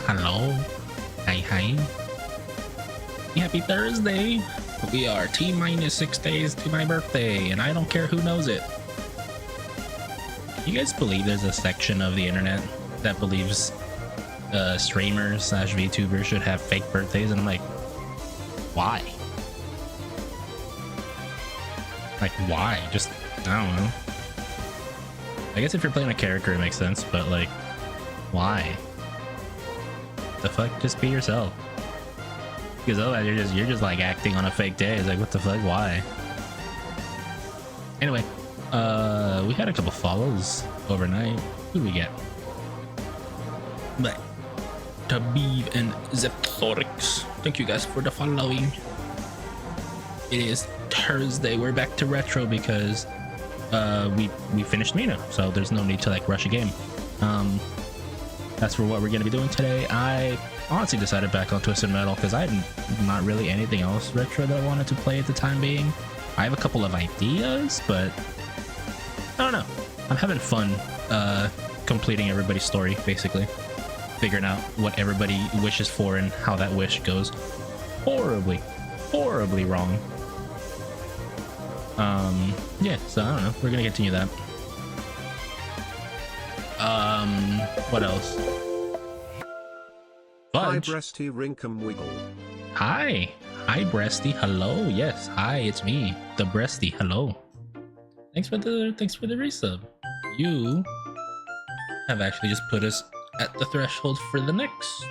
Hello. Hi, hi. Happy Thursday. We are T-minus 6 days to my birthday, and I don't care who knows it. You guys believe there's a section of the internet that believes streamers slash VTubers should have fake birthdays? And I'm like, why? Like, why? Just, I don't know. I guess if you're playing a character, it makes sense, but like, why? The fuck? Just be yourself. Because otherwise you're just like acting on a fake day. It's like, what the fuck? Why? Anyway, we had a couple follows overnight. Who do we get? But Tabib and Zepthorix. Thank you guys for the following. It is Thursday. We're back to retro because we finished Mina, so there's no need to like rush a game. That's for what we're gonna be doing today. I honestly decided back on Twisted Metal because I had not really anything else retro that I wanted to play at the time being. I have a couple of ideas, but I don't know. I'm having fun completing everybody's story, basically. Figuring out what everybody wishes for and how that wish goes horribly, horribly wrong. Yeah, so I don't know. We're gonna continue that. What else? Hi, Fudge. breasty rinkum wiggle. Hi. Hi, Breasty. Hello. Yes. Hi, it's me, the Breasty. Hello. Thanks for the resub. You have actually just put us at the threshold for the next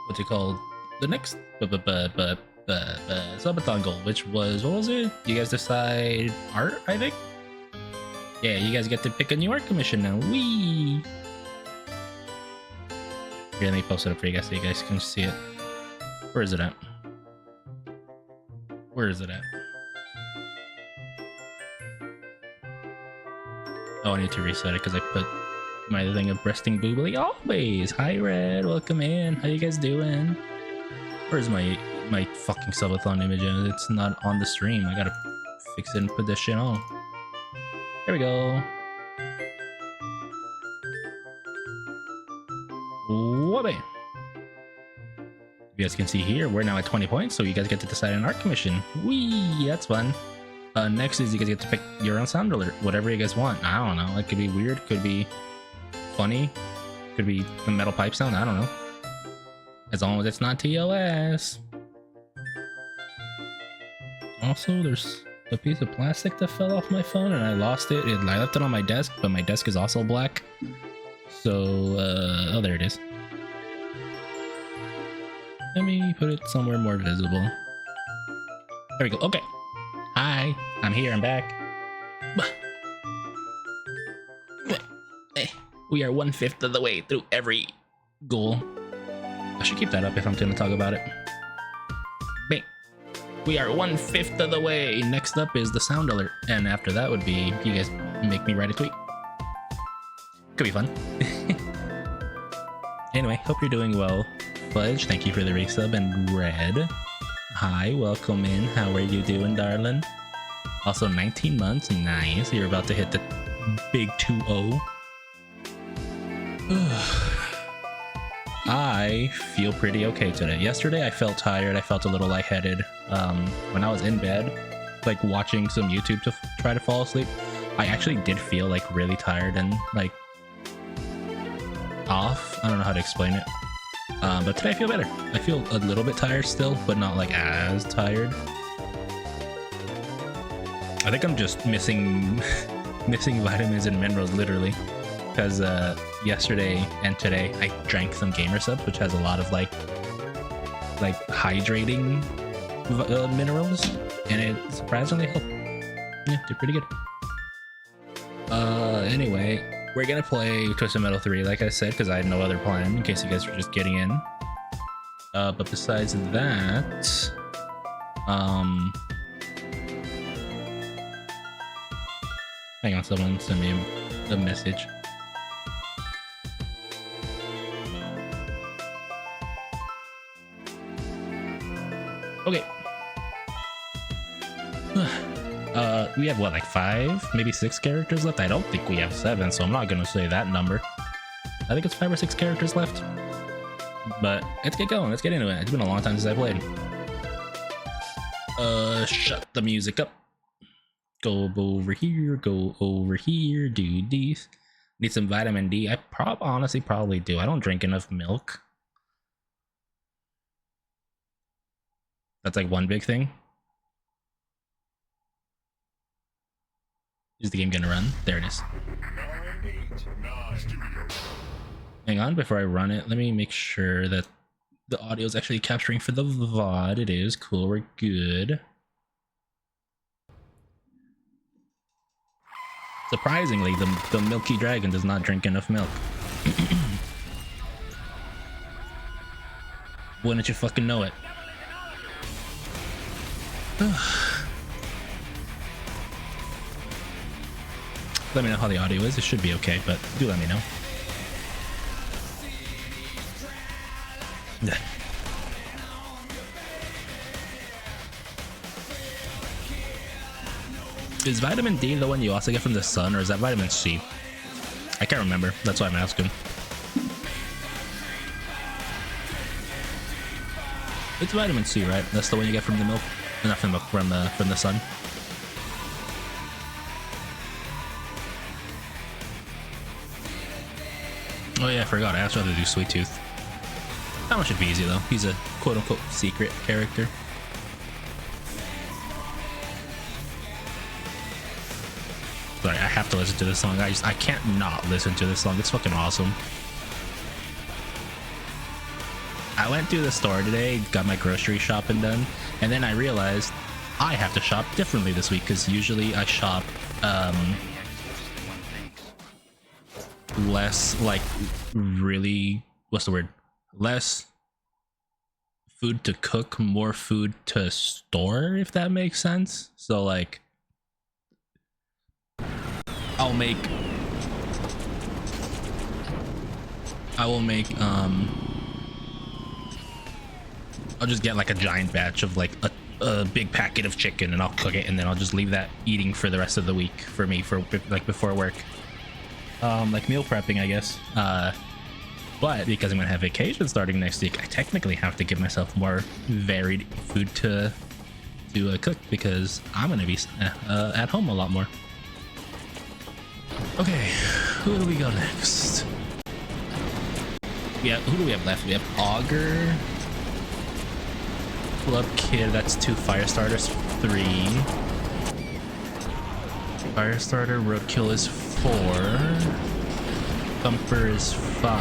what's it called? The next subathon goal, which was, what was it? You guys decide art, I think? Yeah, you guys get to pick a new art commission now. Wee! Here, let me post it up for you guys so you guys can see it. Where is it at? Where is it at? Oh, I need to reset it because I put my thing of breasting boobly always. Hi, Red. Welcome in. How you guys doing? Where's my fucking subathon image? It's not on the stream. I gotta fix it and put this shit on. There we go. Whoopee. You guys can see here, we're now at 20 points, so you guys get to decide an art commission. Whee, that's fun. Next is you guys get to pick your own sound alert, whatever you guys want. I don't know. It could be weird, could be funny, could be the metal pipe sound. I don't know. As long as it's not TOS. Also, there's a piece of plastic that fell off my phone and I lost it. I left it on my desk, but my desk is also black. So, oh, there it is. Let me put it somewhere more visible. There we go. Okay. Hi, I'm here. I'm back. We are 1/5 of the way through every goal. I should keep that up if I'm going to talk about it. Bang. We are 1/5 of the way. Next up is the sound alert, and after that would be you guys make me write a tweet. Could be fun. Anyway, hope you're doing well. Fudge, thank you for the resub, and Red, hi, welcome in. How are you doing, darling? Also, 19 months, nice. You're about to hit the big 2-0. I feel pretty okay today. Yesterday, I felt tired. I felt a little lightheaded. When I was in bed, like watching some YouTube to try to fall asleep, I actually did feel like really tired and like off. I don't know how to explain it. But today I feel better. I feel a little bit tired still, but not like as tired. I think I'm just missing vitamins and minerals literally, because yesterday and today I drank some Gamer Subs, which has a lot of like hydrating minerals, and it surprisingly helped. Yeah, did pretty good. Anyway, we're gonna play Twisted Metal 3, like I said, because I had no other plan in case you guys were just getting in. But besides that, hang on, someone send me a message. Okay. We have what, like 5, maybe 6 characters left? I don't think we have 7, so I'm not gonna say that number. I think it's 5 or 6 characters left. But let's get going, let's get into it. It's been a long time since I played. Shut the music up. Go over here, do these. Need some vitamin D. I honestly probably do. I don't drink enough milk. That's like one big thing. Is the game gonna run? There it is. Hang on, before I run it, let me make sure that the audio is actually capturing for the VOD. It is. Cool, we're good. Surprisingly, the Milky Dragon does not drink enough milk. Wouldn't you fucking know it? Let me know how the audio is. It should be okay, but do let me know. Is vitamin D the one you also get from the sun, or is that vitamin C? I can't remember. That's why I'm asking. It's vitamin C, right? That's the one you get from the milk, not from the milk, from the sun. Oh yeah, I forgot. I asked whether to do Sweet Tooth. That one should be easy though. He's a quote-unquote secret character. Sorry, I have to listen to this song. I can't not listen to this song. It's fucking awesome. I went to the store today, got my grocery shopping done, and then I realized I have to shop differently this week because usually I shop less, like, really, what's the word? Less food to cook, more food to store, if that makes sense. So like I will make I'll just get like a giant batch of like a big packet of chicken, and I'll cook it, and then I'll just leave that eating for the rest of the week for me, for like before work. Like meal prepping, I guess. But because I'm gonna have vacation starting next week, I technically have to give myself more varied food to cook, because I'm gonna be at home a lot more. Okay, who do we go next? Yeah, who do we have left? We have Augur, Club Kid, that's 2. Firestarter's 3. Firestarter, Roadkill is 4. Thumper is 5.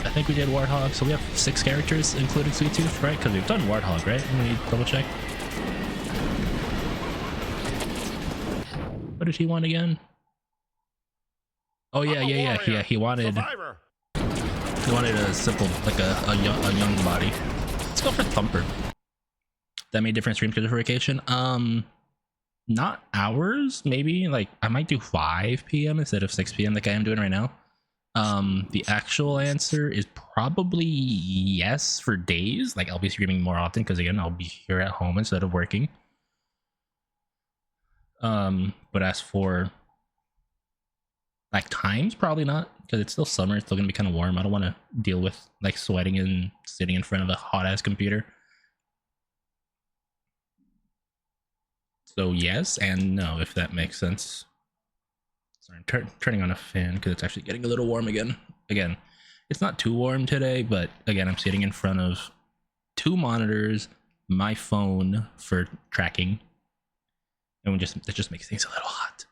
I think we did Warthog, so we have 6 characters, including Sweet Tooth, right? Because we've done Warthog, right? Let me double check. What did he want again? Oh yeah. He wanted a simple, like a young body. Let's go for Thumper. That made different stream schedule for vacation. Not hours, maybe. Like I might do 5 p.m. instead of 6 p.m. like I am doing right now. The actual answer is probably yes for days. Like I'll be streaming more often because again I'll be here at home instead of working. But as for like times, probably not, because it's still summer. It's still gonna be kind of warm. I don't want to deal with like sweating and sitting in front of a hot ass computer. So yes and no, if that makes sense. Sorry, I'm turning on a fan because it's actually getting a little warm again. Again, it's not too warm today, but again, I'm sitting in front of 2 monitors, my phone for tracking, and it just makes things a little hot.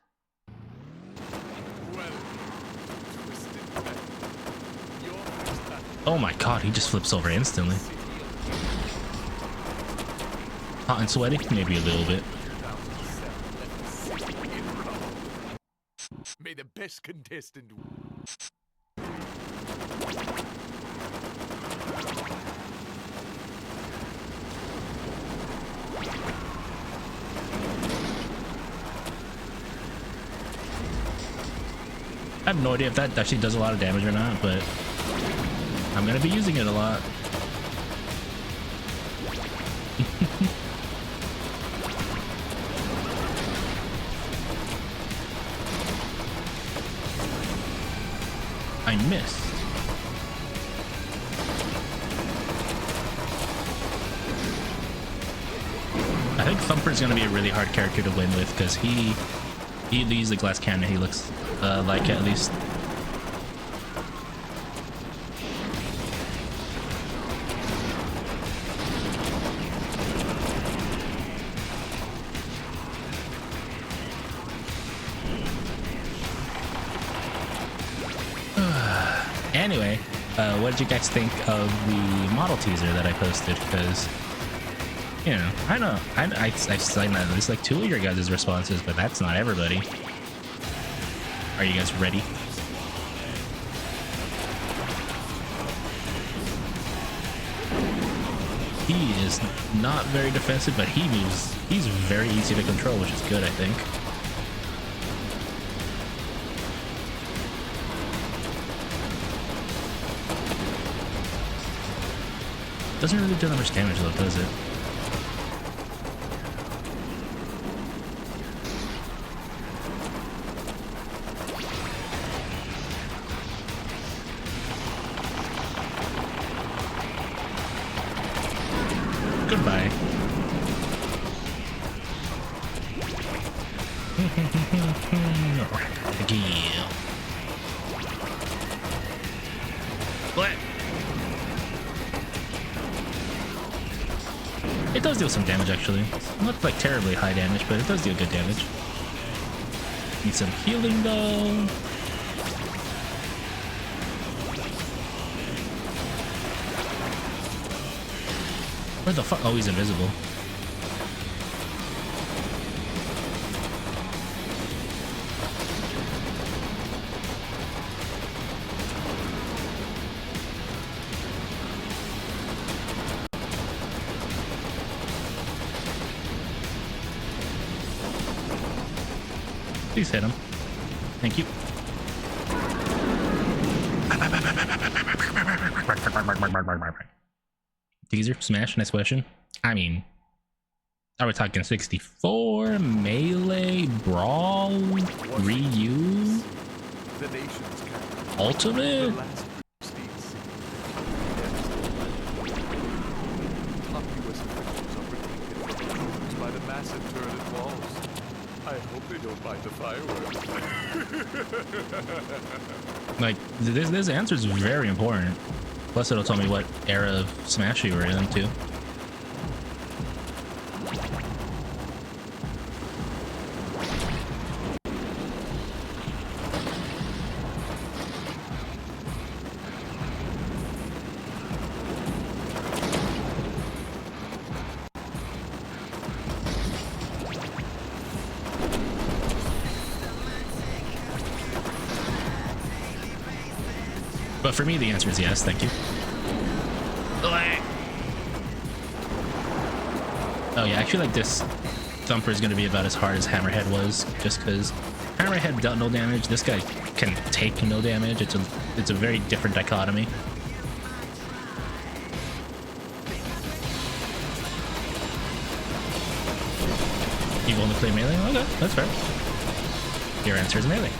Oh my god, he just flips over instantly. Hot and sweaty? Maybe a little bit. May the best contestant. I have no idea if that actually does a lot of damage or not, but I'm gonna be using it a lot. I missed. I think Thumper's gonna be a really hard character to win with because he leaves the glass cannon. He looks like at least. Anyway, what did you guys think of the model teaser that I posted? Because, you know, I've seen at least like 2 of your guys' responses, but that's not everybody. Are you guys ready? He is not very defensive, but he's very easy to control, which is good, I think. Doesn't really do that much damage though, does it? Goodbye. Yeah. What? It does deal some damage actually. Not like terribly high damage, but it does deal good damage. Need some healing though. Where the fuck? Oh, he's invisible. Please hit him. Thank you. Teaser, smash, next question. I mean, are we talking 64, melee, brawl, Ryu, ultimate? I hope they don't bite the fireworks. Like, this answer is very important. Plus, it'll tell me what era of Smash you were in, too. But for me, the answer is yes. Thank you. Oh yeah, I feel like this Thumper is going to be about as hard as Hammerhead was, just because Hammerhead dealt no damage. This guy can take no damage. It's a very different dichotomy. You only play melee? Okay, that's fair. Your answer is melee.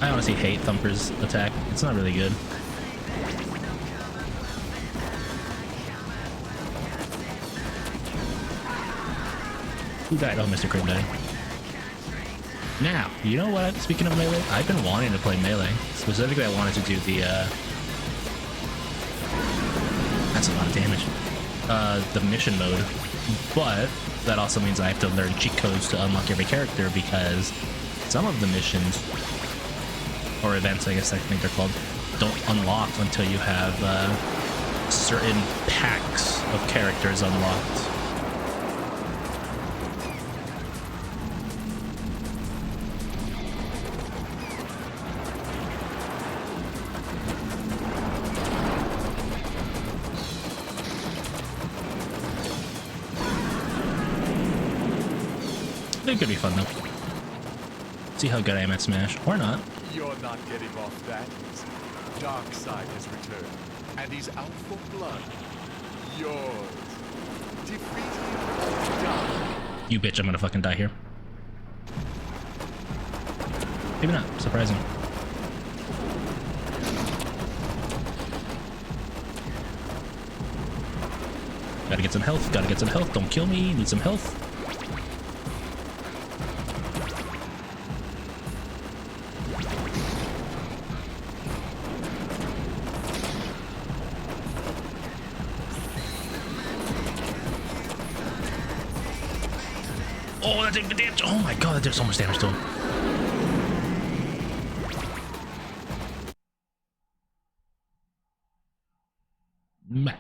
I honestly hate Thumper's attack. It's not really good. Who died? Oh, Mr. Crib died. Now, you know what? Speaking of melee, I've been wanting to play melee. Specifically, I wanted to do the, that's a lot of damage. The mission mode. But that also means I have to learn cheat codes to unlock every character, because some of the missions, or events, I guess I think they're called, don't unlock until you have certain packs of characters unlocked. It could be fun though. See how good I am at Smash, or not. You're not getting off that easy. Darkseid has returned, and he's out for blood. Yours. Defeat him or die. You bitch, I'm gonna fucking die here. Maybe not, surprising. Gotta get some health, gotta get some health. Don't kill me, need some health. Oh, that did good damage. Oh my god, that did so much damage to him. Meh.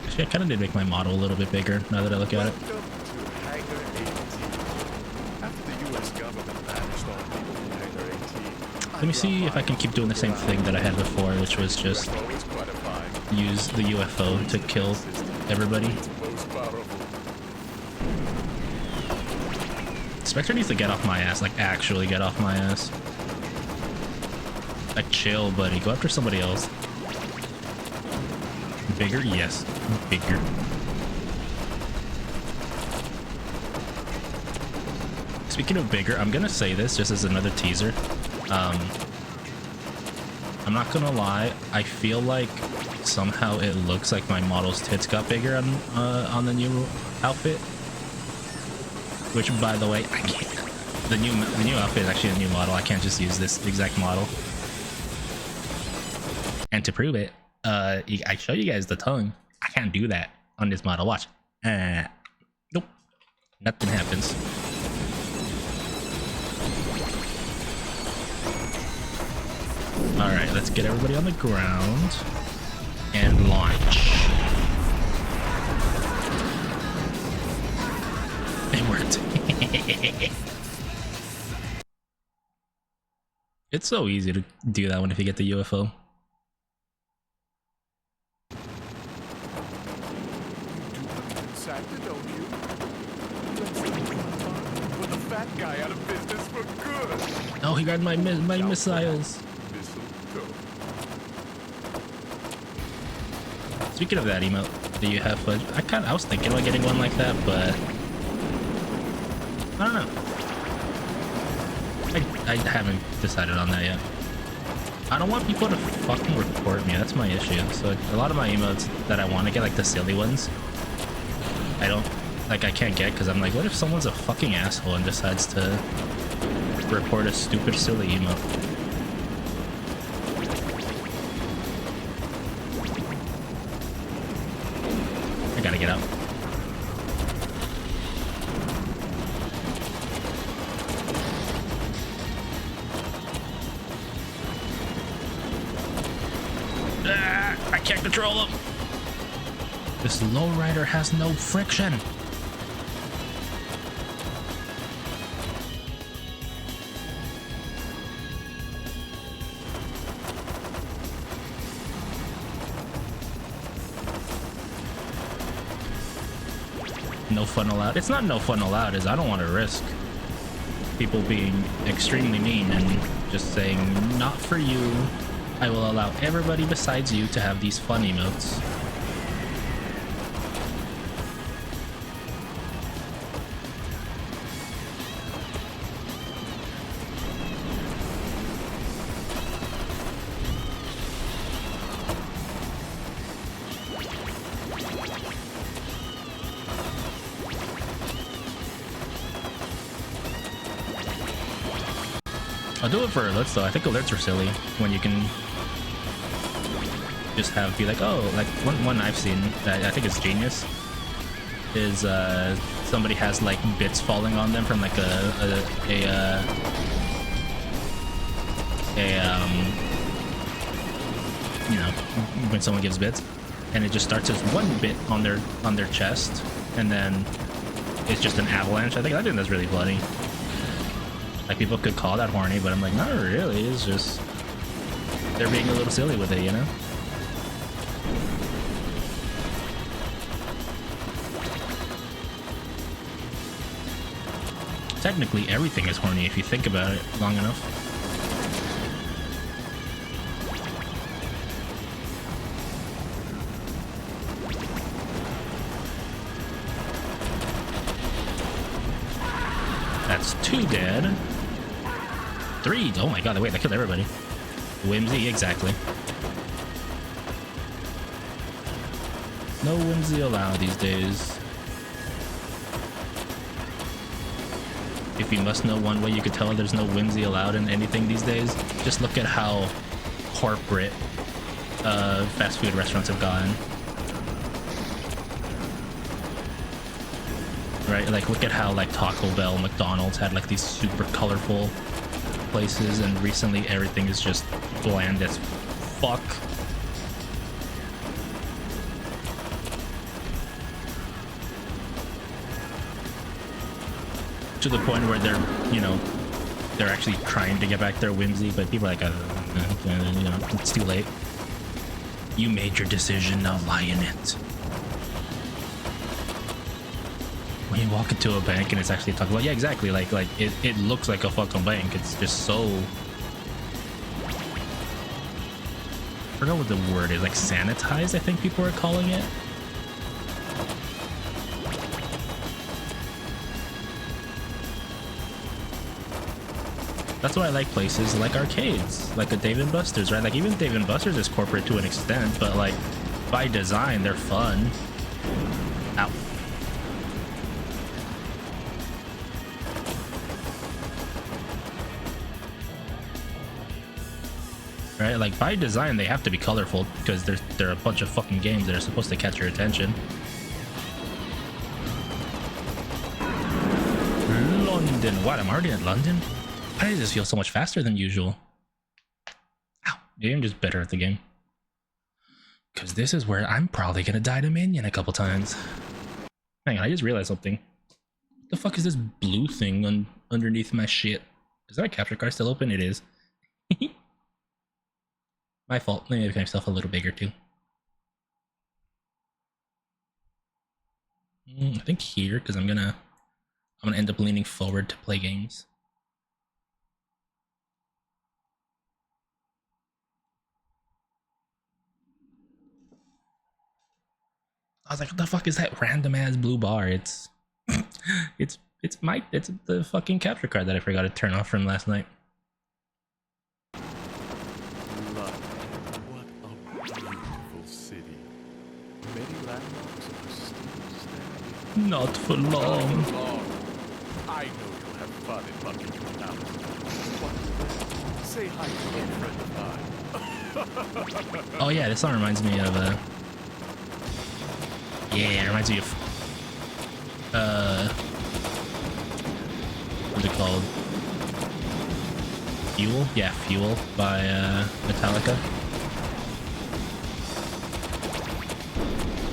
Actually, I kind of did make my model a little bit bigger now that I look at it. Welcome to Hangar 18. After the US government banished all people from Hangar 18. Let me see if I can keep doing the same thing that I had before, which was just use the UFO to kill everybody. Most powerful. Spectre needs to get off my ass, like actually get off my ass. Like chill, buddy. Go after somebody else. Bigger? Yes. Bigger. Speaking of bigger, I'm gonna say this just as another teaser. I'm not gonna lie, I feel like somehow it looks like my model's tits got bigger on the new outfit. Which, by the way, I can't. The new outfit is actually a new model. I can't just use this exact model. And to prove it, I show you guys the tongue. I can't do that on this model. Watch. Nope. Nothing happens. All right, let's get everybody on the ground and launch. It worked. It's so easy to do that one if you get the UFO. Santa, don't you? Put the fat guy out of business for good. Oh, he got my missiles. Speaking of that emote, do you have fudge? I was thinking about getting one like that, but I don't know. I haven't decided on that yet. I don't want people to fucking report me. That's my issue. So a lot of my emotes that I want to get, like the silly ones, I can't get because I'm like, what if someone's a fucking asshole and decides to report a stupid silly emote? I gotta get out. I can't control him. This lowrider has no friction. No fun allowed. It's not no fun allowed, is I don't want to risk people being extremely mean and just saying, not for you. I will allow everybody besides you to have these fun emotes. I'll do it for alerts though. I think alerts are silly when you can just be like, oh, like one I've seen that I think is genius is somebody has like bits falling on them from like you know, when someone gives bits, and it just starts as one bit on their chest, and then it's just an avalanche. I think that's really funny. Like, people could call that horny, but I'm like, not really. It's just they're being a little silly with it, you know? technically everything is horny if you think about it long enough. That's 2 dead. 3. Oh my god, wait, that killed everybody. Whimsy, exactly. No whimsy allowed these days. If you must know one way you could tell there's no whimsy allowed in anything these days, just look at how corporate fast food restaurants have gotten. Right, like look at how like Taco Bell, McDonald's had like these super colorful places, and recently everything is just bland as fuck. To the point where they're, you know, they're actually trying to get back their whimsy, but people are like, you know, it's too late. You made your decision, now lie in it. When you walk into a bank and it's actually talking about, yeah, exactly, like it looks like a fucking bank. It's just so, I forgot what the word is, like sanitized, I think people are calling it. That's why I like places like arcades, like a Dave & Buster's, right? Like even Dave & Buster's is corporate to an extent, but like by design, they're fun. Ow. Right? Like by design, they have to be colorful because there are a bunch of fucking games that are supposed to catch your attention. London. What? I'm already in London? Why does this feel so much faster than usual? Ow. Maybe I'm just better at the game. Because this is where I'm probably going to die to Minion a couple times. Hang on, I just realized something. What the fuck is this blue thing underneath my shit? Is that capture card still open? It is. My fault. Let me make myself a little bigger too. I think here, because I'm gonna end up leaning forward to play games. I was like, what the fuck is that random ass blue bar? It's it's the fucking capture card that I forgot to turn off from last night. London, what a beautiful city. Many landmarks are still standing. Not for long. Not for long. I know you'll have fun in Buckingham Palace. What? Say hi to a friend of mine. Oh yeah, this song reminds me of yeah, it reminds me of what's it called? Fuel? Yeah, Fuel by Metallica.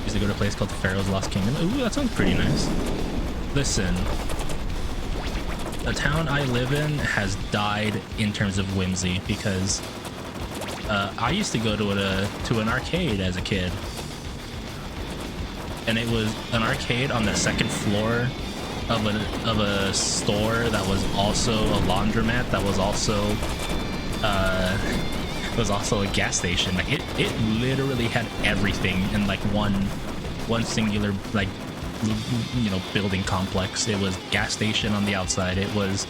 Used to go to a place called Pharaoh's Lost Kingdom. Ooh, that sounds pretty nice. Listen, the town I live in has died in terms of whimsy because I used to go to an arcade as a kid. And it was an arcade on the second floor of a store that was also a laundromat that was also a gas station. Like it literally had everything in like one singular, like, you know, building complex. It was gas station on the outside, it was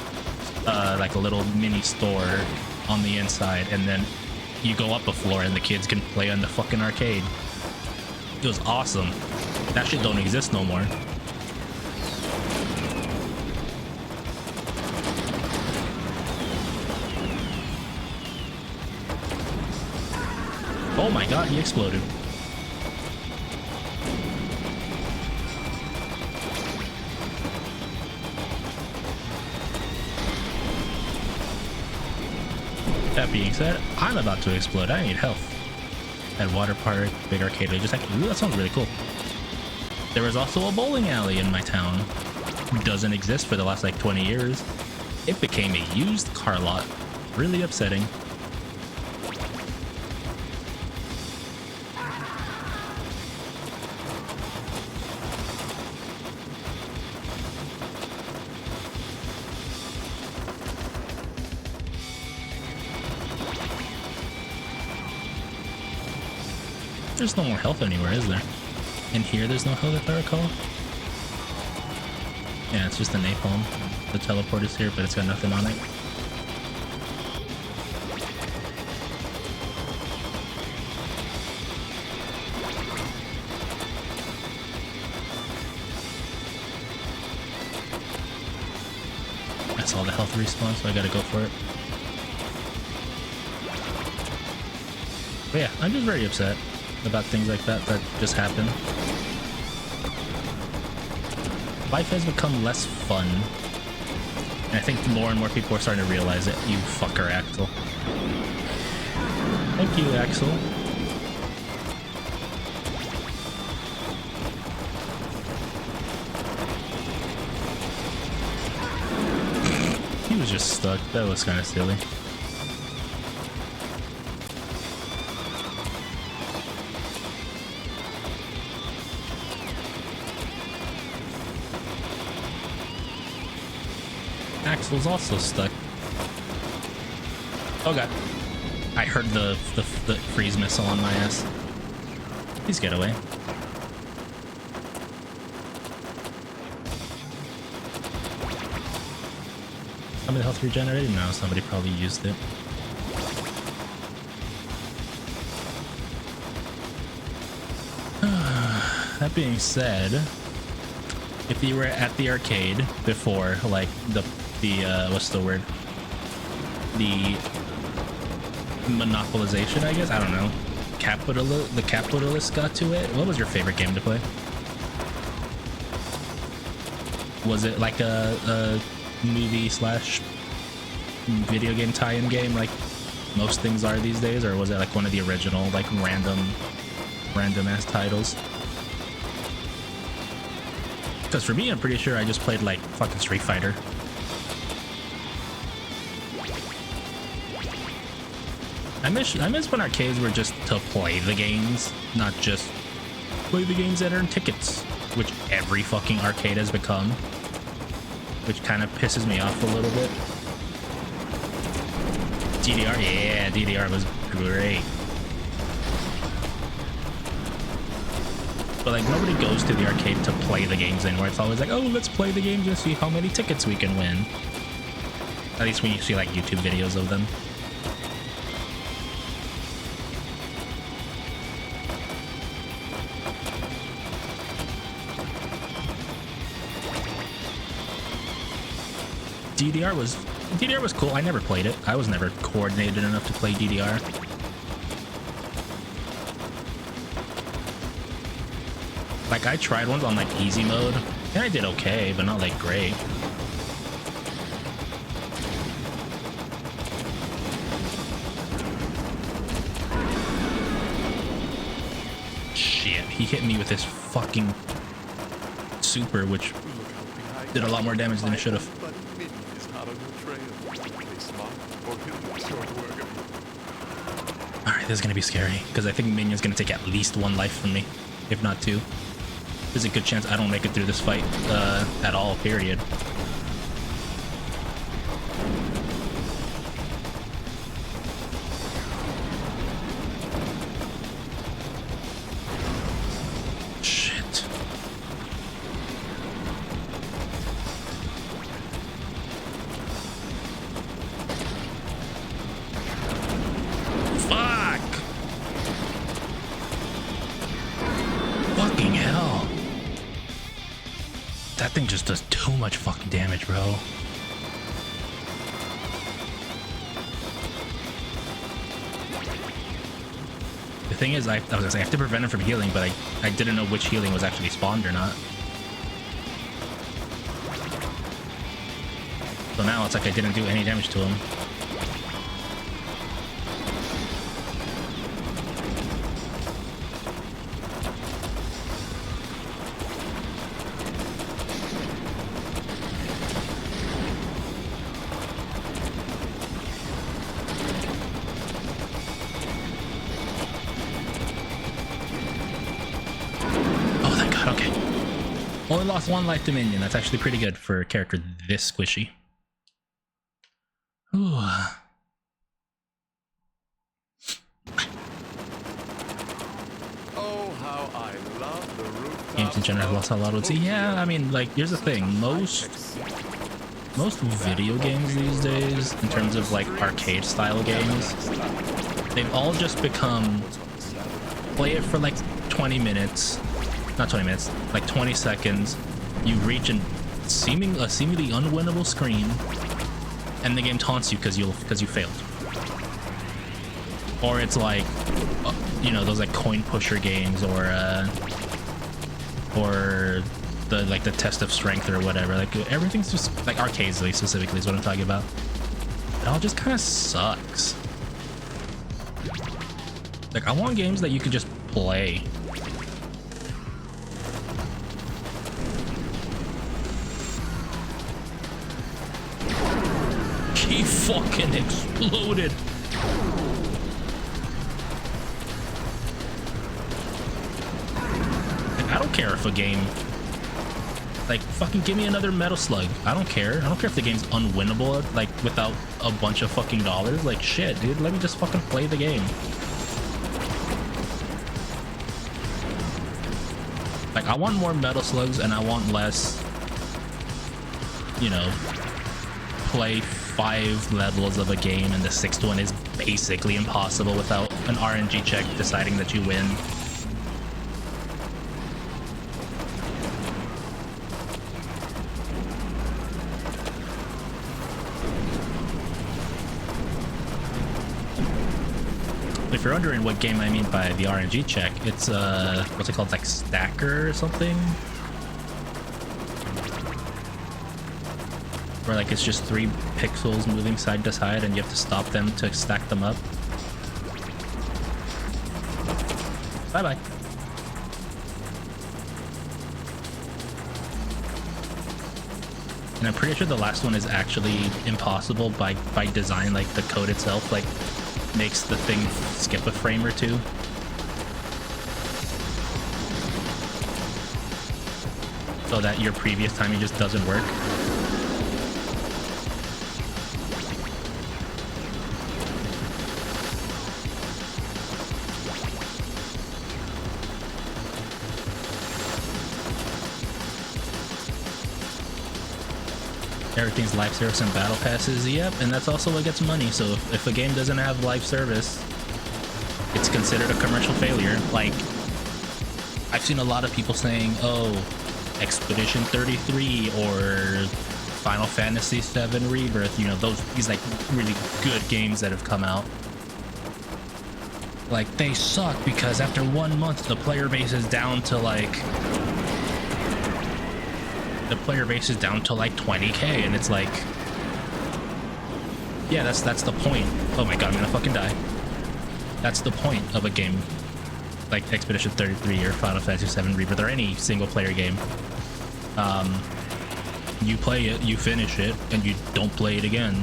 like a little mini store on the inside, and then you go up a floor and the kids can play on the fucking arcade. It was awesome. That shit don't exist no more. Oh my god, he exploded. That being said, I'm about to explode. I need health. At water park, big arcade, just like, ooh, that sounds really cool. There was also a bowling alley in my town. Doesn't exist for the last like 20 years. It became a used car lot. Really upsetting. there's no more health anywhere, is there? In here, there's no health if I recall. Yeah, it's just the napalm. The teleport is here, but it's got nothing on it. That's all the health respawn, so I gotta go for it. But yeah, I'm just very upset about things like that just happen. Life has become less fun. And I think more and more people are starting to realize it. You fucker, Axel. Thank you, Axel. He was just stuck. That was kind of silly. Axel's also stuck. Oh god. I heard the freeze missile on my ass. Please get away. How many health regenerated? No, somebody probably used it. That being said, if you were at the arcade before, like the what's the word? The monopolization, I guess? I don't know. The capitalists got to it. What was your favorite game to play? Was it like a movie slash video game tie-in game like most things are these days, or was it like one of the original like random ass titles? Because for me, I'm pretty sure I just played like fucking Street Fighter. I miss when arcades were just to play the games, not just play the games that earn tickets, which every fucking arcade has become, which kind of pisses me off a little bit. DDR, yeah, DDR was great. But like nobody goes to the arcade to play the games anymore. It's always like, oh, let's play the games and see how many tickets we can win. At least when you see like YouTube videos of them. DDR was cool. I never played it. I was never coordinated enough to play DDR. Like I tried ones on like easy mode and I did okay, but not like great. Shit, he hit me with his fucking super, which did a lot more damage than it should have. Alright, this is gonna be scary, because I think Minion's gonna take at least one life from me, if not two. There's a good chance I don't make it through this fight at all, period. Shit. Fuck! Fucking hell. That thing just does too much fucking damage, bro. The thing is, I was gonna say, I have to prevent him from healing, but I didn't know which healing was actually spawned or not. So now it's like I didn't do any damage to him. Only lost one life to Minion. That's actually pretty good for a character this squishy. Ooh. how I love the rooftop. Games in general have lost a lot of. Yeah, I mean, like, here's the thing. Most video games these days, in terms of like arcade style games, they've all just become play it for like 20 minutes, not 20 minutes, like 20 seconds. You reach a seemingly unwinnable screen, and the game taunts you because you failed. Or it's like, you know, those like coin pusher games, or the test of strength or whatever. Like everything's just like arcades, specifically is what I'm talking about. It all just kind of sucks. Like I want games that you can just play. He fucking exploded. I don't care if a game, like, fucking give me another Metal Slug. I don't care. I don't care if the game's unwinnable, like, without a bunch of fucking dollars. Like, shit, dude, let me just fucking play the game. Like, I want more Metal Slugs, and I want less, you know, play 5 levels of a game, and the 6th one is basically impossible without an RNG check deciding that you win. If you're wondering what game I mean by the RNG check, it's what's it called, like Stacker or something? Where like it's just 3 pixels moving side to side and you have to stop them to stack them up. Bye bye. And I'm pretty sure the last one is actually impossible by design. Like the code itself like makes the thing skip a frame or two. So that your previous timing just doesn't work. Everything's live service and battle passes. Yep, and that's also what gets money. So if a game doesn't have live service, it's considered a commercial failure. Like, I've seen a lot of people saying, oh, Expedition 33 or Final Fantasy VII Rebirth, you know, these like really good games that have come out, like they suck because after 1 month the player base is down to like 20k, and it's like, yeah, that's the point. Oh my god, I'm gonna fucking die. That's the point of a game like Expedition 33 or Final Fantasy VII Rebirth or any single player game. You play it, you finish it, and you don't play it again.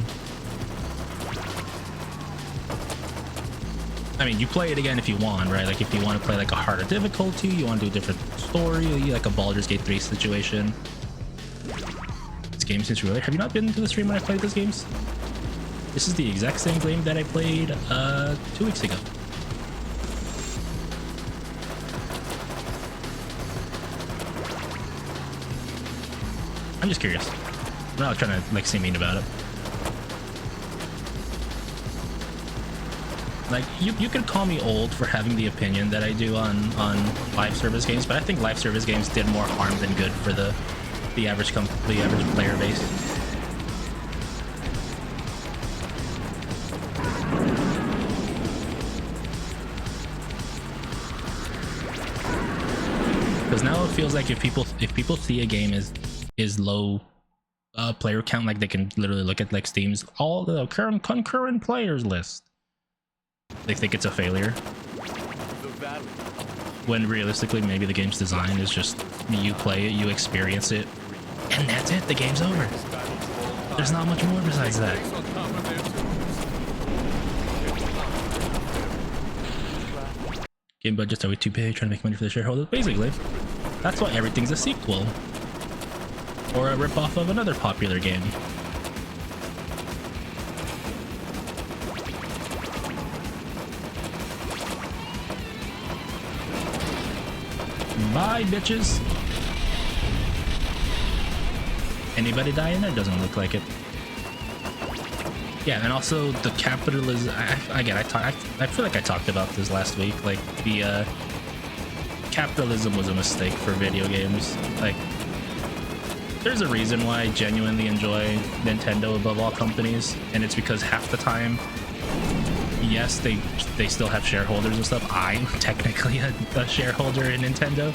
I mean, you play it again if you want, right? Like if you want to play like a harder difficulty, you want to do a different story, like a Baldur's Gate 3 situation. This game seems really... Have you not been to the stream when I played those games? This is the exact same game that I played 2 weeks ago. I'm just curious. I'm not trying to like seem mean about it. Like you could call me old for having the opinion that I do on live service games, but I think live service games did more harm than good for the average player base. Because now it feels like if people see a game is low player count, like they can literally look at like Steam's all the current concurrent players list, they think it's a failure. When realistically, maybe the game's design is just you play it, you experience it, and that's it. The game's over. There's not much more besides that. Game budgets are way too big, trying to make money for the shareholders. Basically, that's why everything's a sequel or a ripoff of another popular game. Bye, bitches. Anybody dying there? Doesn't look like it. Yeah, and also the capitalism. I feel like I talked about this last week. Like the capitalism was a mistake for video games. Like, there's a reason why I genuinely enjoy Nintendo above all companies, and it's because half the time, yes, they still have shareholders and stuff. I'm technically a shareholder in Nintendo.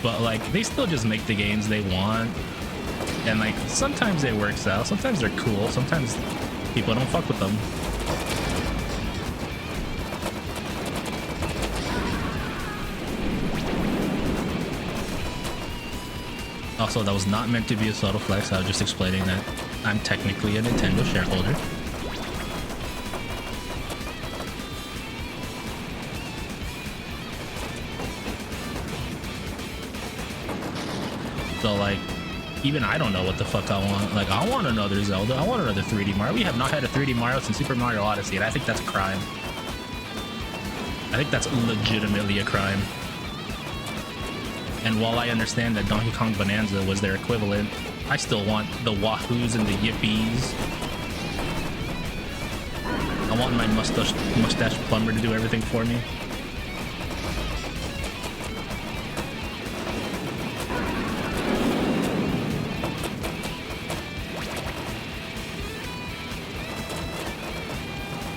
But like, they still just make the games they want, and like sometimes it works out, sometimes they're cool, sometimes people don't fuck with them. Also, that was not meant to be a subtle flex. I was just explaining that I'm technically a Nintendo shareholder. So like, even I don't know what the fuck I want. Like, I want another Zelda. I want another 3D Mario. We have not had a 3D Mario since Super Mario Odyssey, and I think that's a crime. I think that's legitimately a crime. And while I understand that Donkey Kong Bonanza was their equivalent, I still want the Wahoos and the Yippies. I want my mustache plumber to do everything for me.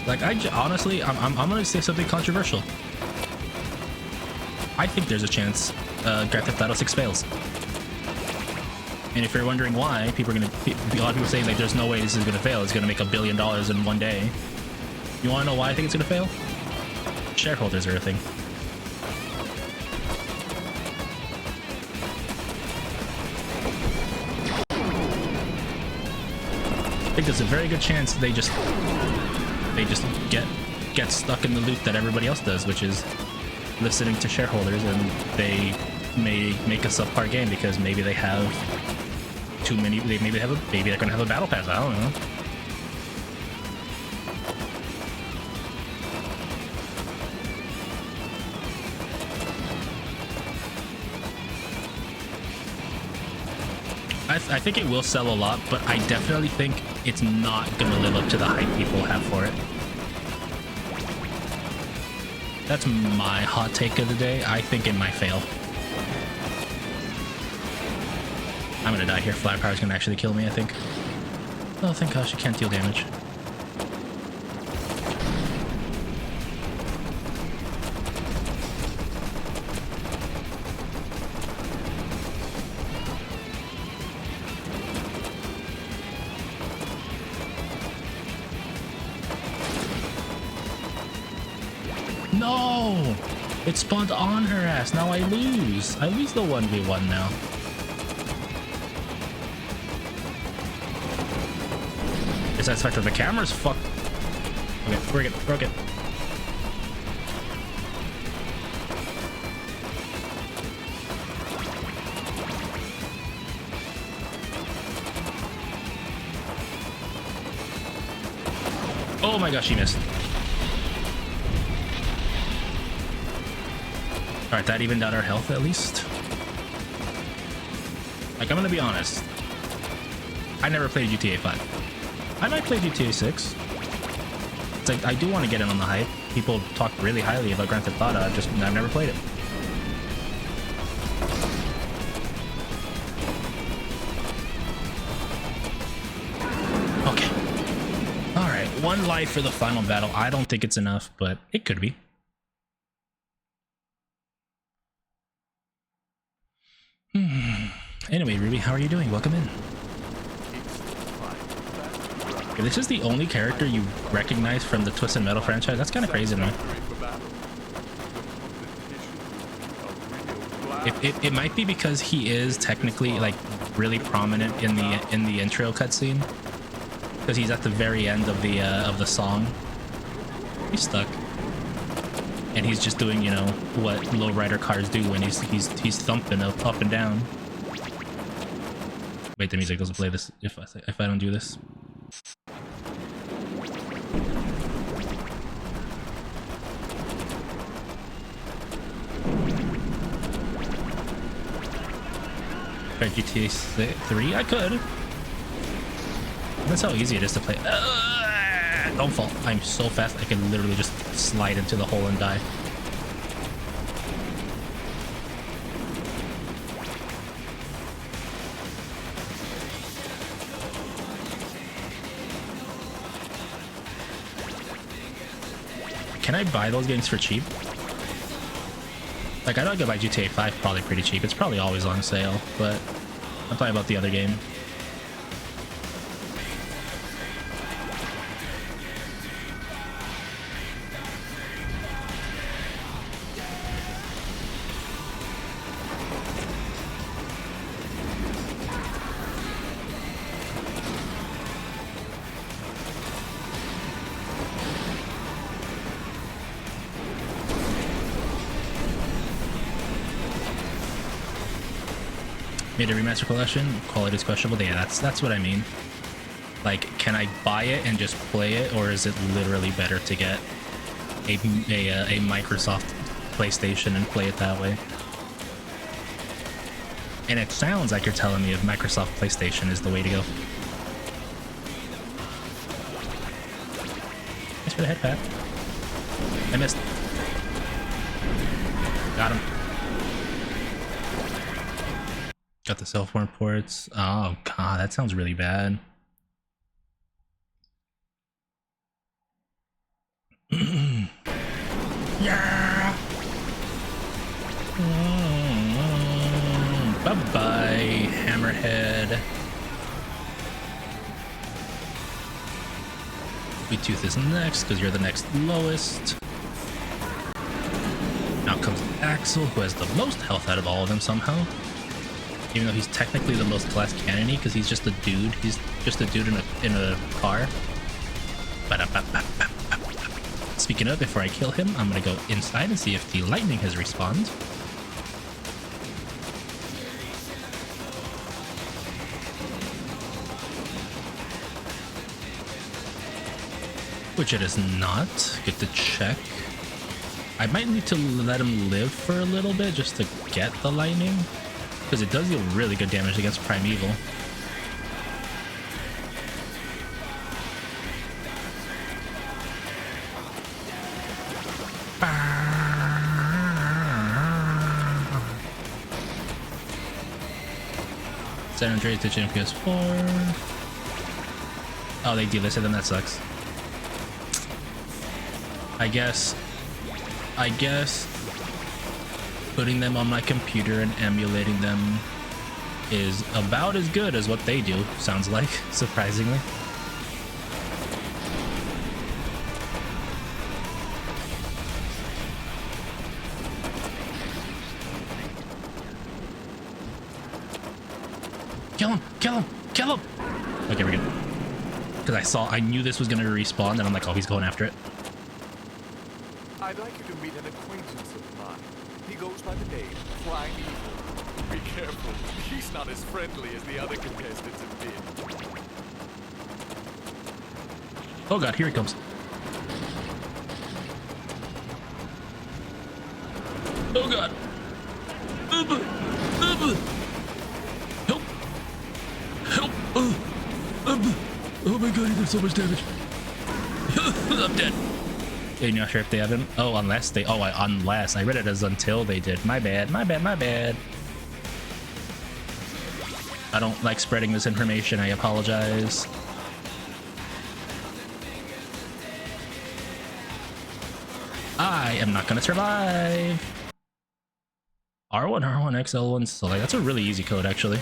Like, honestly, I'm gonna say something controversial. I think there's a chance Grand Theft Auto 6 fails. And if you're wondering why, a lot of people saying like there's no way this is gonna fail. It's gonna make $1 billion in one day. You wanna know why I think it's gonna fail? Shareholders are a thing. I think there's a very good chance they just get stuck in the loop that everybody else does, which is listening to shareholders, and they may make a subpar game because maybe they have too many. Maybe they're gonna have a battle pass. I don't know. I think it will sell a lot, but I definitely think it's not gonna live up to the hype people have for it. That's my hot take of the day. I think it might fail. I'm gonna die here. Firepower's gonna actually kill me, I think. Oh, thank gosh, it can't deal damage. No! It spawned on her ass. Now I lose. I lose the 1v1 now. Is that factor? The camera's fucked. Okay, break it. Broke it. Oh my gosh, she missed. Alright, that evened out our health at least. Like, I'm gonna be honest. I never played GTA 5. I might play GTA 6. It's like, I do want to get in on the hype. People talk really highly about Grand Theft Auto. I've never played it. Okay. Alright, one life for the final battle. I don't think it's enough, but it could be. Anyway, Ruby, how are you doing? Welcome in. Okay, this is the only character you recognize from the Twisted Metal franchise. That's kind of crazy, man. It might be because he is technically like really prominent in the intro cutscene, because he's at the very end of the song. He's stuck, and he's just doing, you know, what lowrider cars do when he's thumping up and down. Wait, the music doesn't play this if I don't do this. Try GTA 3? I could. That's how easy it is to play. Don't fall. I'm so fast I can literally just slide into the hole and die. Can I buy those games for cheap? Like, I know I could buy GTA 5 probably pretty cheap. It's probably always on sale, but I'm talking about the other game. Made a remaster collection, quality is questionable. Yeah, that's what I mean. Like, can I buy it and just play it, or is it literally better to get a Microsoft PlayStation and play it that way? And it sounds like you're telling me if Microsoft PlayStation is the way to go. Thanks for the head pat. I missed. Got him. Got the self-warm ports. Oh god, that sounds really bad. Yeah. Bye-bye, Hammerhead. Sweet Tooth is next because you're the next lowest. Now comes Axel, who has the most health out of all of them somehow. Even though he's technically the most class cannon-y because he's just a dude. He's just a dude in a car. Speaking of, before I kill him, I'm gonna go inside and see if the lightning has respawned. Which it is not. Get to check. I might need to let him live for a little bit just to get the lightning, because it does deal really good damage against Primeval. San Andreas to PS4. Oh, they delisted them. That sucks. I guess putting them on my computer and emulating them is about as good as what they do, sounds like, surprisingly. Kill him! Kill him! Kill him! Okay, we're good. Because I knew this was going to respawn, and I'm like, oh, he's going after it. I'd like you to meet an acquaintance of mine. He goes by the name Primeval. Be careful, he's not as friendly as the other contestants have been. Oh god, here he comes. Oh god. Help! Help! Oh my god, he did so much damage. I'm dead. You're not sure if they haven't? Oh, unless they... Oh, unless. I read it as until they did. My bad, my bad, my bad. I don't like spreading this information. I apologize. I am not gonna survive. R1, R1, XL1, so like, that's a really easy code, actually.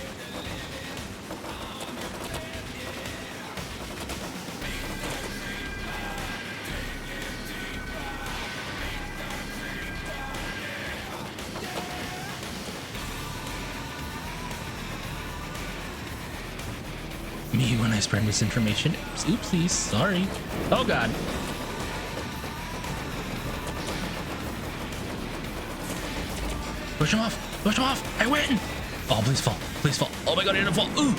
Me when I spread misinformation. Oopsies, sorry. Oh god. Push him off! Push him off! I win! Oh, please fall. Please fall. Oh my god, I didn't fall. Ooh.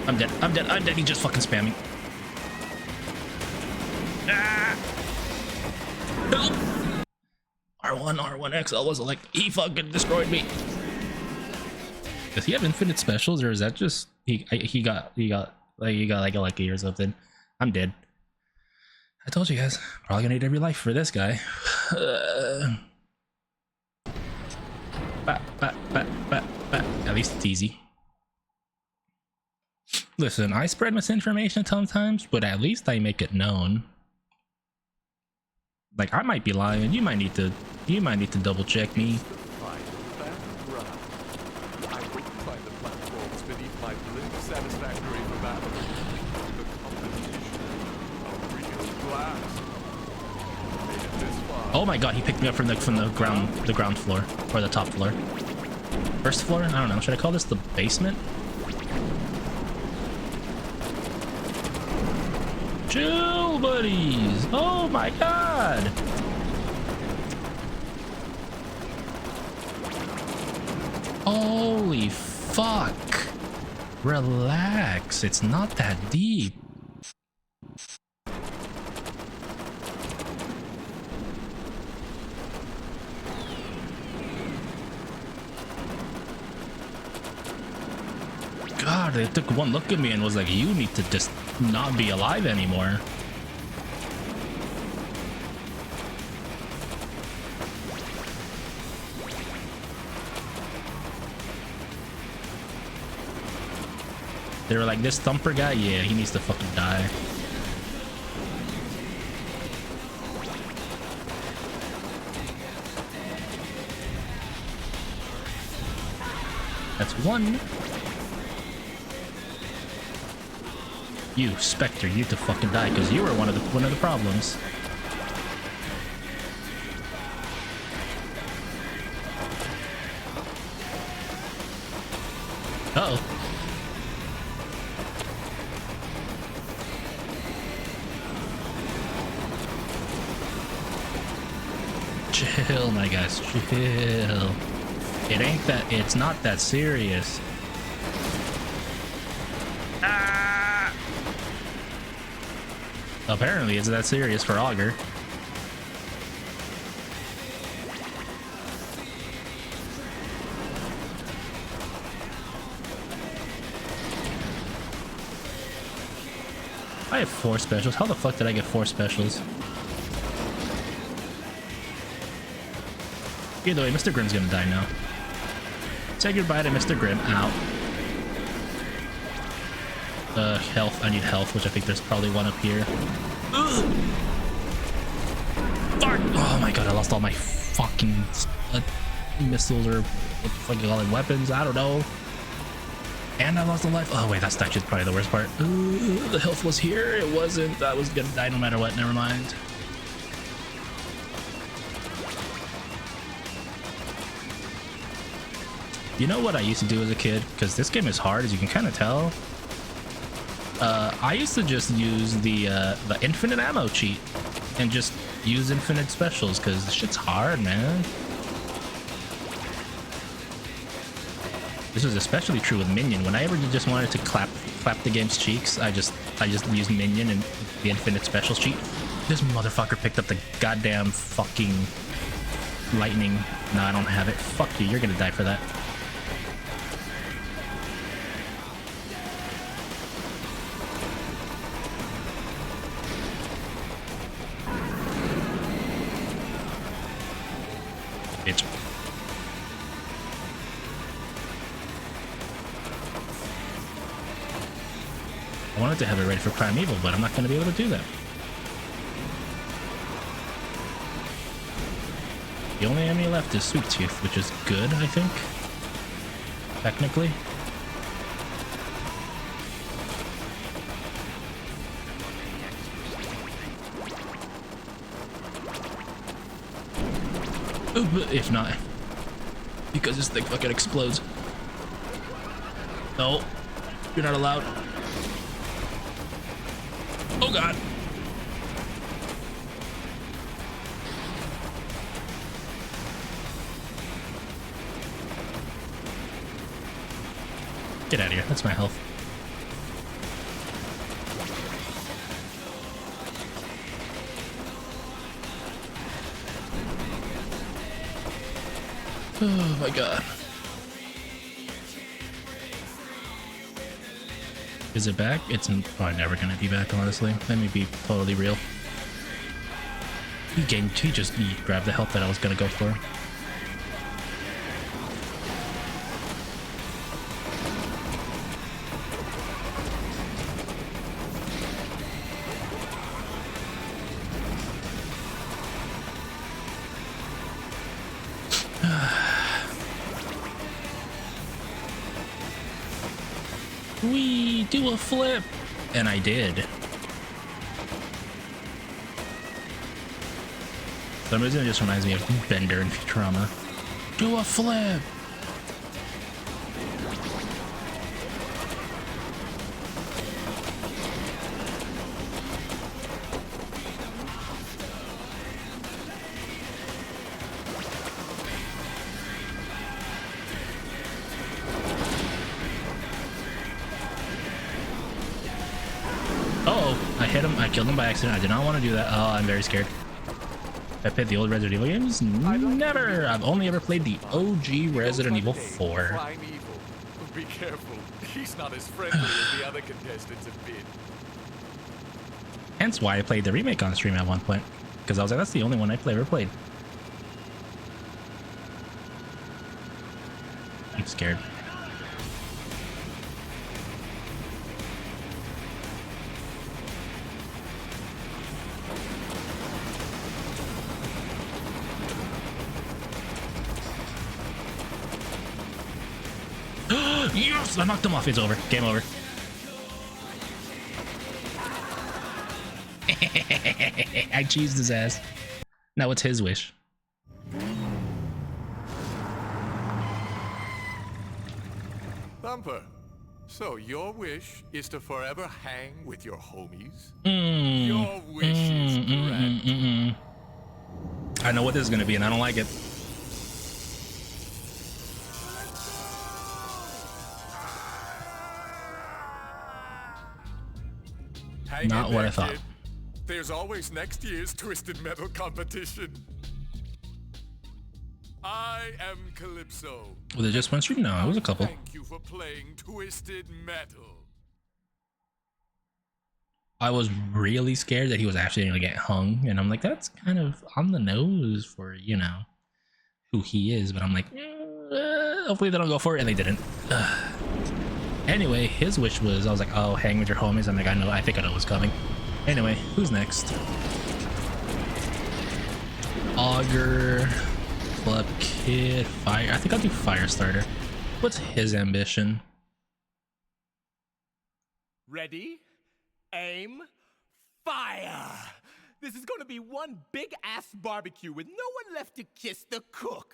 I'm dead. I'm dead. I'm dead. He just fucking spammed me. Ah! Help! R1, R1XL was like, he fucking destroyed me. Does he have infinite specials, or is that just he got like a lucky or something? I'm dead. I told you guys, probably gonna need every life for this guy. At least it's easy. Listen, I spread misinformation sometimes, but at least I make it known. Like, I might be lying. You might need to double check me. I wouldn't find the platforms beneath my blimp satisfactory for battle. The competition, a real blast. Made it this far. Oh my god, he picked me up from the ground floor, or the top floor. First floor? I don't know. Should I call this the basement? Chill, buddies. Oh my god. Holy fuck. Relax. It's not that deep. God, they took one look at me and was like, you need to just not be alive anymore. They were like, this thumper guy, yeah, he needs to fucking die. That's one. You, Spectre, you need to fucking die because you were one of the problems. Uh-oh. Chill, my guys, chill. It's not that serious. Ah! Apparently it's that serious for Augur. I have 4 specials. How the fuck did I get 4 specials? Either way, Mr. Grimm's gonna die now. Say goodbye to Mr. Grimm. Ow. Health. I need health, which I think there's probably one up here. Ugh. Fuck! Oh my god, I lost all my fucking missiles or what the fuck you call it, weapons. I don't know. And I lost a life. Oh wait, that's actually probably the worst part. The health was here. It wasn't. I was gonna die no matter what. Never mind. You know what I used to do as a kid? Because this game is hard, as you can kind of tell. I used to just use the infinite ammo cheat and just use infinite specials because this shit's hard, man. This was especially true with Minion. When I ever just wanted to clap the game's cheeks, I just used Minion and the infinite specials cheat. This motherfucker picked up the goddamn fucking lightning. No, I don't have it. Fuck you. You're gonna die for that. Bitch. I wanted to have it ready for Primeval, but I'm not going to be able to do that. The only enemy left is Sweet Tooth, which is good, I think. Technically. If not, because this thing fucking explodes. No, you're not allowed. Oh god. Get out of here. That's my health. Oh my god. Is it back? It's probably never gonna be back, honestly. Let me be totally real. He grabbed the health that I was gonna go for. We do a flip, and I did. For some reason, it just reminds me of Bender and Futurama. Do a flip. I hit him. I killed him by accident. I did not want to do that. Oh, I'm very scared. I played the old Resident Evil games? Never. I've only ever played the OG Resident Evil 4. Prime Evil. Be careful. He's not as friendly as the other contestants have been. Hence why I played the remake on stream at one point. Because I was like, that's the only one I ever played. I'm scared. Yes! I knocked him off. It's over. Game over. I cheesed his ass. Now it's his wish. Thumper, so your wish is to forever hang with your homies? Mm. Your wish is correct. I know what this is going to be, and I don't like it. Not what I thought. Kid. There's always next year's Twisted Metal competition. I am Calypso. Was it just one stream? No, it was a couple. Thank you for playing Twisted Metal. I was really scared that he was actually going to get hung, and I'm like, that's kind of on the nose for, you know, who he is. But I'm like, hopefully they don't go for it, and they didn't. Anyway, his wish was, I was like, oh, hang with your homies. I'm like, I think I know what's coming. Anyway, who's next? Augur, Club Kid, Fire. I think I'll do Firestarter. What's his ambition? Ready? Aim, fire! This is gonna be one big ass barbecue with no one left to kiss the cook.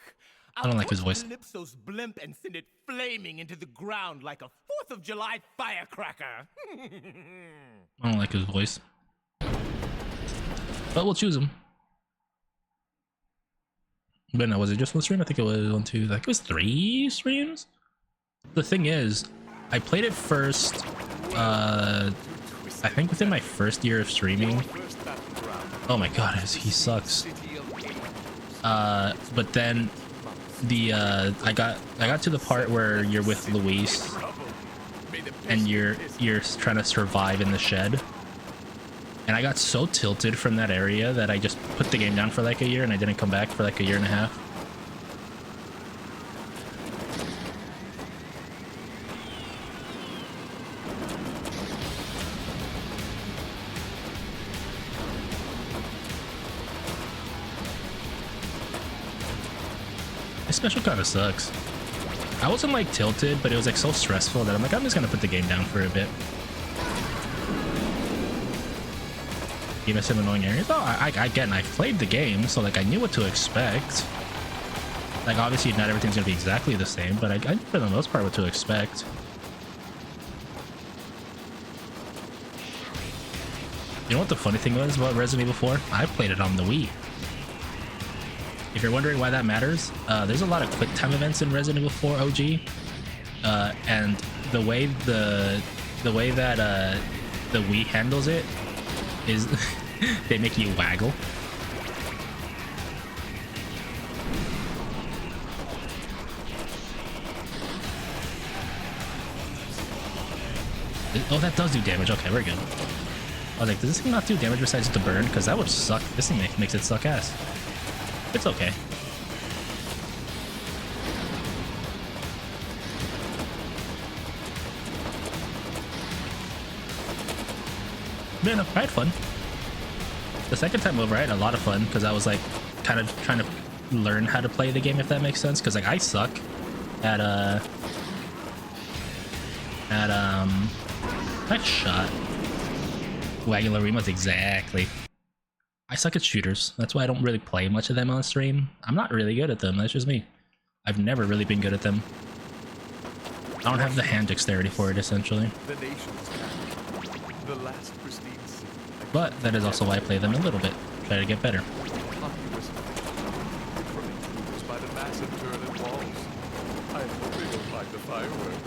I don't like his voice. Calypso's blimp and send it flaming into the ground like a 4th of July firecracker. I don't like his voice. But we'll choose him. But no, was it just one stream? I think it was 1, 2, like it was 3 streams? The thing is, I played it first, I think within my first year of streaming. Oh my god, he sucks. But then I got to the part where you're with Luis and you're trying to survive in the shed, and I got so tilted from that area that I just put the game down for like a year, and I didn't come back for like a year and a half. This special kind of sucks. I wasn't like tilted, but it was like so stressful that I'm like, I'm just gonna put the game down for a bit. You know, some annoying areas. Oh, I get, and I played the game, so like I knew what to expect. Like obviously not everything's gonna be exactly the same, but I knew for the most part what to expect. You know what the funny thing was about Resident Evil 4? I played it on the Wii. If you're wondering why that matters, there's a lot of quick time events in Resident Evil 4 OG, and the way that the Wii handles it is they make you waggle. Oh, that does do damage. Okay, we're good. I was like, does this thing not do damage besides the burn? Because that would suck. This thing makes it suck ass. It's okay. Man, I had fun. The second time over, I had a lot of fun because I was like kind of trying to learn how to play the game, if that makes sense. Because like I suck at nice shot. Wagularimas, exactly. I suck at shooters. That's why I don't really play much of them on stream. I'm not really good at them. That's just me. I've never really been good at them. I don't have the hand dexterity for it, essentially. The nation's capital, the last pristine city. But that is also why I play them a little bit. Try to get better. Populous from intruders by the massive turret walls. I'm hoping you'll find the fireworks.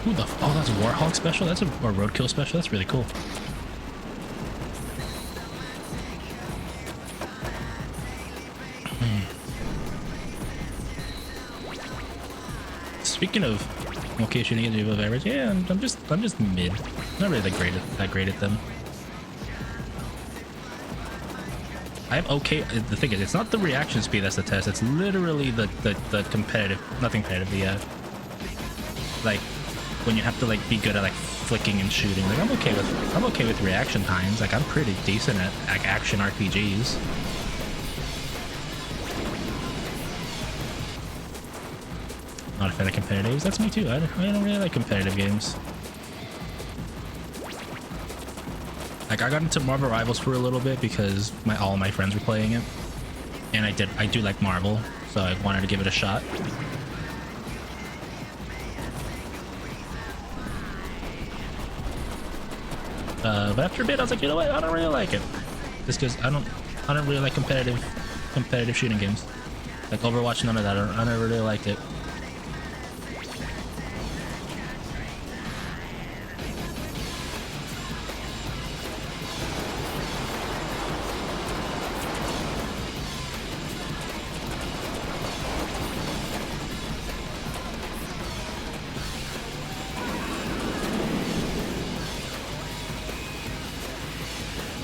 Who the oh, that's a Warhawk special? That's a or Roadkill special? That's really cool. Speaking of okay shooting at above average, yeah, I'm just mid. Not really that great at them. I'm okay. The thing is, it's not the reaction speed that's the test. It's literally the competitive, nothing competitive. The like when you have to like be good at like flicking and shooting. Like I'm okay with reaction times. Like I'm pretty decent at like action RPGs. Not a fan of competitives. That's me too. I don't really like competitive games. Like I got into Marvel Rivals for a little bit because all my friends were playing it, and I do like Marvel, so I wanted to give it a shot. But after a bit, I was like, you know what? I don't really like it, just because I don't really like competitive shooting games, like Overwatch. None of that. I never really liked it.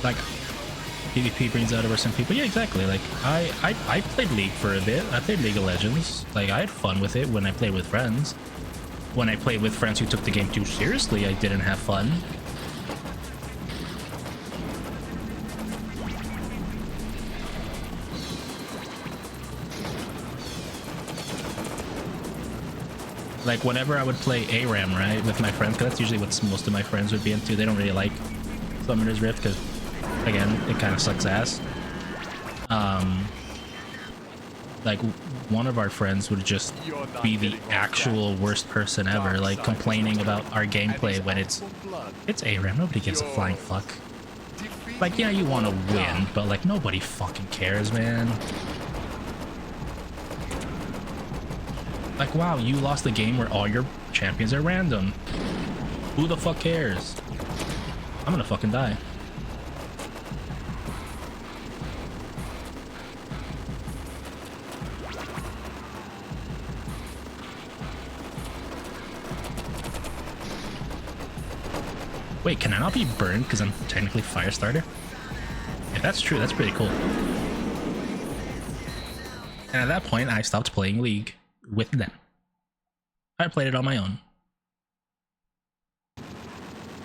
Like PvP brings out over some people. Yeah, exactly. Like I played League for a bit. I played League of Legends. Like I had fun with it when I played with friends. When I played with friends who took the game too seriously, I didn't have fun. Like whenever I would play ARAM, right, with my friends, because that's usually what most of my friends would be into. They don't really like Summoner's Rift because, again, it kind of sucks ass. Like one of our friends would just be the actual worst person ever, like complaining about our gameplay when it's ARAM. Nobody gives a flying fuck. Like, yeah, you want to win, but like nobody fucking cares, man. Like, wow, you lost a game where all your champions are random. Who the fuck cares? I'm gonna fucking die. Wait, can I not be burned because I'm technically Firestarter? If that's true, that's pretty cool. And at that point, I stopped playing League with them. I played it on my own.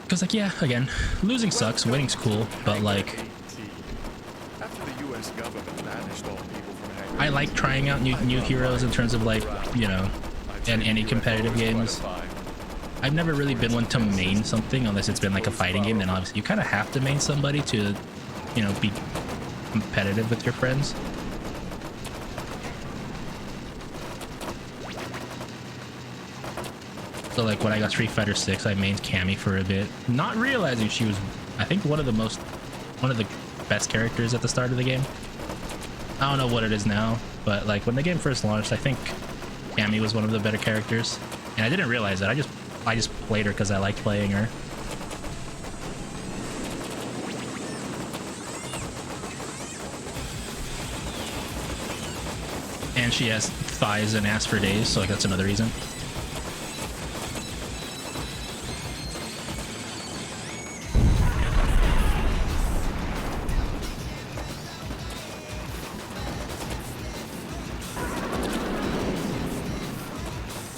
Because, like, yeah, again, losing sucks, winning's cool, but, like, I like trying out new heroes in terms of, like, you know, in any competitive games. I've never really been one to main something unless it's been, like, a fighting game. Then, obviously, you kind of have to main somebody to, you know, be competitive with your friends. So like when I got Street Fighter 6, I mained Cammy for a bit, not realizing she was, I think, one of the best characters at the start of the game. I don't know what it is now, but like when the game first launched, I think Cammy was one of the better characters, and I didn't realize it. I just played her because I liked playing her. And she has thighs and ass for days, so like that's another reason.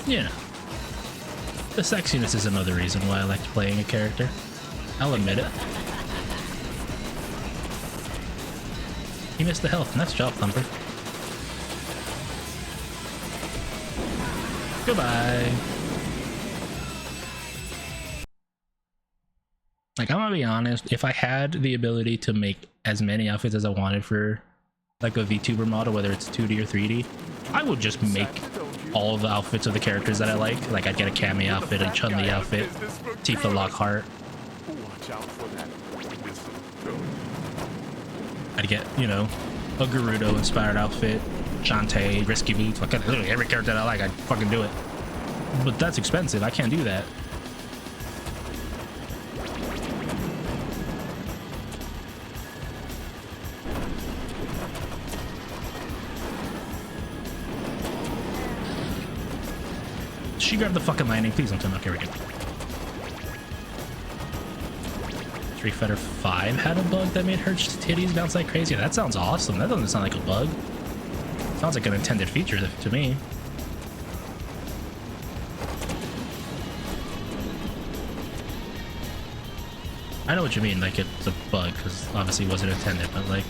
Yeah. The sexiness is another reason why I liked playing a character. I'll admit it. He missed the health. Nice job, Thumper. Goodbye. Like, I'm gonna be honest, if I had the ability to make as many outfits as I wanted for like a VTuber model, whether it's 2D or 3D, I would just make all of the outfits of the characters that I like. Like, I'd get a Cammy outfit, a Chun-Li outfit, Tifa Lockhart. Watch out for that missile, don't I'd get, you know, a Gerudo inspired outfit, Shantae, Risky Boots, like literally every character that I like, I'd fucking do it. But that's expensive, I can't do that. She grabbed the fucking landing, please don't tell me. Okay, we go. Street Fighter 5 had a bug that made her titties bounce like crazy. That sounds awesome. That doesn't sound like a bug. Sounds like an intended feature to me. I know what you mean, like it's a bug, because obviously it wasn't intended, but like...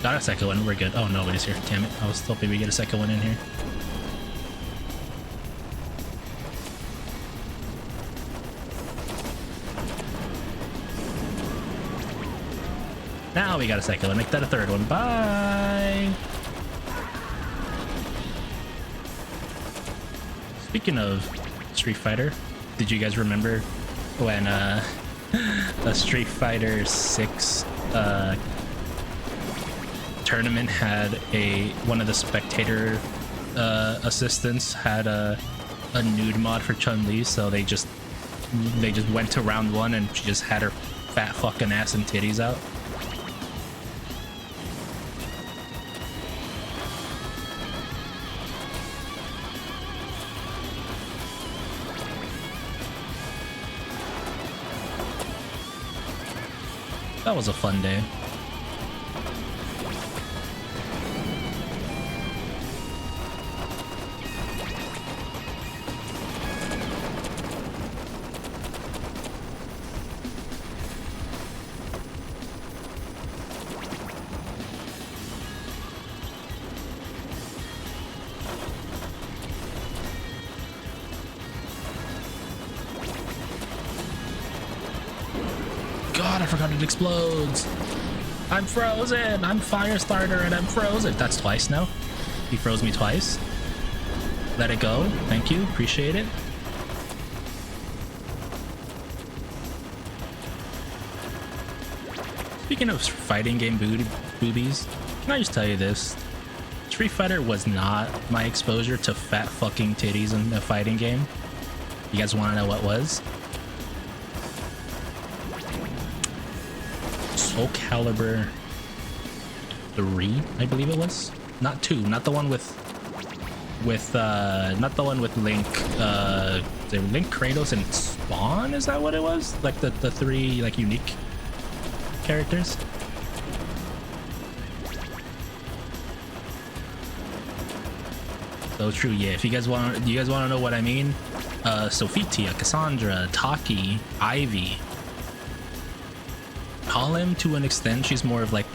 Got a second one, we're good. Oh, nobody's here, damn it. I was hoping we get a second one in here. Now we got a second one, make that a third one, bye! Speaking of Street Fighter, did you guys remember when a Street Fighter 6 tournament had one of the spectator assistants had a nude mod for Chun-Li, so they just went to round one and she just had her fat fucking ass and titties out. That was a fun day. God, I forgot it explodes. I'm frozen. I'm Firestarter and I'm frozen. That's twice now. He froze me twice. Let it go. Thank you. Appreciate it. Speaking of fighting game boobies, can I just tell you this? Street Fighter was not my exposure to fat fucking titties in a fighting game. You guys want to know what was? Soul Calibur 3, I believe it was. Not 2, not the one with not the one with Link, Link, Kratos, and Spawn, is that what it was? Like the 3 like unique characters? So true, yeah. If you guys want to know what I mean, Sophitia, Cassandra, Taki, Ivy. Colin, to an extent, she's more of like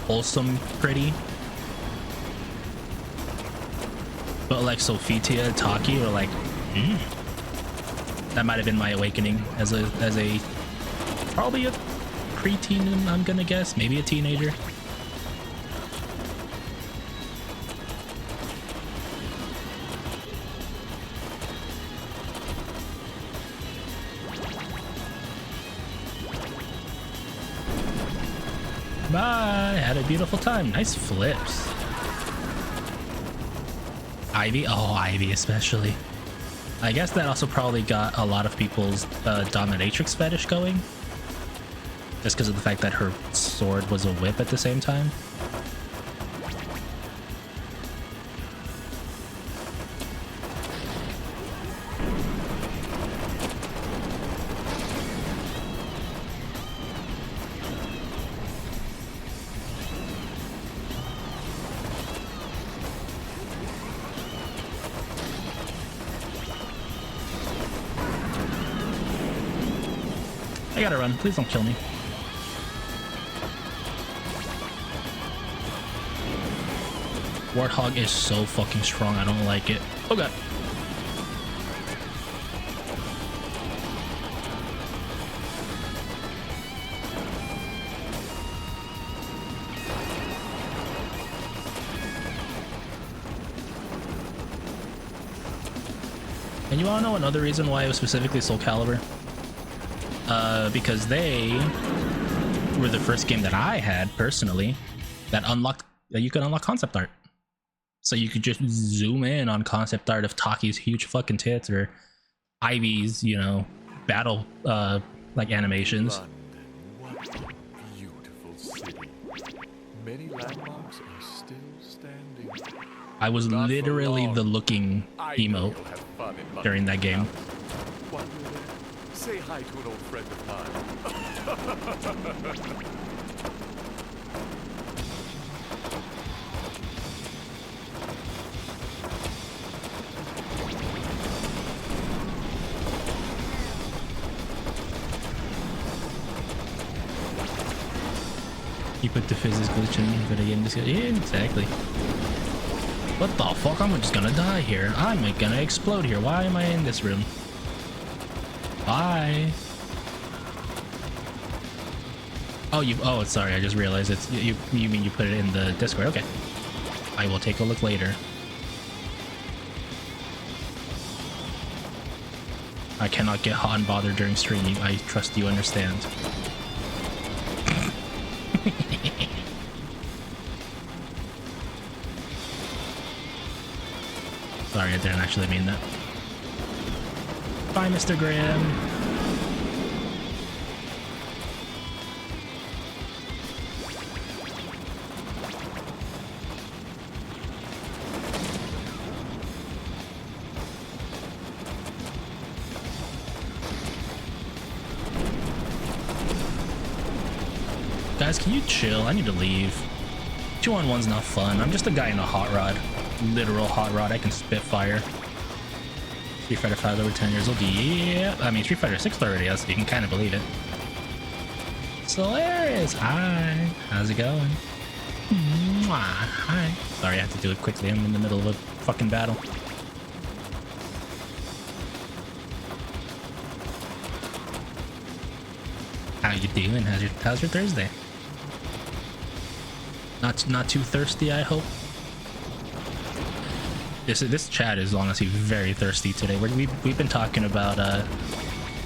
wholesome pretty, but like Sophitia, Taki are like, that might have been my awakening as a probably a preteen, I'm gonna guess, maybe a teenager. Bye. Had a beautiful time. Nice flips. Ivy. Oh, Ivy especially. I guess that also probably got a lot of people's dominatrix fetish going. Just because of the fact that her sword was a whip at the same time. I gotta run. Please don't kill me. Warthog is so fucking strong. I don't like it. Oh god. And you wanna know another reason why it was specifically Soul Calibur? Because they were the first game that I had personally that you could unlock concept art. So you could just zoom in on concept art of Taki's huge fucking tits or Ivy's, you know, battle like animations. London, what a beautiful city. Many landmarks are still standing. I was Not for literally long. the looking I know emo you'll have fun in during that game. While you're there, say hi to an old friend of mine. You put the physics glitch in for the game. Yeah, exactly. What the fuck? I'm just gonna die here. I'm gonna explode here. Why am I in this room? Bye. Oh, sorry. I just realized it's you. You mean you put it in the Discord? Okay. I will take a look later. I cannot get hot and bothered during streaming. I trust you understand. Sorry, I didn't actually mean that. Bye, Mr. Graham. Guys, can you chill? I need to leave. 2-on-1's not fun. I'm just a guy in a hot rod. Literal hot rod. I can spit fire. Street Fighter 5 over 10 years old. Yeah. I mean, Street Fighter 6 already, so you can kind of believe it. Solaris. Hi. How's it going? Mwah. Hi. Sorry, I have to do it quickly. I'm in the middle of a fucking battle. How you doing? How's your Thursday? Not too thirsty, I hope. This chat is honestly very thirsty today. We've been talking about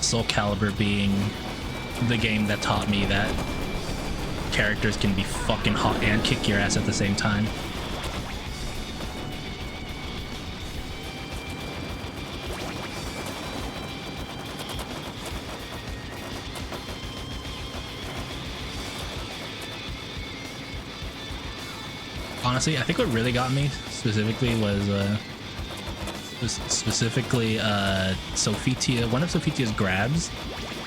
Soul Calibur being the game that taught me that characters can be fucking hot and kick your ass at the same time. Honestly, I think what really got me specifically was Sophitia. One of Sophitia's grabs,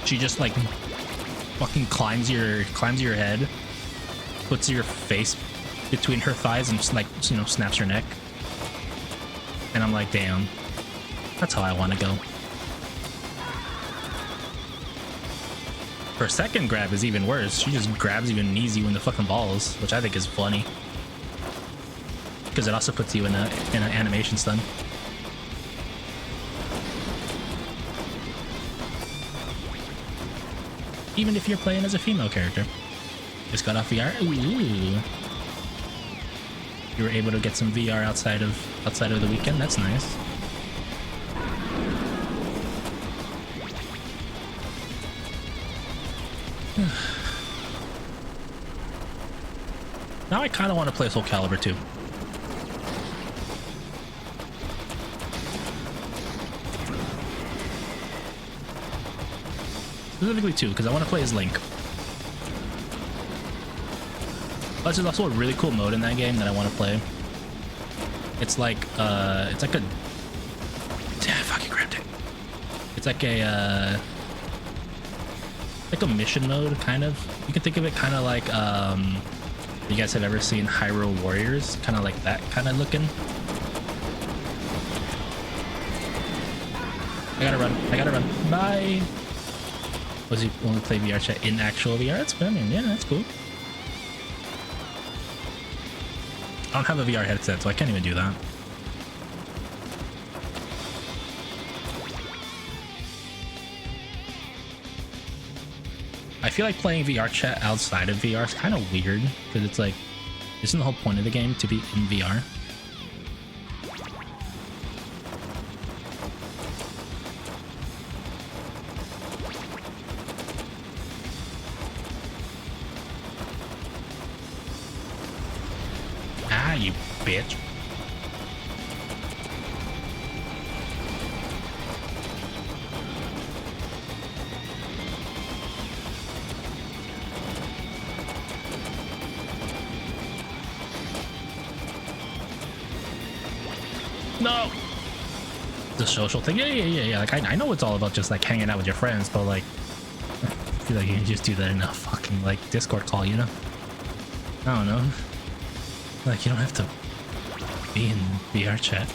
she just like fucking climbs your head, puts your face between her thighs, and just like, you know, snaps your neck. And I'm like, damn, that's how I want to go. Her second grab is even worse. She just grabs you and knees you in the fucking balls, which I think is funny. Because it also puts you in an animation stun. Even if you're playing as a female character. Just got off VR. Ooh. You were able to get some VR outside of the weekend. That's nice. Now I kind of want to play Soul Calibur 2. Specifically 2, because I want to play as Link. Plus, there's also a really cool mode in that game that I want to play. It's like a... Damn, I fucking grabbed it. It's like a mission mode, kind of. You can think of it kind of like, you guys have ever seen Hyrule Warriors? Kind of like that kind of looking. I gotta run. Bye! Was he only play VR chat in actual VR? That's good, I mean, yeah, that's cool. I don't have a VR headset, so I can't even do that. I feel like playing VR chat outside of VR is kind of weird, because it's like, isn't the whole point of the game to be in VR? Ah, you bitch. No! The social thing? Yeah. Like, I know it's all about just, like, hanging out with your friends, but, like, I feel like you can just do that in a fucking, like, Discord call, you know? I don't know. Like, you don't have to be in VR chat.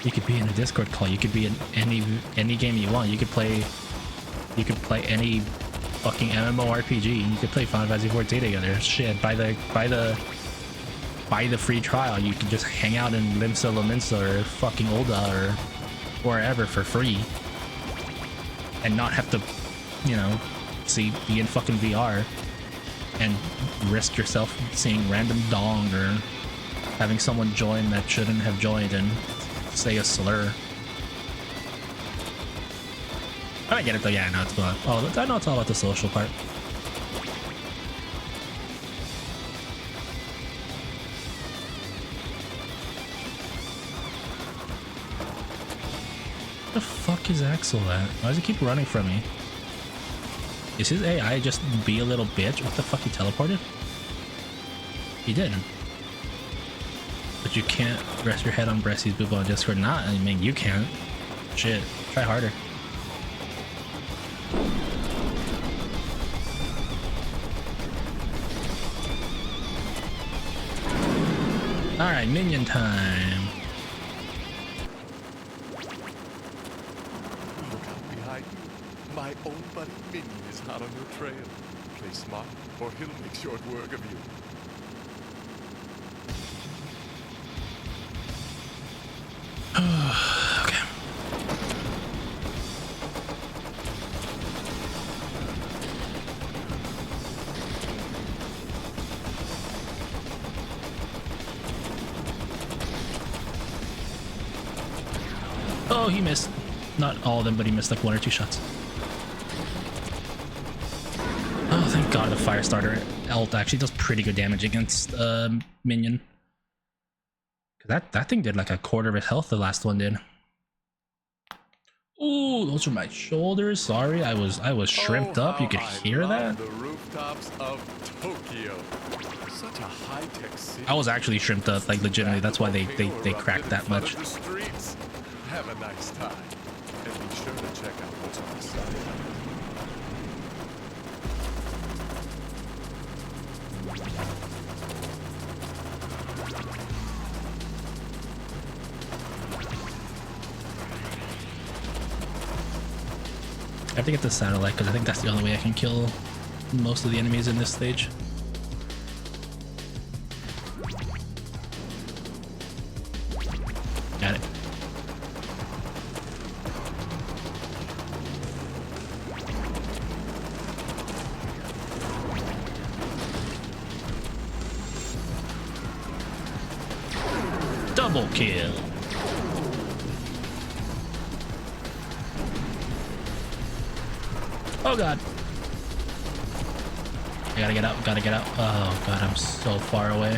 You could be in a Discord call. You could be in any game you want. You could play any fucking MMORPG. You could play Final Fantasy XIV together. Shit, by the free trial, you can just hang out in Limsa Lominsa or fucking Ul'dah or wherever for free, and not have to, you know, be in fucking VR and risk yourself seeing random dong or having someone join that shouldn't have joined and say a slur. I get it though. Yeah, I know it's about. Oh, I know it's all about the social part. Where the fuck is Axel at? Why does he keep running from me? Is his AI just be a little bitch? What the fuck, he teleported? He didn't. But you can't rest your head on Bressy's boob on Discord. Not, I mean, you can't. Shit, try harder. Alright, minion time. Look out behind you. My own buddy Minion is hot on your trail. Play smart, or he'll make short work of you. Okay. Oh, he missed. Not all of them, but he missed like 1 or 2 shots. Oh, thank God the Firestarter ult actually does pretty good damage against Minion. That thing did like 1/4 of his health, the last one did. Ooh, those are my shoulders. Sorry, I was shrimped up. You could hear that? The rooftops of Tokyo. Such a high-tech city. I was actually shrimped up, like legitimately. That's why they cracked that much. The streets. Have a nice time. And be sure to check out what's on the side. I have to get the satellite because I think that's the only way I can kill most of the enemies in this stage. Got it. Double kill. Oh God. gotta get out, gotta get out. Oh god, I'm so far away.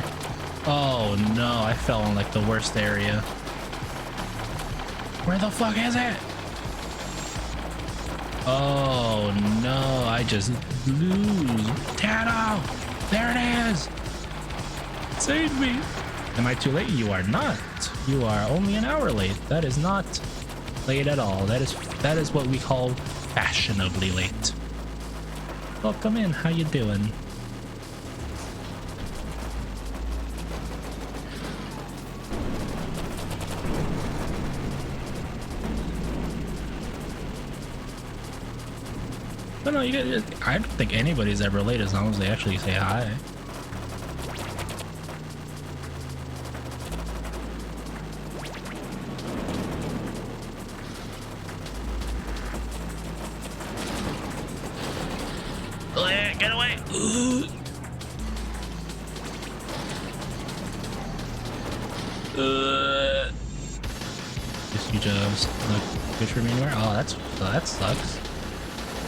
Oh no, I fell in like the worst area. Where the fuck is it? Oh no, I just lose. Tano! There it is! Save me! Am I too late? You are not. You are only an hour late. That is not late at all. That is what we call fashionably late. Welcome in. How you doing? No, you get. I don't think anybody's ever late as long as they actually say hi. Get away! Just few jobs look good for me anywhere. Oh, that sucks.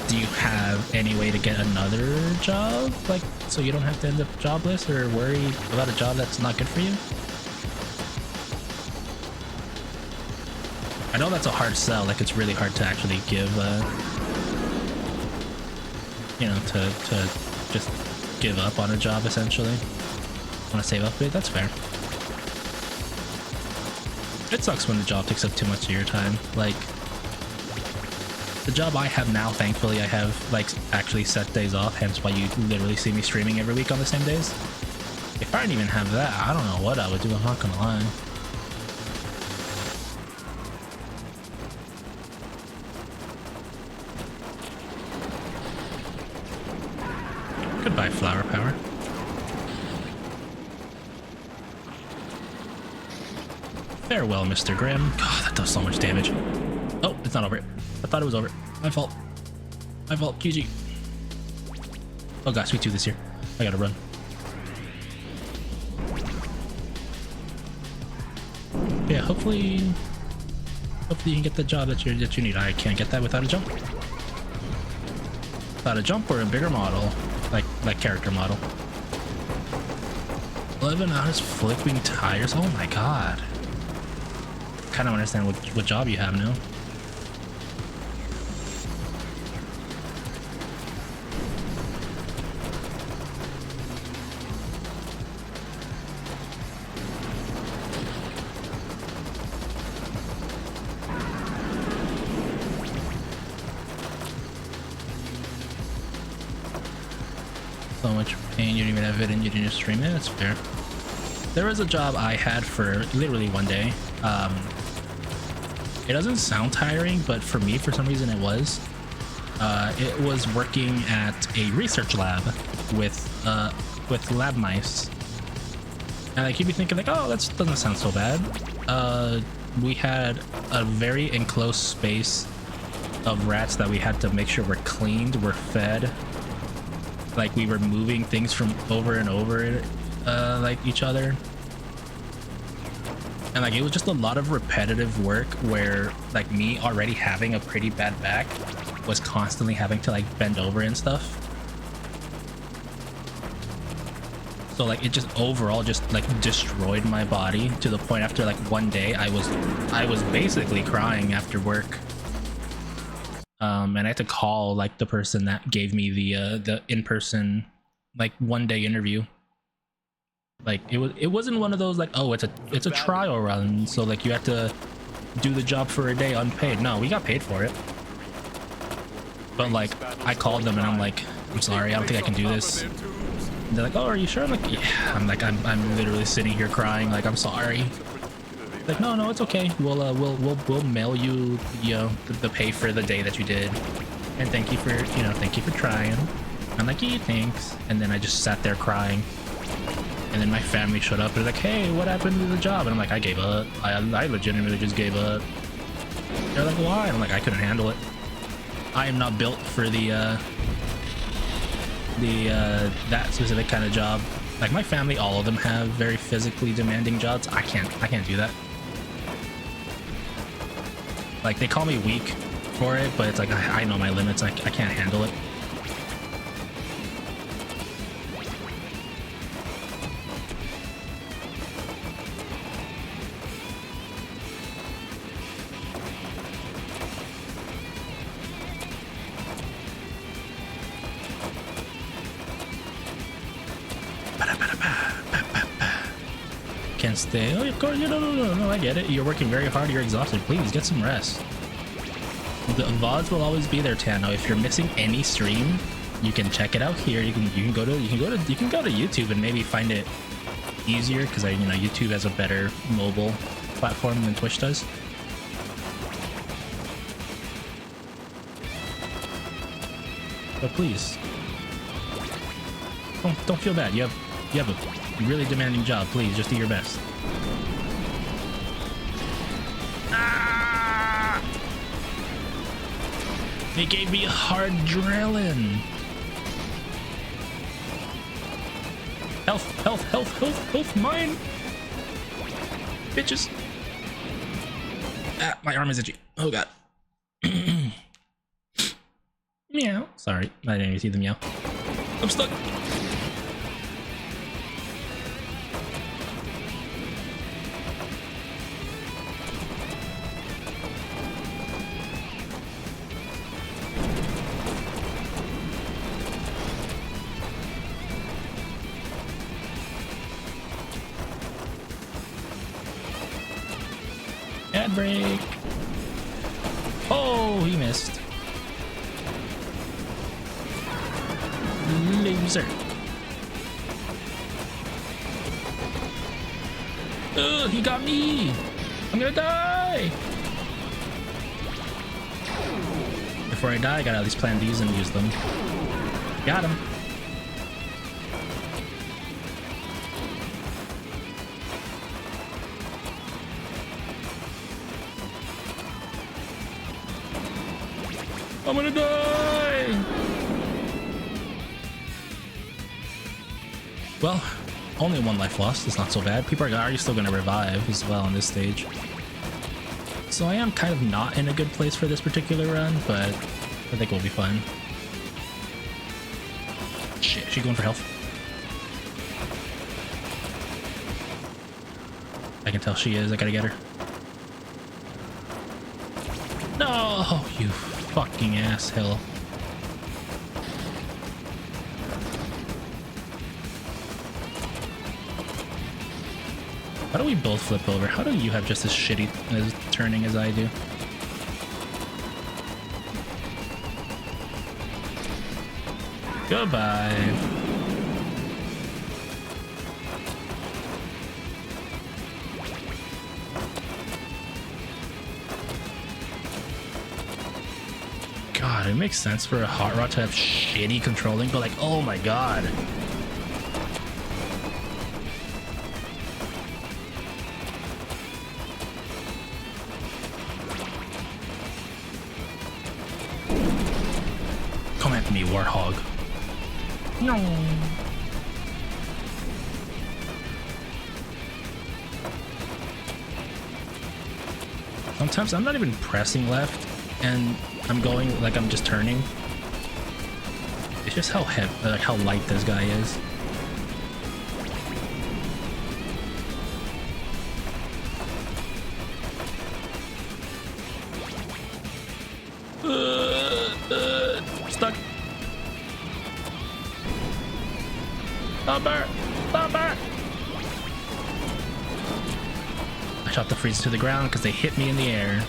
Do you have any way to get another job, like so you don't have to end up jobless or worry about a job that's not good for you? I know that's a hard sell. Like it's really hard to actually give. You know, to just give up on a job essentially. Want to save up a bit? That's fair. It sucks when the job takes up too much of your time. Like the job I have now, thankfully, I have like actually set days off. Hence why you literally see me streaming every week on the same days. If I didn't even have that, I don't know what I would do. I'm not gonna lie. Goodbye, flower power. Farewell, Mr. Grimm. God, that does so much damage. Oh, it's not over. I thought it was over. My fault. My fault. GG. Oh gosh, Sweet Tooth is here. I gotta run. Yeah, hopefully you can get the job that you need. I can't get that without a jump. Without a jump or a bigger model. Like character model. 11 hours flipping tires. Oh my god. Kind of understand what job you have now. So much pain, you didn't even have it and you didn't stream it. That's fair. There was a job I had for literally one day. It doesn't sound tiring, but for me, for some reason, it was. It was working at a research lab with lab mice. And like you'd be thinking like, oh, that doesn't sound so bad. We had a very enclosed space of rats that we had to make sure were cleaned, were fed. Like we were moving things from over and over like each other. And like it was just a lot of repetitive work where like me already having a pretty bad back was constantly having to like bend over and stuff. So like it just overall just like destroyed my body to the point after like one day I was basically crying after work. And I had to call like the person that gave me the in-person like one-day interview. Like it wasn't one of those like, oh, it's a trial run, so like you have to do the job for a day unpaid. No, we got paid for it. But like I called them and I'm like, I'm sorry, I don't think I can do this. And they're like, oh, are you sure? I'm like, yeah. I'm literally sitting here crying like, I'm sorry. Like, no, it's okay. We'll mail you the pay for the day that you did, and thank you for trying. I'm like, yeah, thanks. And then I just sat there crying, and then my family showed up. They're like, hey, what happened to the job? And I'm like, I gave up. I legitimately just gave up. They're like, why? I'm like, I couldn't handle it. I am not built for that specific kind of job. Like my family, all of them have very physically demanding jobs. I can't do that. Like they call me weak for it, but it's like I know my limits. I can't handle it. day. Oh, of course, no, I get it. You're working very hard. You're exhausted. Please get some rest. The VODs will always be there, Tano. If you're missing any stream, you can check it out here. You can go to YouTube and maybe find it easier because YouTube has a better mobile platform than Twitch does. But please, don't feel bad. You have a really demanding job. Please, just do your best. Ah! They gave me hard drilling. Health, mine. Bitches. Ah, my arm is itchy. Oh god. Meow. Sorry, I didn't even see the meow. I'm stuck. Ad break. Oh, he missed. Loser. Ugh, he got me. I'm gonna die. Before I die, I gotta at least plant these and use them. Got him. I'm gonna die! Well, only one life lost. It's not so bad. People are still gonna revive as well on this stage. So I am kind of not in a good place for this particular run, but I think we'll be fine. Shit, she's going for health. I can tell she is. I gotta get her. No, you fucking asshole. How do we both flip over? How do you have just as shitty as turning as I do? Goodbye. God, it makes sense for a Hot Rod to have shitty controlling, but like, oh my god. Come at me, Warthog. No. Sometimes I'm not even pressing left, and I'm going like I'm just turning. It's just how heavy, like how light this guy is. Stuck. Bumper! Bumper! I shot the freeze to the ground because they hit me in the air.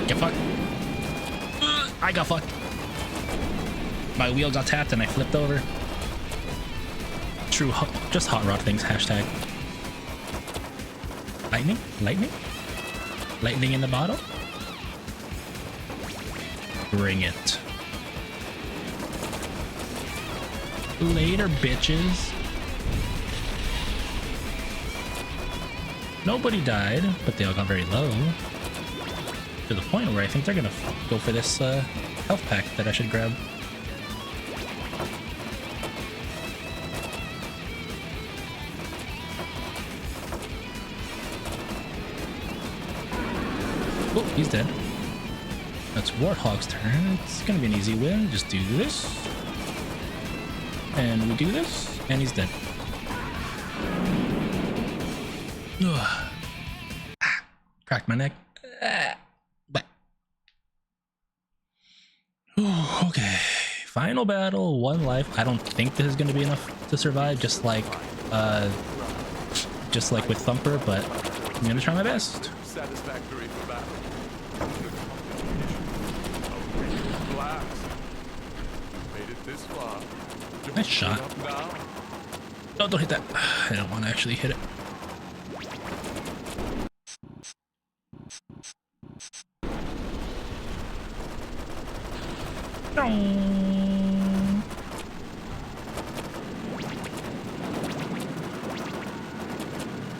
Get fucked. I got fucked. My wheel got tapped and I flipped over. True, just Hot Rod things, hashtag. Lightning? Lightning? Lightning in the bottle? Bring it. Later, bitches. Nobody died, but they all got very low. To the point where I think they're gonna go for this health pack that I should grab. Oh, he's dead. it's Warthog's turn. It's gonna be an easy win. Just do this. And we do this, and he's dead. Ugh. Cracked my neck. But. Okay. Final battle, 1 life. I don't think this is gonna be enough to survive, just like with Thumper, but I'm gonna try my best. Satisfactory for battle. Blast. Made it this far. Nice shot. Up now. No, don't hit that. I don't want to actually hit it.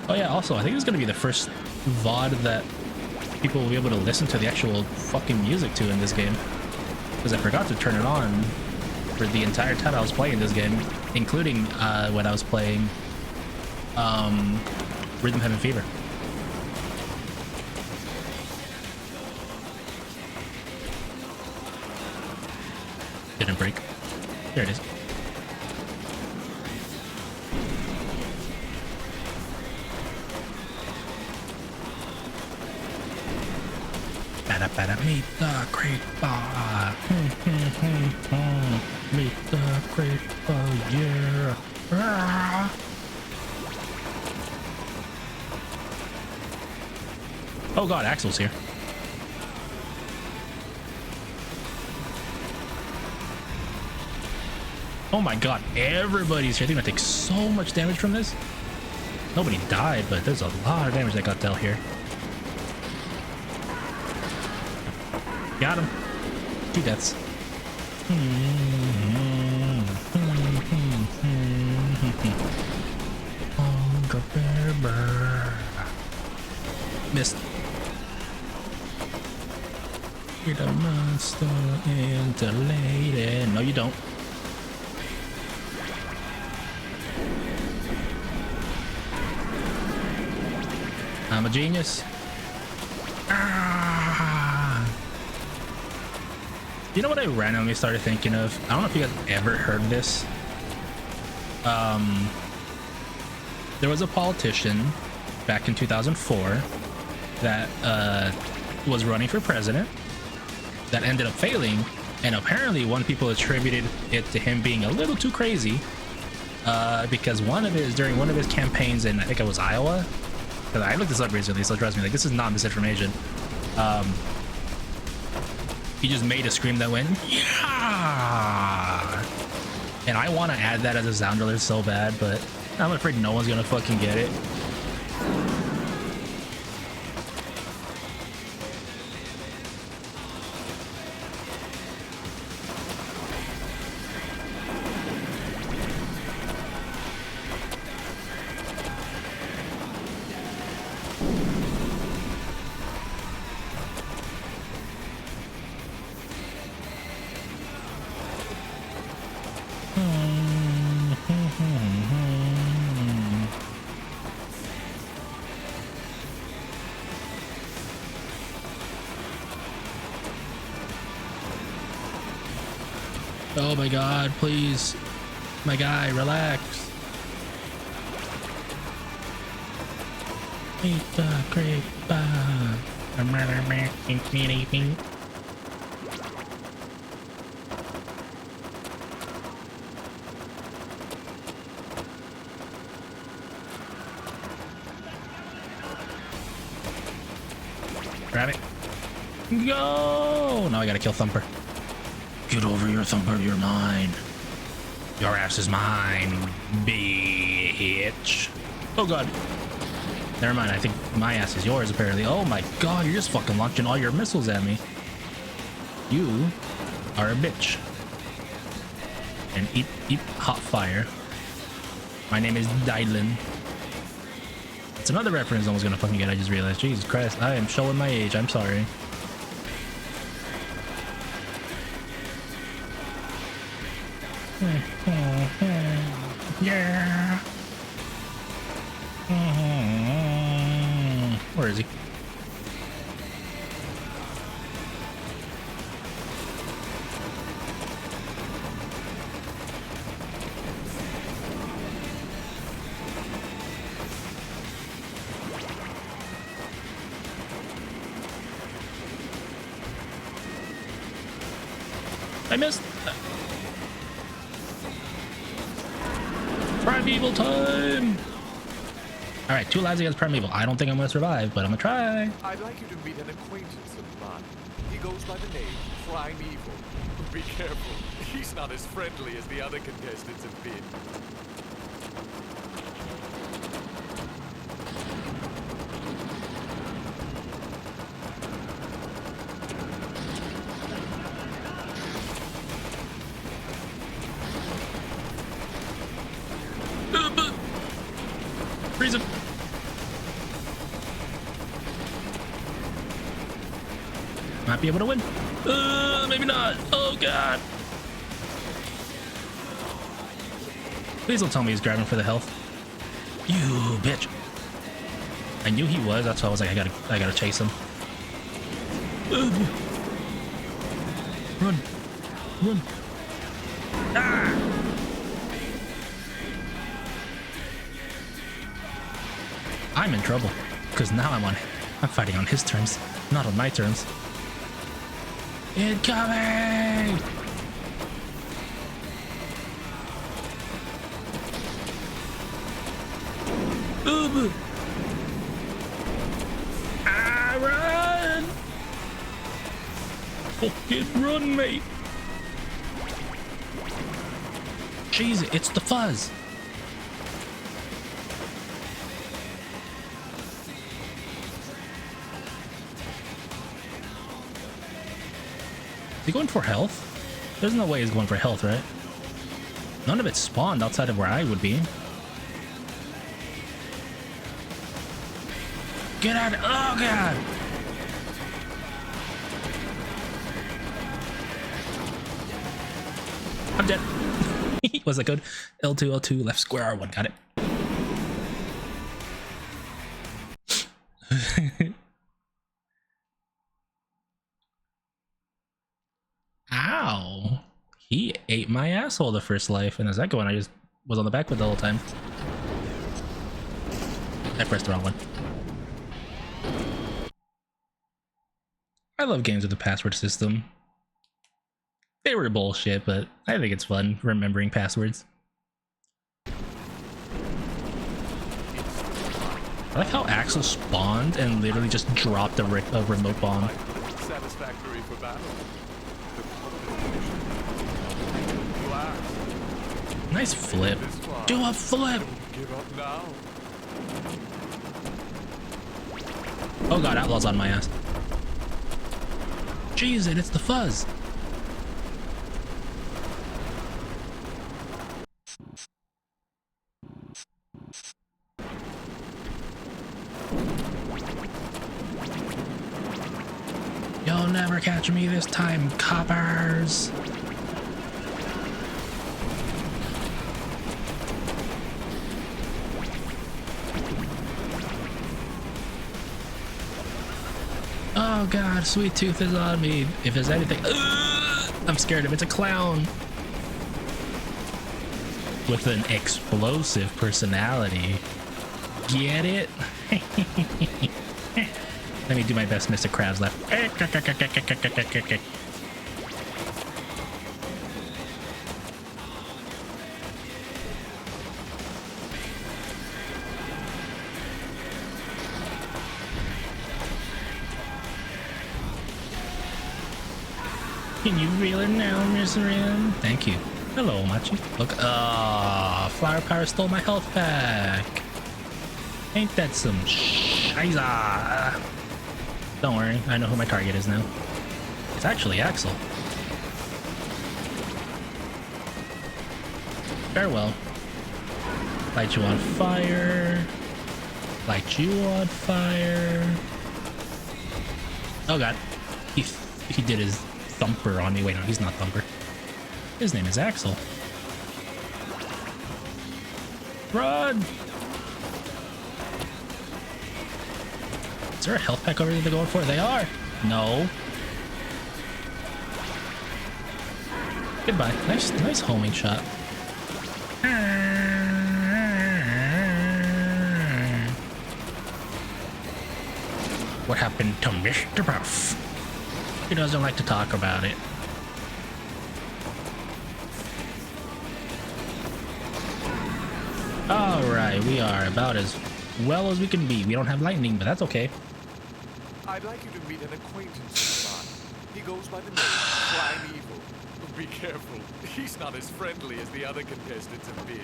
Oh yeah, also, I think it's going to be the first VOD that people will be able to listen to the actual fucking music to in this game. Because I forgot to turn it on for the entire time I was playing this game, including when I was playing Rhythm Heaven Fever. Didn't break. There it is. Meet the creeper. Meet the creeper, yeah. Oh god, Axel's here. Oh my god, everybody's here. They're gonna take so much damage from this. Nobody died, but there's a lot of damage that got dealt here. Got him. 2 deaths. Missed. You're the monster into lady. No, you don't. I'm a genius. You know what I randomly started thinking of? I don't know if you guys ever heard this. There was a politician back in 2004 that was running for president that ended up failing, and apparently one people attributed it to him being a little too crazy because during one of his campaigns in, I think it was Iowa, because I looked this up recently, so trust me, like, this is not misinformation. He just made a scream that went, yeah! And I want to add that as a sound alert so bad, but I'm afraid no one's gonna fucking get it. Oh my god, please. My guy, relax. Meet the creeper. Grab it. Go! Now I gotta kill Thumper. Get over here, Thumper, you're mine. Your ass is mine, bitch. Oh god. Never mind, I think my ass is yours, apparently. Oh my god, you're just fucking launching all your missiles at me. You are a bitch. And eat hot fire. My name is Dylan. It's another reference I was gonna fucking get, I just realized. Jesus Christ, I am showing my age, I'm sorry. Yeah. Where is he? I missed. Primeval time. All right, 2 lives against Primeval. I don't think I'm gonna survive, but I'm gonna try. I'd like you to meet an acquaintance of mine. He goes by the name Primeval. Be careful. He's not as friendly as the other contestants have been. Freeze him. Might be able to win. Maybe not. Oh god. Please don't tell me he's grabbing for the health. You bitch. I knew he was. That's why I was like, I gotta chase him. Run. Run. Ah. I'm in trouble because now I'm fighting on his terms, not on my terms. Incoming! Ooh. Ah, run! Fucking run, mate! Jeez, it's the fuzz. Is he going for health? There's no way he's going for health, right? None of it spawned outside of where I would be. Get out! Oh god! I'm dead. Was that good? L2, L2, left square, R1, got it. Ow! He ate my asshole the first life, and the second one I just was on the back foot the whole time. I pressed the wrong one. I love games with a password system. They were bullshit, but I think it's fun remembering passwords. I like how Axel spawned and literally just dropped a remote bomb. Satisfactory for battle. Nice flip. Do a flip! Give up now. Oh god, Outlaw's on my ass. Jeez, it's the fuzz. You'll never catch me this time, coppers. Oh god, Sweet Tooth is on me. If there's anything, I'm scared of it's a clown with an explosive personality. Get it? Let me do my best, Mr. Krabs left. Can you reel it now, Miss Rim? Thank you. Hello, Machi. Look, Flower Power stole my health pack. Ain't that some shiza? Don't worry, I know who my target is now. It's actually Axel. Farewell. Light you on fire. Light you on fire. Oh god. He did his thumper on me. Wait, no, he's not Thumper. His name is Axel. Run! Is there a health pack over there they're going for? They are! No. Goodbye. Nice homing shot. What happened to Mr. Puff? He doesn't like to talk about it. Alright, we are about as well as we can be. We don't have lightning, but that's okay. I'd like you to meet an acquaintance of mine. He goes by the name Primeval. Be careful. He's not as friendly as the other contestants have been.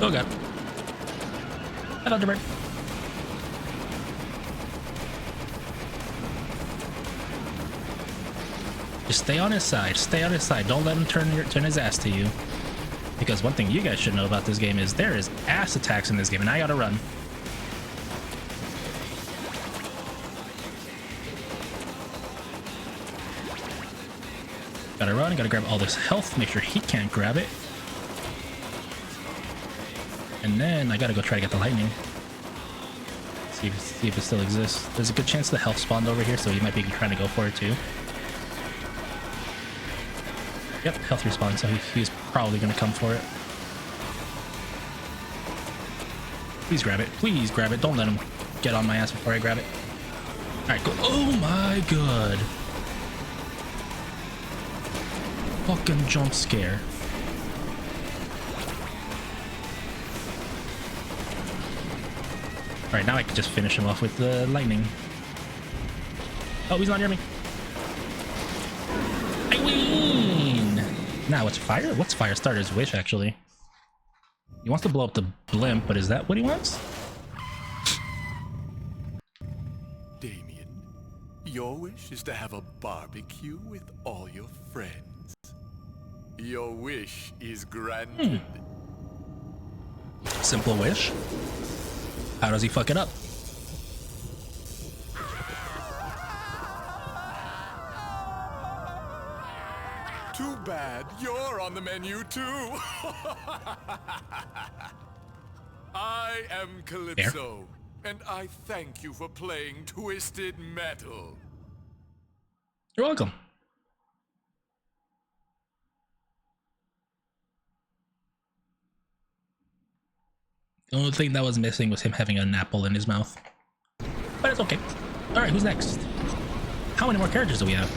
Oh god. Hello, Thunderbird. Just stay on his side. Stay on his side. Don't let him turn his ass to you. Because one thing you guys should know about this game is there is ass attacks in this game, and I gotta run. Gotta run, gotta grab all this health, make sure he can't grab it. And then I gotta go try to get the lightning. See if it still exists. There's a good chance the health spawned over here, so he might be trying to go for it too. Yep, health respawn, so he's probably gonna come for it. Please grab it. Please grab it. Don't let him get on my ass before I grab it. Alright, go. Oh my god. Fucking jump scare. Alright, now I can just finish him off with the lightning. Oh, he's not near me. I win! Now it's fire? What's Firestarter's wish, actually? He wants to blow up the blimp, but is that what he wants? Damien, your wish is to have a barbecue with all your friends. Your wish is granted. Simple wish. How does he fuck it up? Too bad you're on the menu too. I am Calypso, and I thank you for playing Twisted Metal. You're welcome. The only thing that was missing was him having an apple in his mouth. But it's okay. Alright, who's next? How many more characters do we have?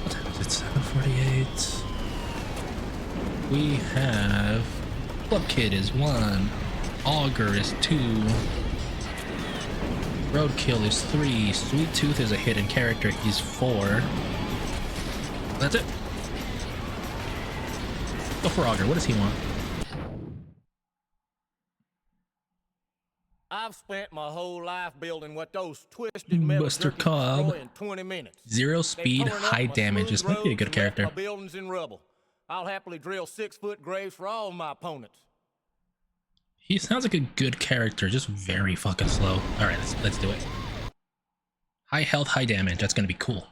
What time is it? 7:48. We have... Club Kid is 1. Augur is 2. Roadkill is 3. Sweet Tooth is a hidden character. He's 4. That's it. Go for Augur. What does he want? I've spent my whole life building what those twisted metal Buster junkies Cobb. destroy in 20 minutes. 0 They speed, torn up high my damage. smooth This might be a roads good and left character. my buildings in rubble. I'll happily drill 6-foot graves for all my opponents. He sounds like a good character, just very fucking slow. Alright, let's do it. High health, high damage. That's gonna be cool.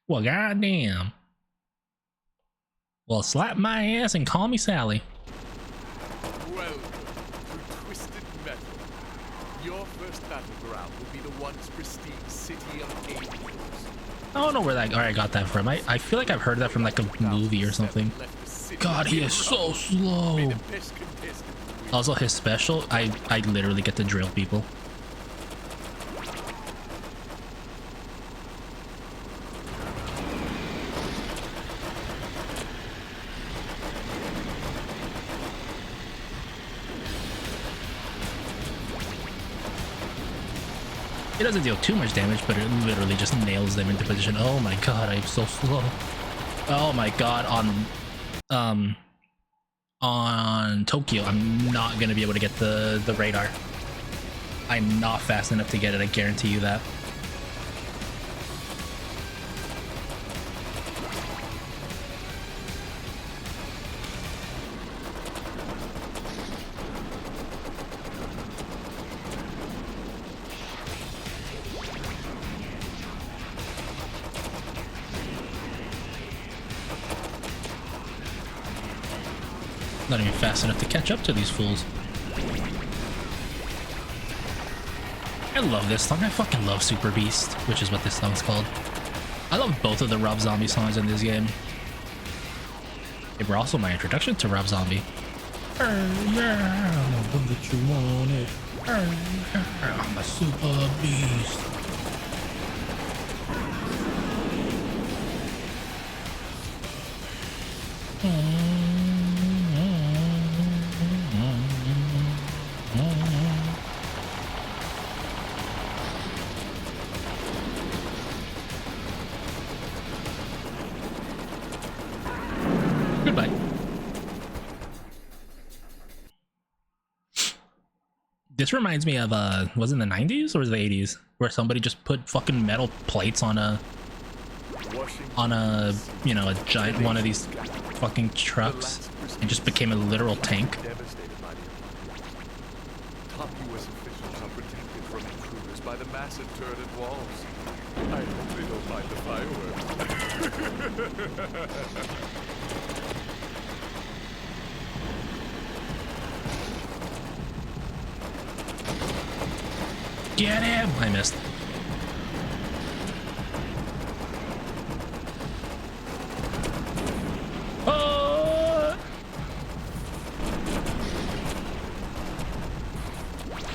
Well, goddamn. Well, slap my ass and call me Sally. Welcome to Twisted Metal. Your first battleground will be the once pristine city of Angels. I don't know where that I got that from. I feel like I've heard that from like a movie or something. God, he is so slow. Also, his special, I literally get to drill people. It doesn't deal too much damage, but it literally just nails them into position. Oh my god, I'm so slow. Oh my god, on Tokyo, I'm not gonna be able to get the radar. I'm not fast enough to get it, I guarantee you that. Not even fast enough to catch up to these fools. I love this song. I fucking love Super Beast, which is what this song's called. I love both of the Rob Zombie songs in this game. They were also my introduction to Rob Zombie. Yeah, I'm the one that you wanted. I'm a Super Beast. Goodbye. This reminds me of was it in the 90s or was it the 80s where somebody just put fucking metal plates on a you know, a giant one of these fucking trucks and just became a literal tank. Devastated by the top U.S. officials are protected from intruders by the massive turreted walls. I hope they don't mind the fireworks. Get him! I missed. Oh!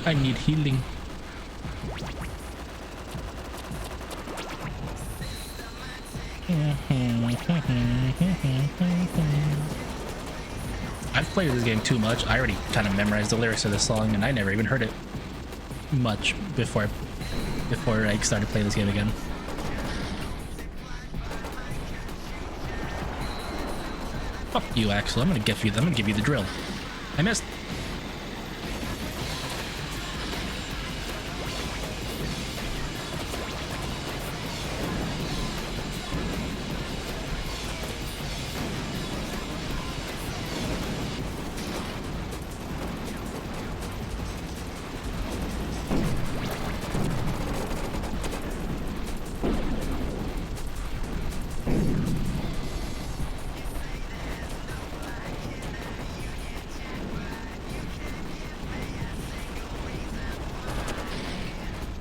I need healing. I've played this game too much. I already kind of memorized the lyrics of this song and I never even heard it much before I started playing this game again. Fuck you, Axel. I'm gonna give you the drill. I missed.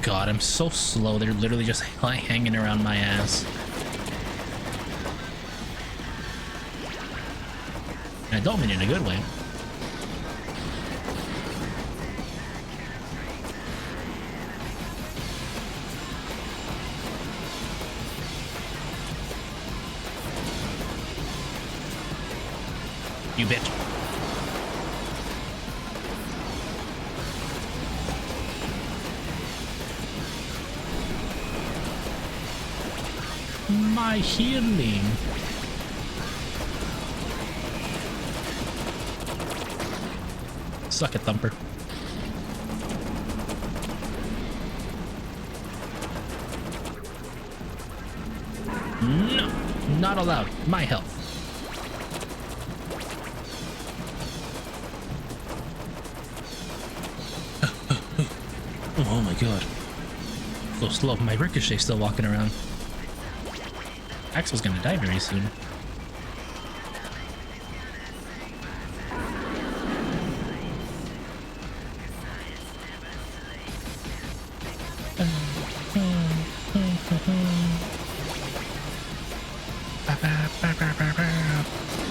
God, I'm so slow. They're literally just hanging around my ass. And I don't mean in a good way. You bitch. My healing. Suck it, Thumper. No, not allowed. My health. Oh my god. So slow. My Ricochet's still walking around. Axel's gonna die very soon.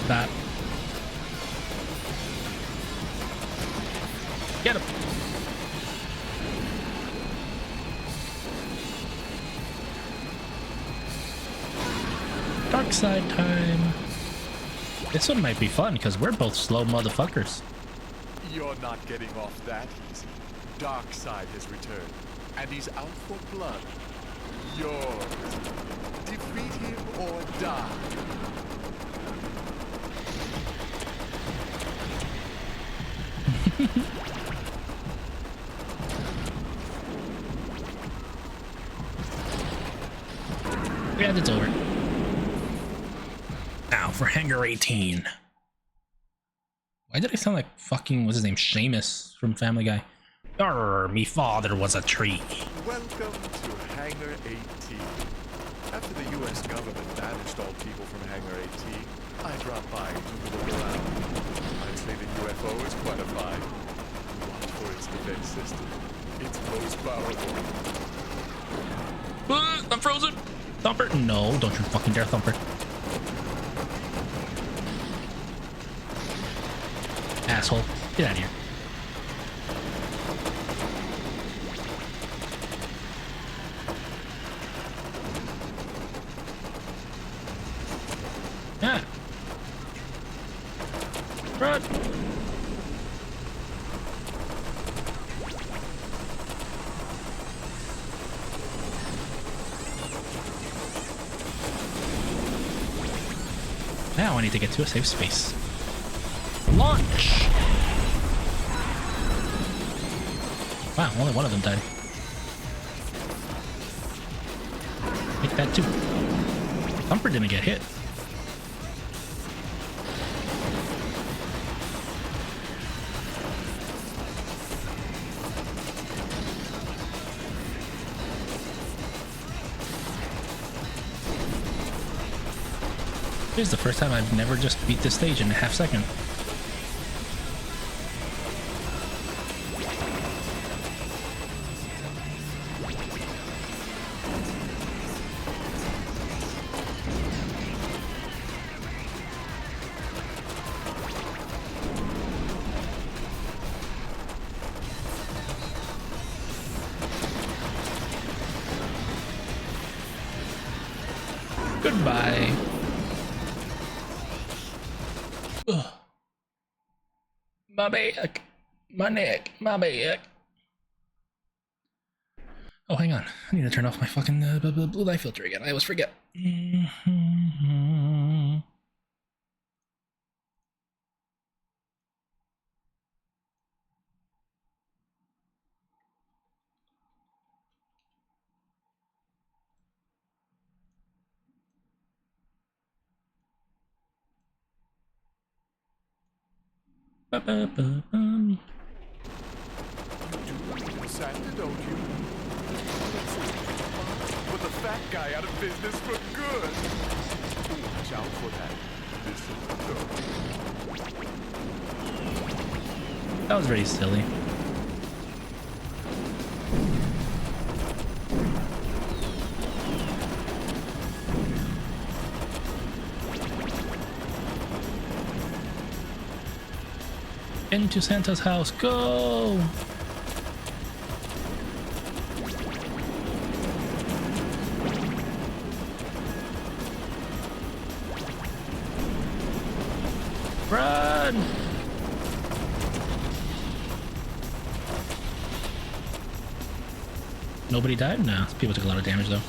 That. Get him. Dark side time. This one might be fun because we're both slow motherfuckers. You're not getting off that easy. Darkseid has returned, and he's out for blood. Yours. Defeat him or die. Yeah, it's over. Now for Hangar 18. Why did I sound like fucking, what's his name, Seamus from Family Guy? Arr, me father was a tree. Welcome to Hangar 18. After the U.S. government banished all people from Hangar 18, I dropped by and took a look around. I'd say the UFO is quite a find. Watch for its defense system. It's most powerful. I'm frozen. Thumper, no, don't you fucking dare, Thumper. Asshole, get out of here. Yeah. Now I need to get to a safe space. Launch! Wow, only one of them died. Make that too. Thumper didn't get hit. This is the first time I've never just beat this stage in a half second. Goodbye. Ugh. My back, my neck, my back. Oh, hang on. I need to turn off my fucking blue light filter again. I always forget. You do Santa, don't you? Put the fat guy out of business for good. Watch out for that. This is That was very silly. Into Santa's house, go! Run! Nobody died? No, people took a lot of damage though.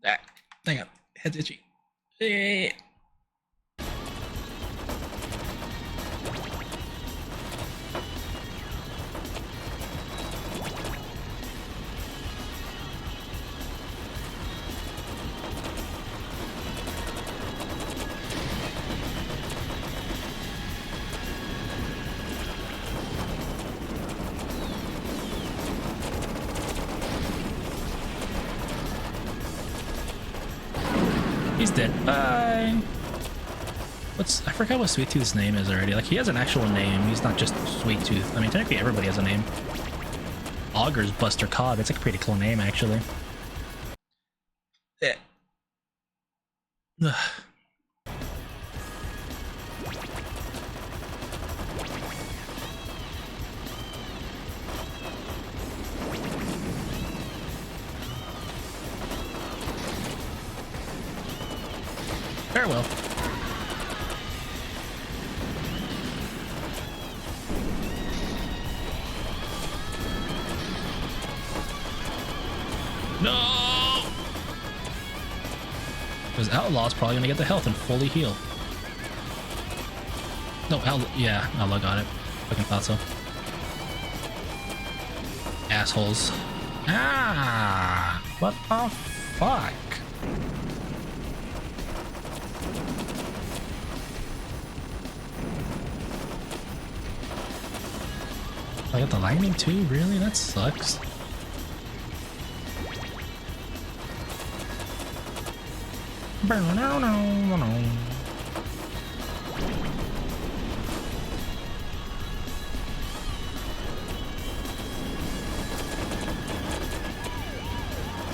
Ah, hang on, head's itchy. Eh. He's dead. Bye. I forgot what Sweet Tooth's name is already. Like, he has an actual name. He's not just Sweet Tooth. I mean, technically everybody has a name. Augur's Buster Cobb. That's like a pretty cool name, actually. Yeah. Ugh. Farewell. No! Because Outlaw's probably gonna get the health and fully heal. No, yeah, Outlaw got it. Fucking thought so. Assholes. Ah! What the fuck? I got the lightning too? Really? That sucks.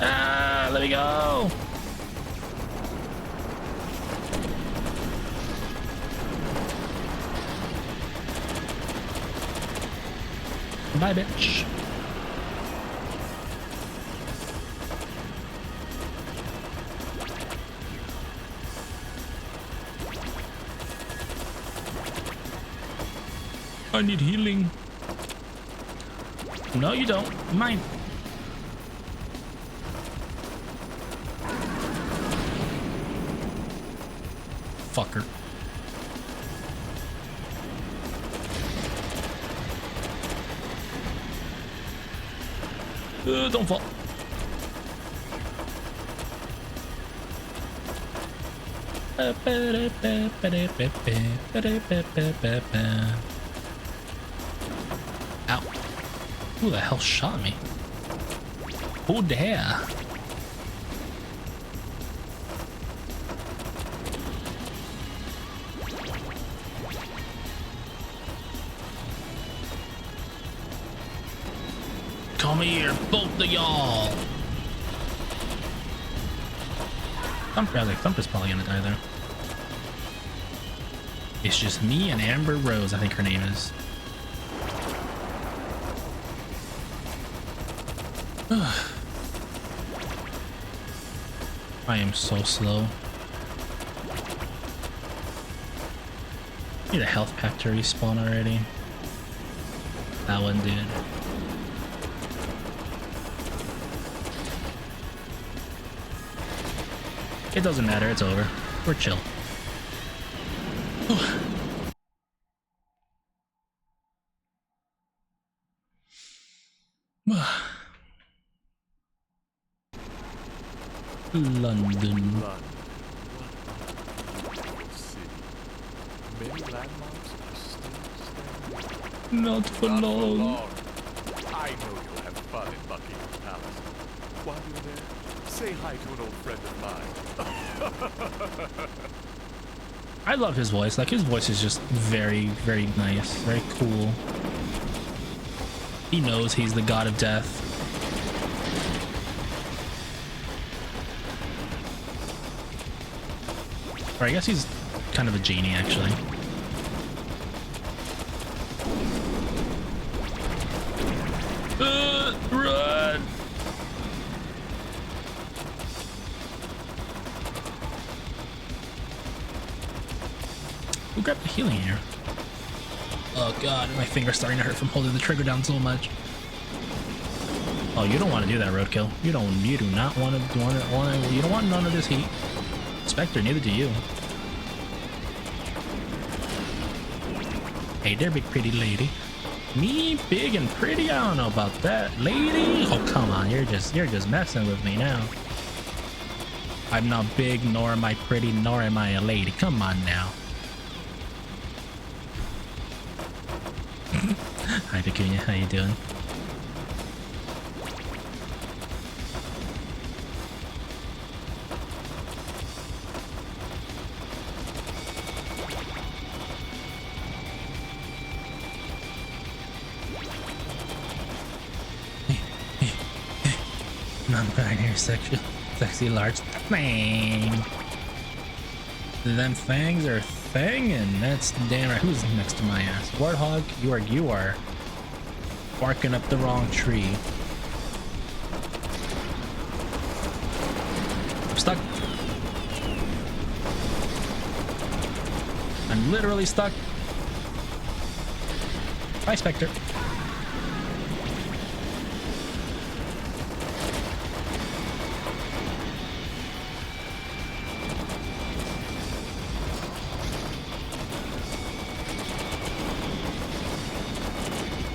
Ah, let me go! Bye, bitch. I need healing. No, you don't. Mine. Fucker. Don't fall. Ow. Who the hell shot me? Who dare? Come here, both of y'all. Thumper's probably gonna die there. It's just me and Amber Rose, I think her name is. I am so slow. Need a health pack to respawn already. That one did. It doesn't matter, it's over. We're chill. London. What a beautiful city. Many landmarks are still standing. Not for Not for long. long. I know you'll have fun in Buckingham Palace. While you're there, say hi to an old friend of mine. I love his voice. Like, his voice is just very, very nice. Very cool. He knows he's the god of death. Or I guess he's kind of a genie, actually. Run! Who grabbed the healing here? Oh god, my finger's starting to hurt from holding the trigger down so much. Oh, you don't want to do that, Roadkill. You do not want to you don't want none of this heat. Spectre, neither do you. Hey there, big pretty lady. Me, big and pretty? I don't know about that, lady. Oh come on, you're just messing with me now. I'm not big, nor am I pretty, nor am I a lady. Come on now. Hi, Pecunia. How you doing? Non-binary sexy large thing. Them fangs are thangin'. That's damn right. Who's next to my ass? Warthog, you are barking up the wrong tree. I'm stuck. I'm literally stuck. Bye, Spectre.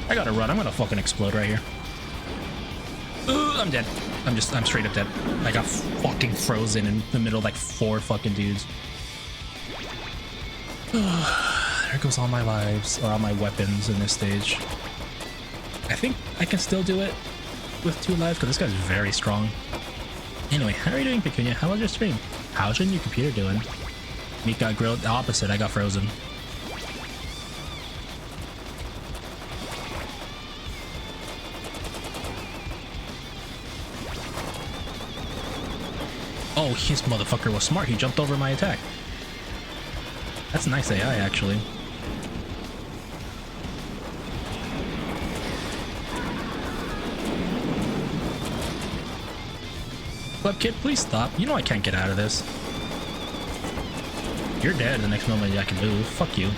I gotta run. I'm gonna fucking explode right here. Ooh, I'm dead. I'm straight up dead. I got fucking frozen in the middle of like 4 fucking dudes. There goes all my lives, or all my weapons in this stage. I think I can still do it with 2 lives, because this guy's very strong. Anyway, how are you doing, Pecunia? How was your stream? How's your new computer doing? Meek got grilled. The opposite, I got frozen. Oh, his motherfucker was smart. He jumped over my attack. That's nice AI, actually. Club Kid, please stop. You know I can't get out of this. You're dead the next moment I can move. Fuck you.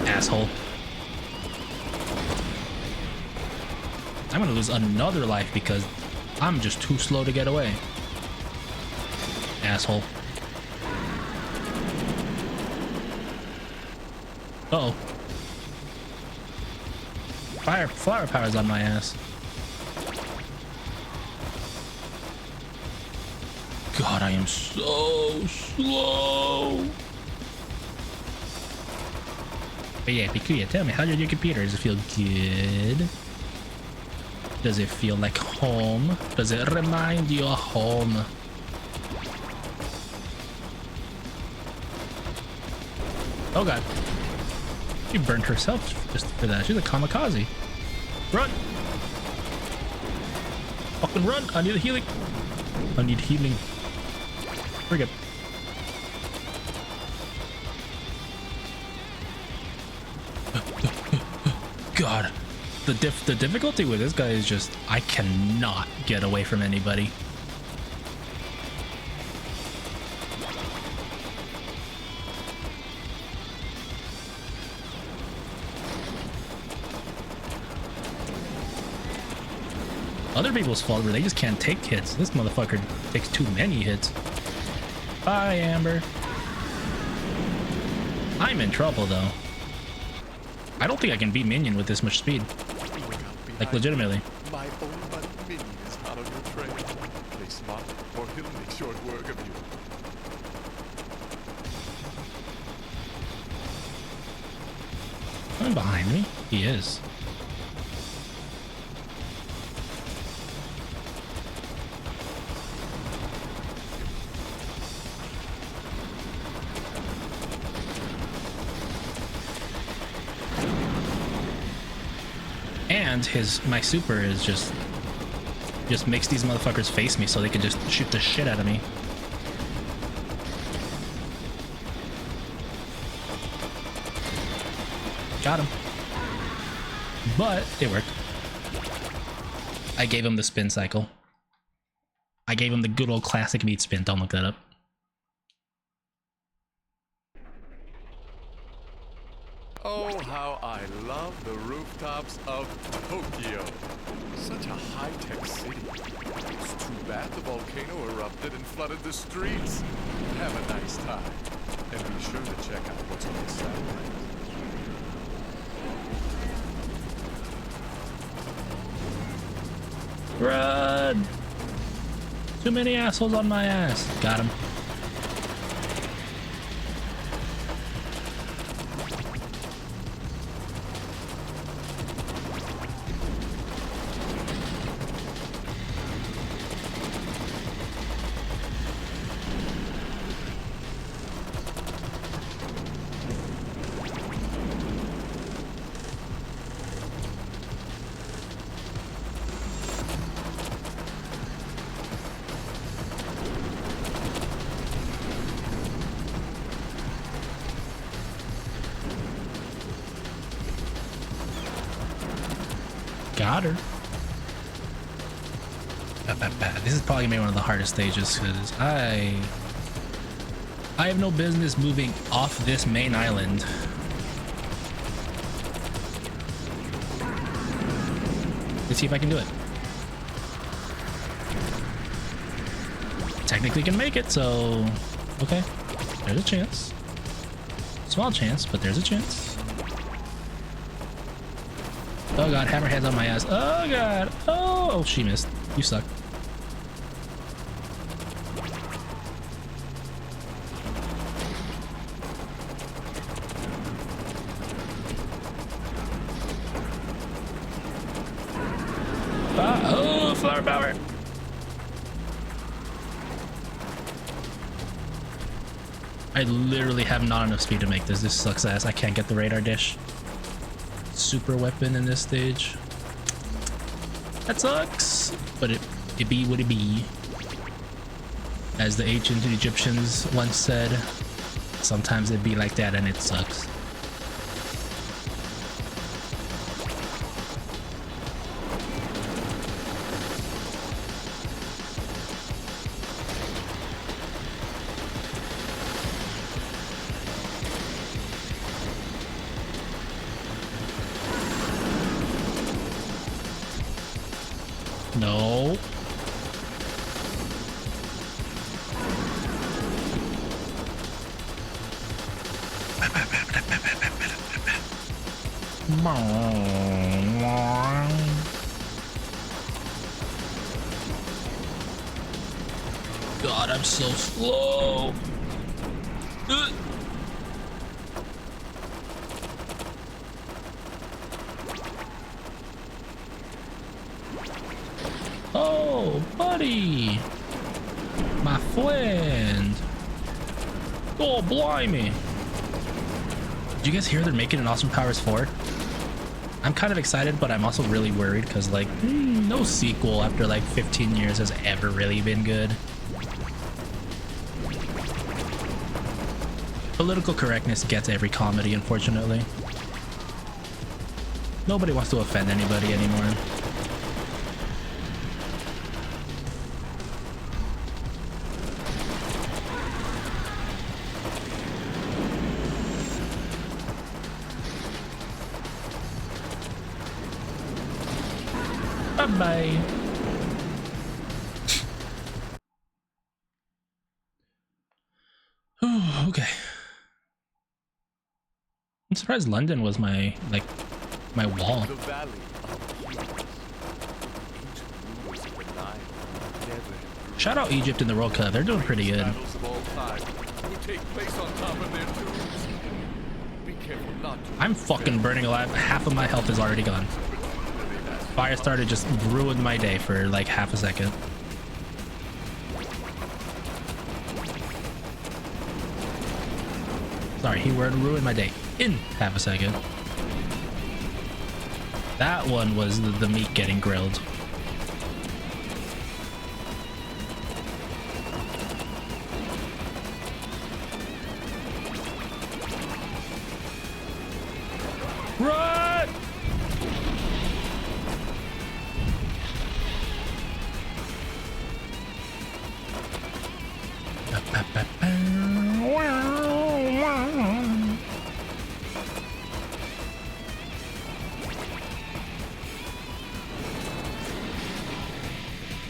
Asshole. I'm gonna lose another life because I'm just too slow to get away. Asshole. Uh-oh. Flower power's on my ass. God, I am so slow. But yeah, Pikuya, tell me, how's your new computer? Does it feel good? Does it feel like home? Does it remind you of home? Oh god. She burnt herself just for that. She's a kamikaze. Run! Fucking run! I need healing. I need healing. We're good. God. The difficulty with this guy is just I cannot get away from anybody. Other people's fault where they just can't take hits. This motherfucker takes too many hits. Bye, Amber. I'm in trouble though. I don't think I can beat Minion with this much speed. Like legitimately. My own but Minion is hot on your trail. Play smart or he'll make short work of you. Coming behind me? He is. And my super is just makes these motherfuckers face me so they can just shoot the shit out of me. Got him. But it worked. I gave him the spin cycle. I gave him the good old classic meat spin. Don't look that up. Oh, how I love the rooftops of Tokyo. Such a high-tech city. It's too bad the volcano erupted and flooded the streets. Have a nice time. And be sure to check out what's on the satellite. Run! Too many assholes on my ass. Got him. Got her. This is probably gonna be one of the hardest stages because I have no business moving off this main island. Let's see if I can do it. Technically can make it, so okay. There's a chance. Small chance, but there's a chance. Oh god, Hammerhead's on my ass. Oh god. Oh, she missed. You suck. Oh, flower power. I literally have not enough speed to make this. This sucks ass. I can't get the radar dish. Super weapon in this stage. That sucks, but it be what it be. As the ancient Egyptians once said, sometimes it be like that and it sucks. No. God, I'm so slow. Oh, buddy. My friend. Oh, blimey. Did you guys hear they're making an Austin Powers 4? I'm kind of excited, but I'm also really worried because, like, no sequel after like 15 years has ever really been good. Political correctness gets every comedy, unfortunately. Nobody wants to offend anybody anymore. Bye-bye. Oh, okay. I'm surprised London was my wall. The valley of kings. Ancient rulers of the Nile never had Shout out Egypt in the World Cup. They're doing pretty good. battles of all time would take place on top of their tombs. Be careful not to. I'm fucking burning alive. Half of my health is already gone. Firestarter just ruined my day for like half a second. Sorry, he ruined my day in half a second. That one was the meat getting grilled. Run!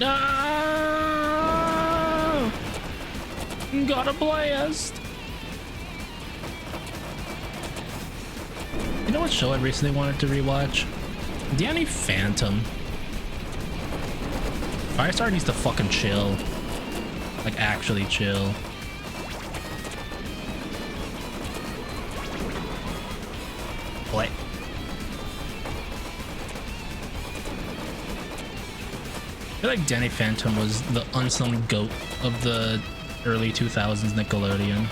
No! Got a blast! You know what show I recently wanted to rewatch? Danny Phantom. Firestar needs to fucking chill. Like, actually chill. What? I feel like Danny Phantom was the unsung goat of the early 2000s Nickelodeon.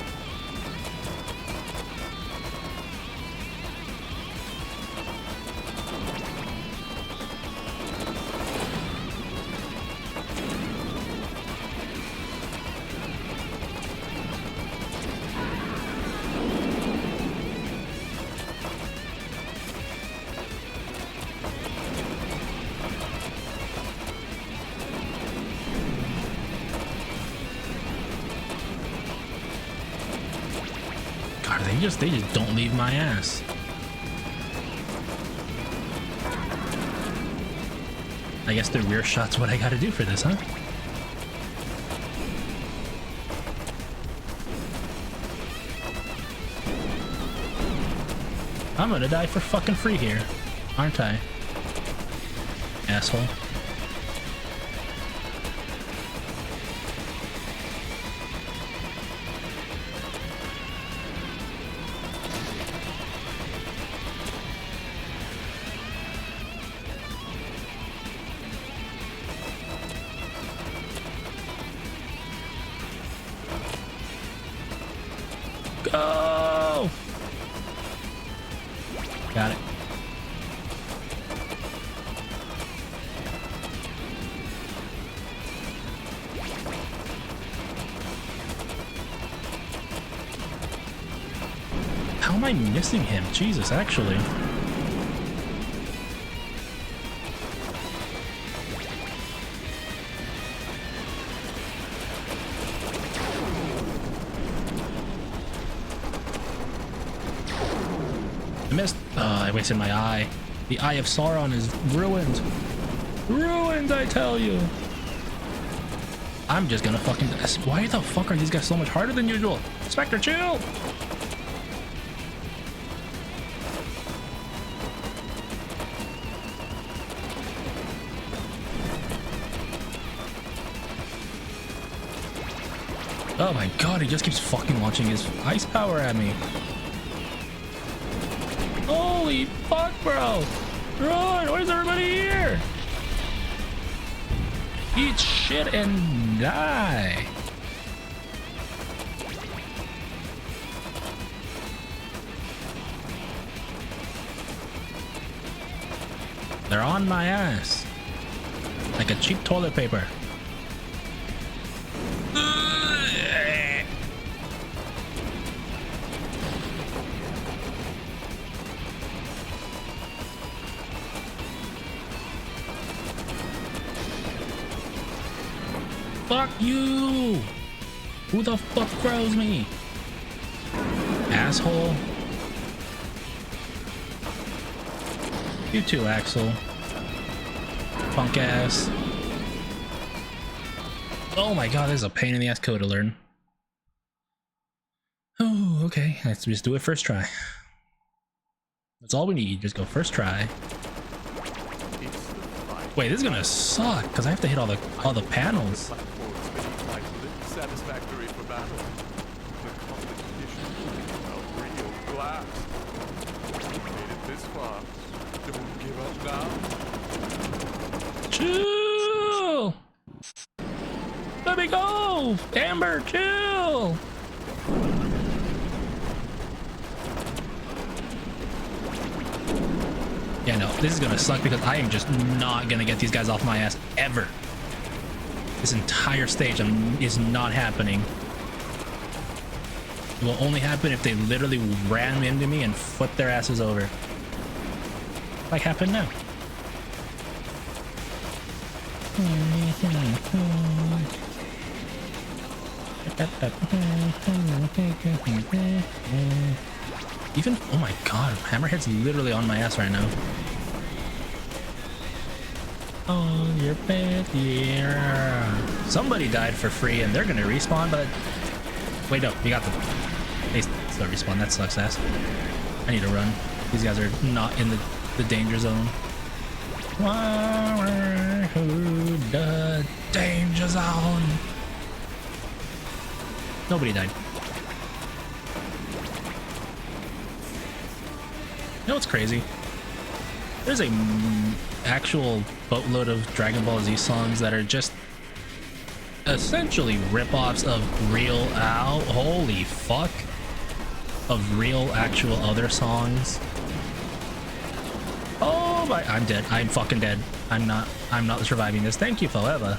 They just don't leave my ass. I guess the rear shot's what I gotta do for this, huh? I'm gonna die for fucking free here, aren't I? Asshole. Go! Got it. How am I missing him? Jesus, actually. I missed. I wasted my eye. The Eye of Sauron is ruined. Ruined, I tell you. I'm just gonna fucking. Why the fuck are these guys so much harder than usual? Spectre, chill! Oh my god, he just keeps fucking launching his ice power at me. Holy fuck, bro. Run, where's everybody here? Eat shit and die. They're on my ass. Like a cheap toilet paper. Fuck you! Who the fuck throws me? Asshole. You too, Axel. Punk ass. Oh my god, this is a pain in the ass code to learn. Oh, okay. Let's just do it first try. That's all we need. Just go first try. Wait, this is gonna suck because I have to hit all the panels. Satisfactory for battle. The competition of real glass. You made it this far. Don't give up now. Chill! Let me go! Amber, chill! Yeah, no, this is gonna suck because I am just not gonna get these guys off my ass ever. This entire stage is not happening. It will only happen if they literally ram into me and flip their asses over. Like happened now. Even, oh my god, Hammerhead's literally on my ass right now. On your bed, yeah. Somebody died for free and they're gonna respawn, but wait, no, we got them. They still respawn. That sucks ass. I need to run. These guys are not in the danger zone. The danger zone. Nobody died. You know what's crazy? There's a actual boatload of Dragon Ball Z songs that are just essentially rip-offs of real holy fuck, of real actual other songs. Oh my, I'm dead. I'm fucking dead. I'm not surviving this. Thank you, forever.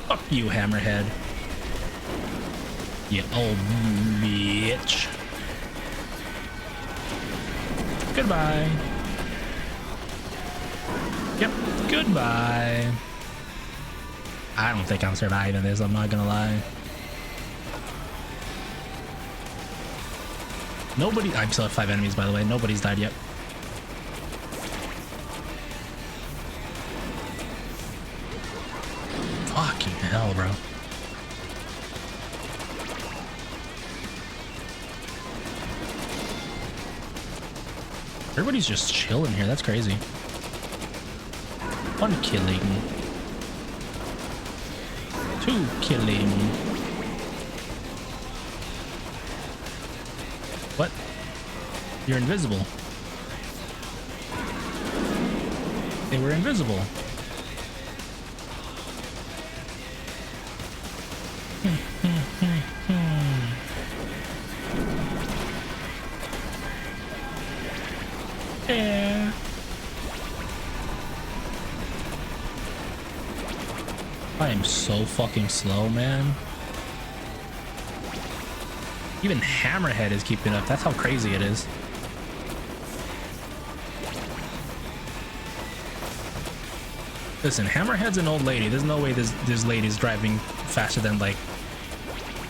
Fuck you, Hammerhead. You old bitch. Goodbye. Yep, goodbye. I don't think I'm surviving this, I'm not gonna lie. Nobody, I'm still at 5 enemies by the way, nobody's died yet. Fucking hell, bro. Everybody's just chilling here, that's crazy. One killing. 2 killing. What? You're invisible. They were invisible. Yeah. I am so fucking slow, man. Even Hammerhead is keeping up. That's how crazy it is. Listen, Hammerhead's an old lady. There's no way this lady's driving faster than like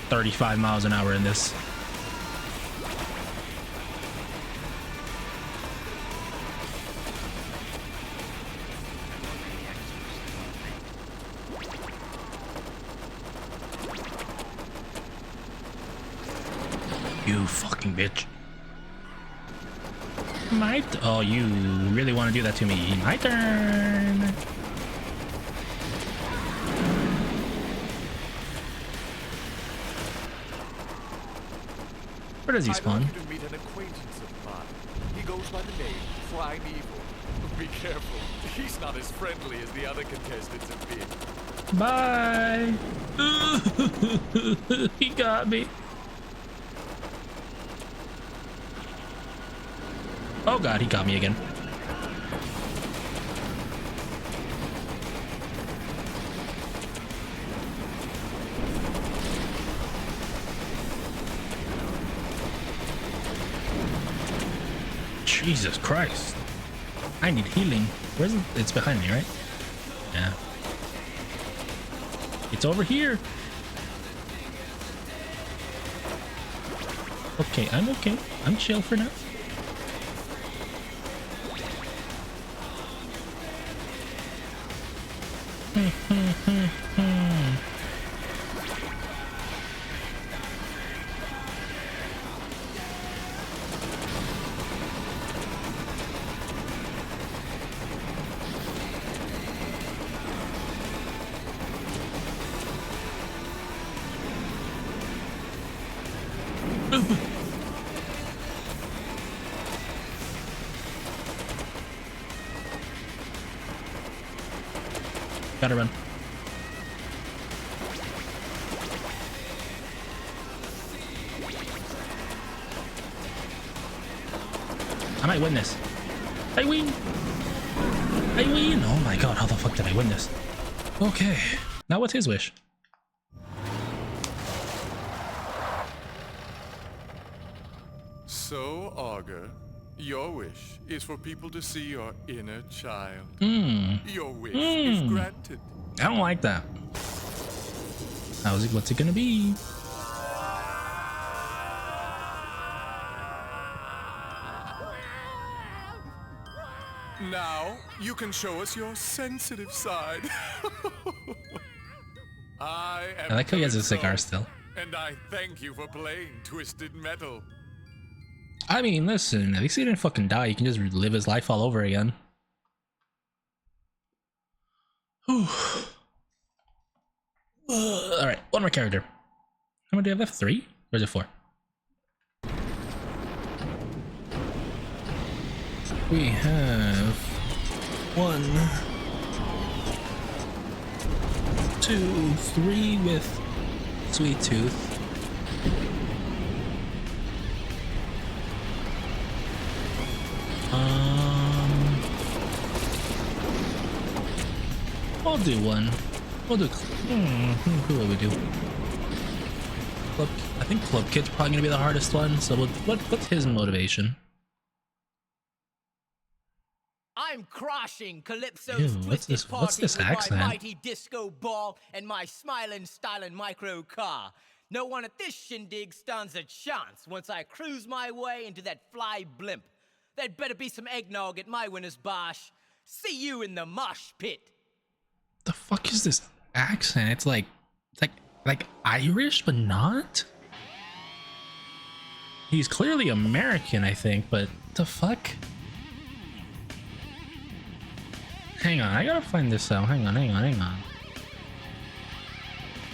35 miles an hour in this. You fucking bitch. Oh, you really want to do that to me? My turn. Where does he I'd spawn? like you to meet an acquaintance of mine. He goes by the name Primeval. Be careful. He's not as friendly as the other contestants have been. Bye. He got me. Oh god, he got me again. Jesus Christ. I need healing. Where's it? It's behind me, right? Yeah. It's over here. Okay, I'm okay. I'm chill for now. Gotta run. I might win this. I win! I win! Oh my god, how the fuck did I win this? Okay. Now what's his wish? So, Augur, your wish is for people to see your inner child. Your wish is granted. I don't like that. What's it gonna be? Now, you can show us your sensitive side. I like how he has a Good cigar Soul, still. And I thank you for playing Twisted Metal. I mean, listen, at least he didn't fucking die. He can just live his life all over again. Alright, one more character. How many do I have left? 3? Or is it 4? We have 1, 2, 3 with Sweet Tooth. I'll do one. We'll do. Who will we do? Club. I think Club Kid's probably gonna be the hardest one. So what's his motivation? I'm crushing Calypso's Ew, what's twisted this- what's party this with accent? my mighty disco ball and my smiling, styling micro car. No one at this shindig stands a chance once I cruise my way into that fly blimp. There'd better be some eggnog at my winner's bash. See you in the mosh pit. The fuck is this accent? It's like Irish, but not. He's clearly American, I think, but the fuck? Hang on, I gotta find this out. Hang on.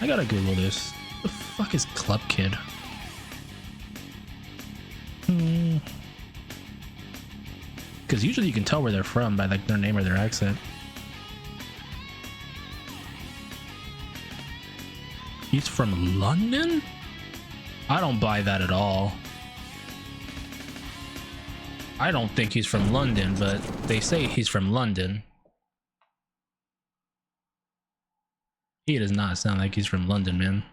I gotta Google this. The fuck is Club Kid? Because usually you can tell where they're from by like their name or their accent. He's from London? I don't buy that at all. I don't think he's from London, but they say he's from London. He does not sound like he's from London, man.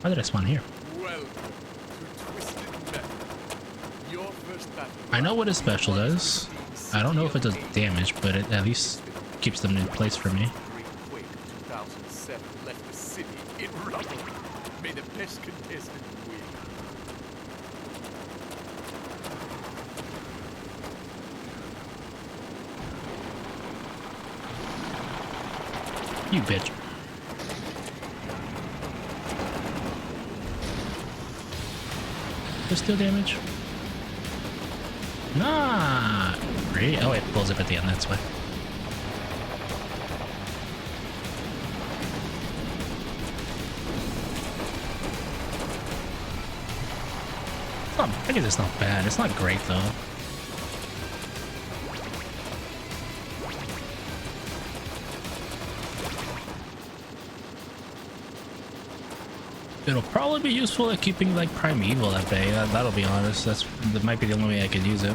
Why did I spawn here? Welcome to Twisted Metal. Your first battle. I know what his special does. I don't know if it does damage, but it at least keeps them in place for me. Great quake of 2007 left the city in rubble. May the best contestant win. You bitch. Does still damage? Nah. Really? Oh, it blows up at the end. That's why. I guess it's not bad. It's not great though. It'll probably be useful at keeping like Primeval at bay. That'll be honest. That might be the only way I could use it.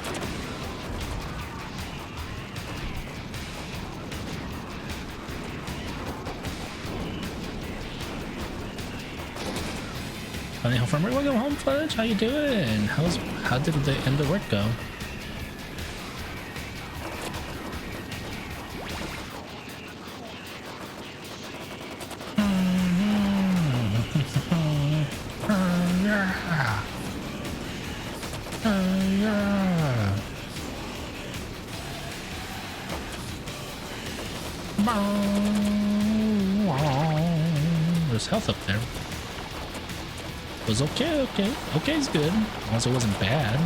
Funny how from welcome home, Fudge. How you doing? How did the end of work go? There's health up there. It was okay's good. Also, it wasn't bad.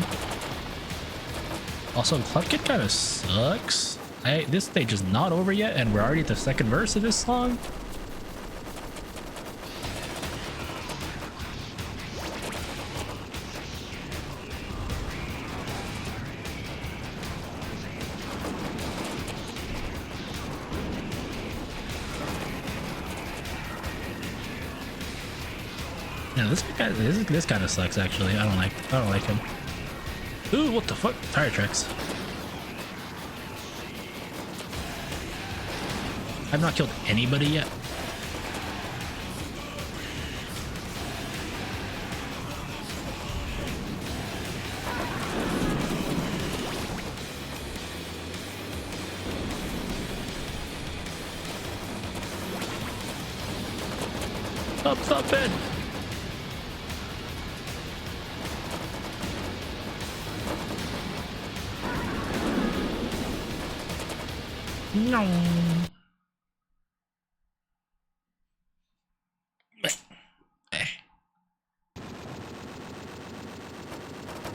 Also, Club Kid kind of sucks. This stage is not over yet, and we're already at the second verse of this song. Yeah, this kind of sucks actually. I don't like him. Ooh, what the fuck? Tire tracks. I've not killed anybody yet. Stop it! No.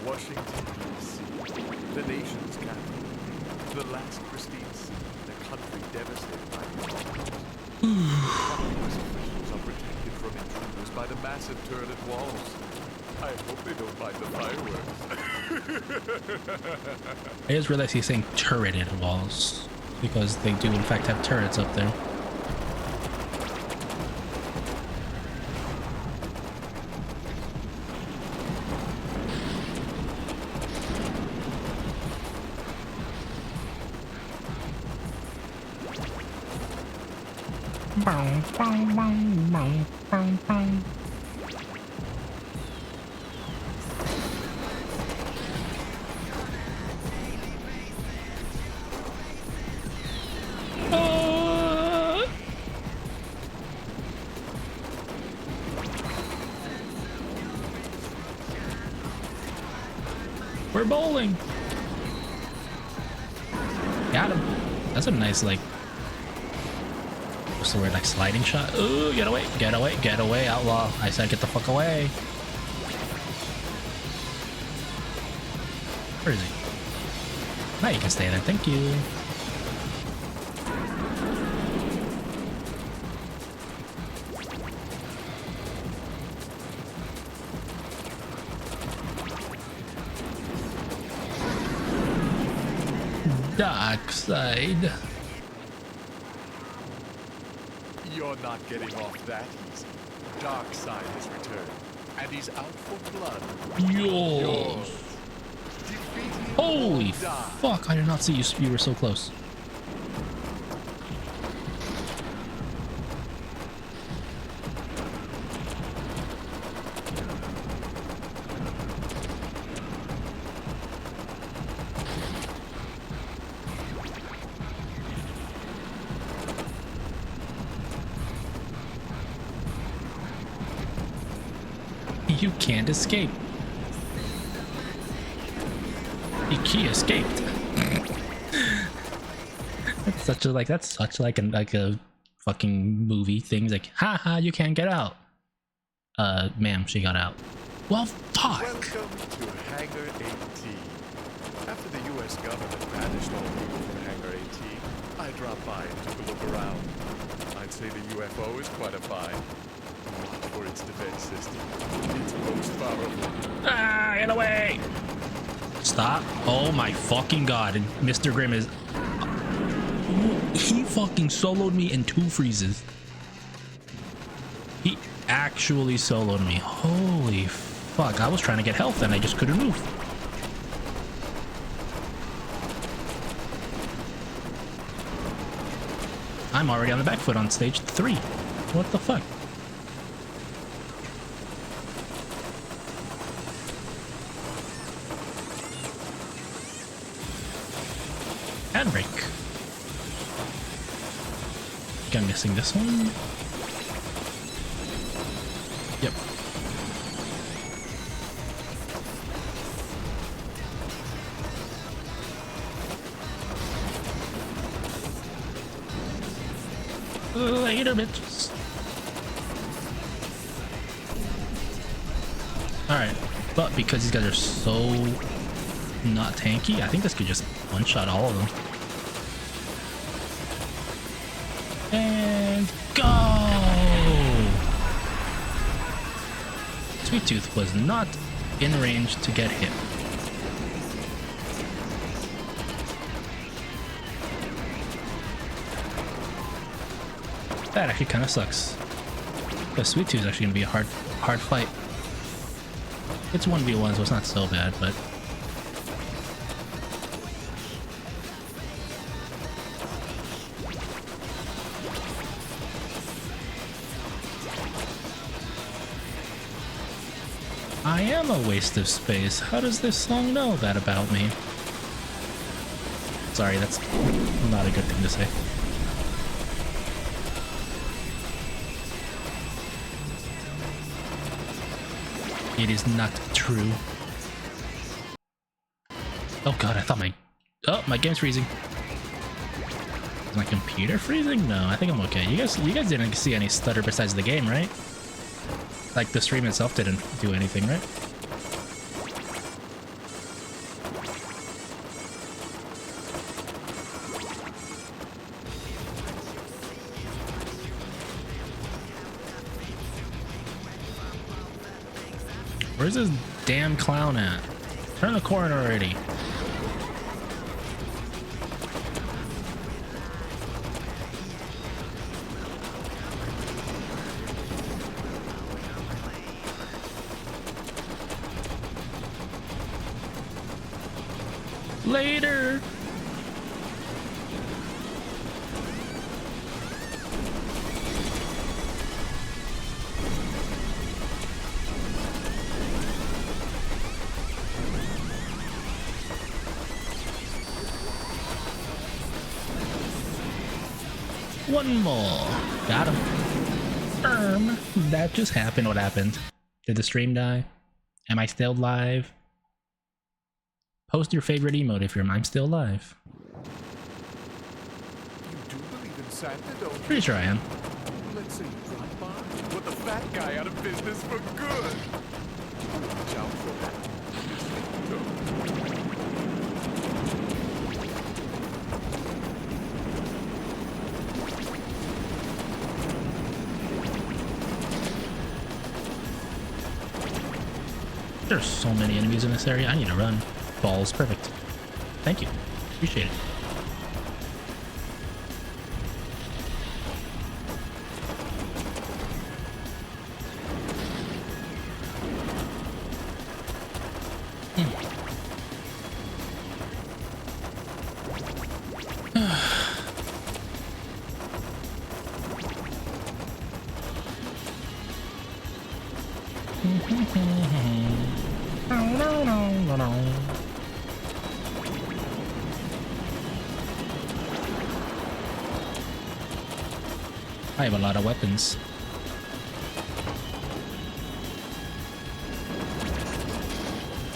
Washington, D.C., the nation's capital, the last pristine city, the country devastated by bombs. U.S. officials are protected from intruders by the massive turreted walls. I hope they don't mind the fireworks. I just realized he's saying turreted walls, because they do in fact have turrets up there. We're bowling. Got him. That's a nice, like, what's the word, like sliding shot. Ooh, get away, get away, get away, outlaw. I said get the fuck away. Where is he? Now you can stay there, thank you. Dark side. You're not getting off that easy. Darkseid has returned, and he's out for blood. Yours. Holy fuck, I did not see you. You were so close. You can't escape. He escaped. That's such like a fucking movie thing. Like, haha, you can't get out. Ma'am, she got out. Well, fuck. Welcome to Hangar 18. After the U.S. government banished all people from Hangar 18, I dropped by and took a look around. I'd say the UFO is quite a find. for its defense system. It's most powerful. Ah, get away! Stop. Oh my fucking god. And Mr. Grimm is... He fucking soloed me in 2 freezes. He actually soloed me. Holy fuck. I was trying to get health and I just couldn't move. I'm already on the back foot on stage 3. What the fuck? Handbrake. I think I'm missing this one. Yep. Later, bitches. Alright, but because these guys are so not tanky, I think this could just one-shot all of them. And go! Sweet Tooth was not in range to get hit. That actually kind of sucks. Because Sweet Tooth is actually going to be a hard fight. It's 1v1, so it's not so bad, but... I am a waste of space. How does this song know that about me? Sorry, that's not a good thing to say. It is not true. Oh god, I thought my game's freezing. Is my computer freezing? No, I think I'm okay. You guys didn't see any stutter besides the game, right? Like the stream itself didn't do anything, right? Where's this damn clown at? Turn the corner already. Later. One more. Got him. That just happened. What happened? Did the stream die? Am I still live? Post your favorite emote if I'm still live. You do believe in Santa, don't you? Pretty sure I am. Let's say you drop by. Put the fat guy out of business for good. Watch out for that. There's so many enemies in this area. I need to run. Balls. Perfect. Thank you. Appreciate it. I have a lot of weapons.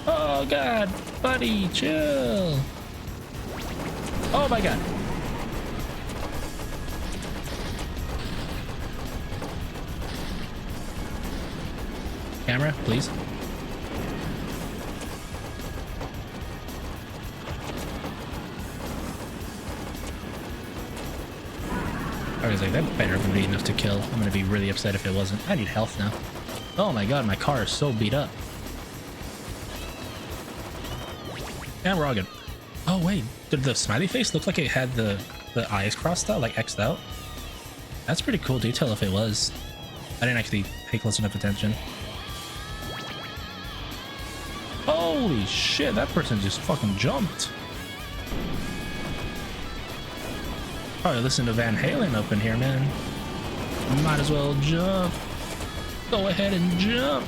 Oh god, buddy, chill. Oh my god. Camera, please. I was like, that better be enough to kill. I'm gonna be really upset if it wasn't. I need health now. Oh my god, my car is so beat up. Yeah, we're all good. Oh wait, did the smiley face look like it had the eyes crossed out, like X'd out? That's pretty cool detail if it was. I didn't actually pay close enough attention. Holy shit, that person just fucking jumped. Probably listen to Van Halen up in here, man. Might as well jump. Go ahead and jump.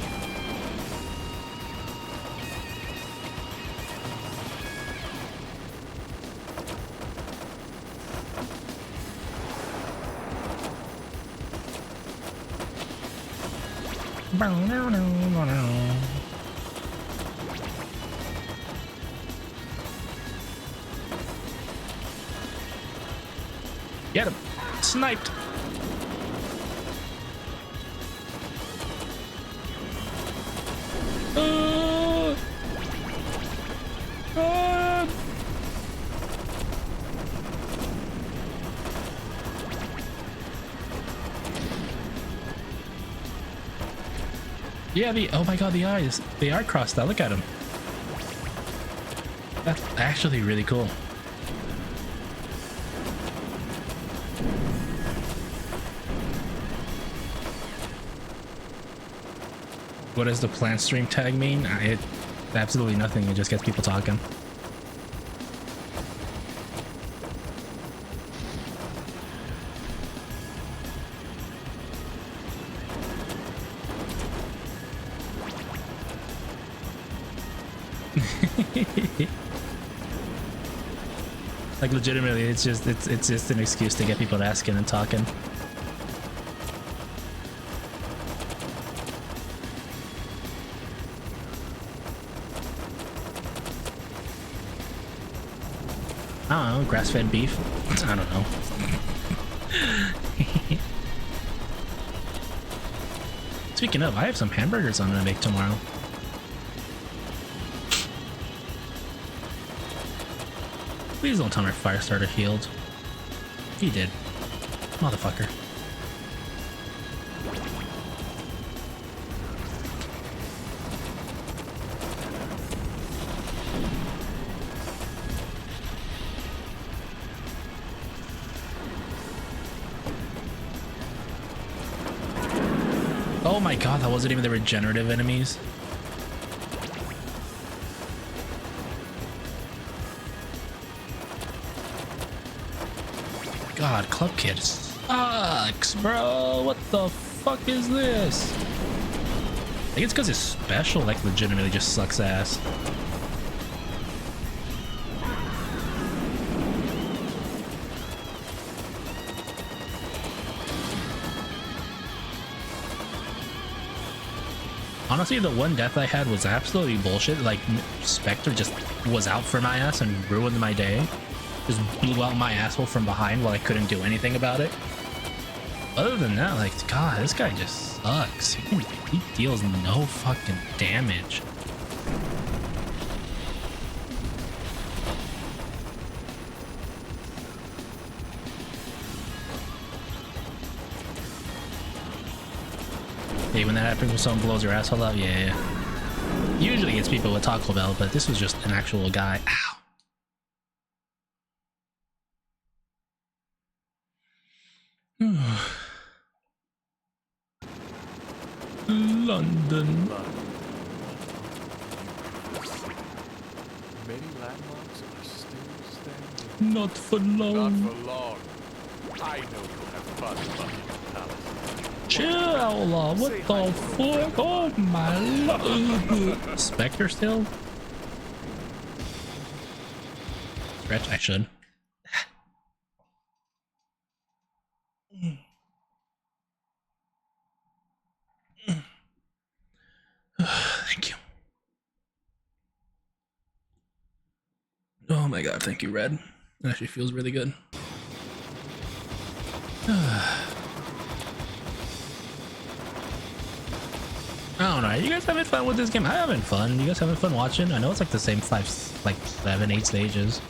Get him! Sniped! Yeah, oh my god, the eyes. They are crossed out. Look at them. That's actually really cool. What does the plant stream tag mean? It absolutely nothing. It just gets people talking. Like legitimately, it's just an excuse to get people asking and talking. I don't know, grass-fed beef. I don't know. Speaking of, I have some hamburgers I'm gonna make tomorrow. Please don't tell me fire starter healed. He did. Motherfucker. Oh my god, that wasn't even the regenerative enemies. God, Club Kid sucks, bro. What the fuck is this? I think it's because his special, like, legitimately just sucks ass. Honestly, the one death I had was absolutely bullshit. Like, Spectre just was out for my ass and ruined my day. Just blew out my asshole from behind while I couldn't do anything about it. Other than that, like, God, this guy just sucks. He deals no fucking damage. Hey, when that happens when someone blows your asshole out, yeah. Usually it's people with Taco Bell, but this was just an actual guy. Ow. London. Many landmarks are still standing. Not for long. Not for long. I know you'll have fun in Buckingham Palace. Chill, what the fuck? Oh my lord. Spectre still? Stretch, I should. Thank you. Oh my god, thank you, Red. It actually feels really good. I don't know. Are you guys having fun with this game? I'm having fun. You guys having fun watching? I know it's like the same 5, like 7, 8 stages.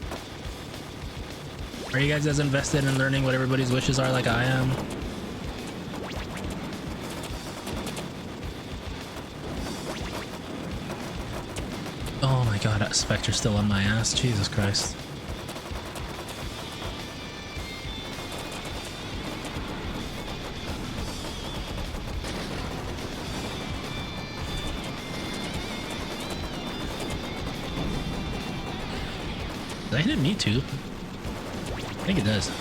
Are you guys as invested in learning what everybody's wishes are like I am? Oh my god, that Spectre's still on my ass. Jesus Christ. Did I hit me too? I think it does.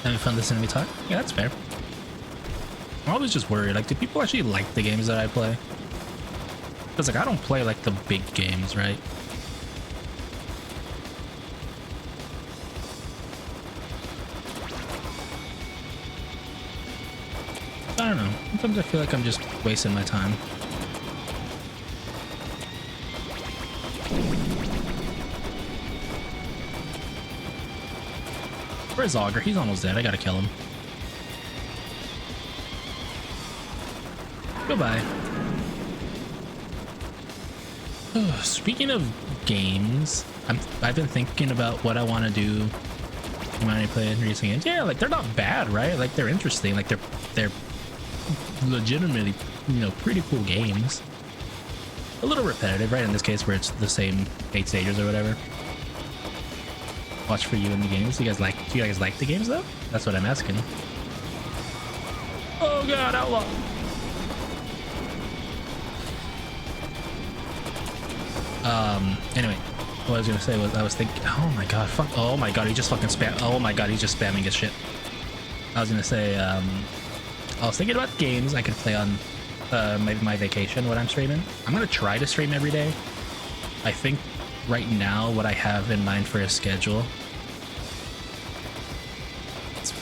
Having fun listening to me talk? Yeah, that's fair. I'm always just worried, like, do people actually like the games that I play? Because, like, I don't play, like, the big games, right? I don't know. Sometimes I feel like I'm just wasting my time. Where's Augur? He's almost dead. I gotta kill him. Goodbye. Speaking of games, I've been thinking about what I want to do when I play in recent games. Yeah, like they're not bad, right? Like they're interesting. Like they're legitimately, you know, pretty cool games. A little repetitive, right? In this case, where it's the same 8 stages or whatever. Watch for you in the games. Do you guys like the games though? That's what I'm asking. Oh god, outlaw. Anyway, what I was gonna say was I was thinking, oh my god, fuck, oh my god, he just fucking spam, oh my god, he's just spamming his shit. I was gonna say, I was thinking about games I could play on maybe my vacation when I'm streaming. I'm gonna try to stream every day. I think right now what I have in mind for a schedule. It's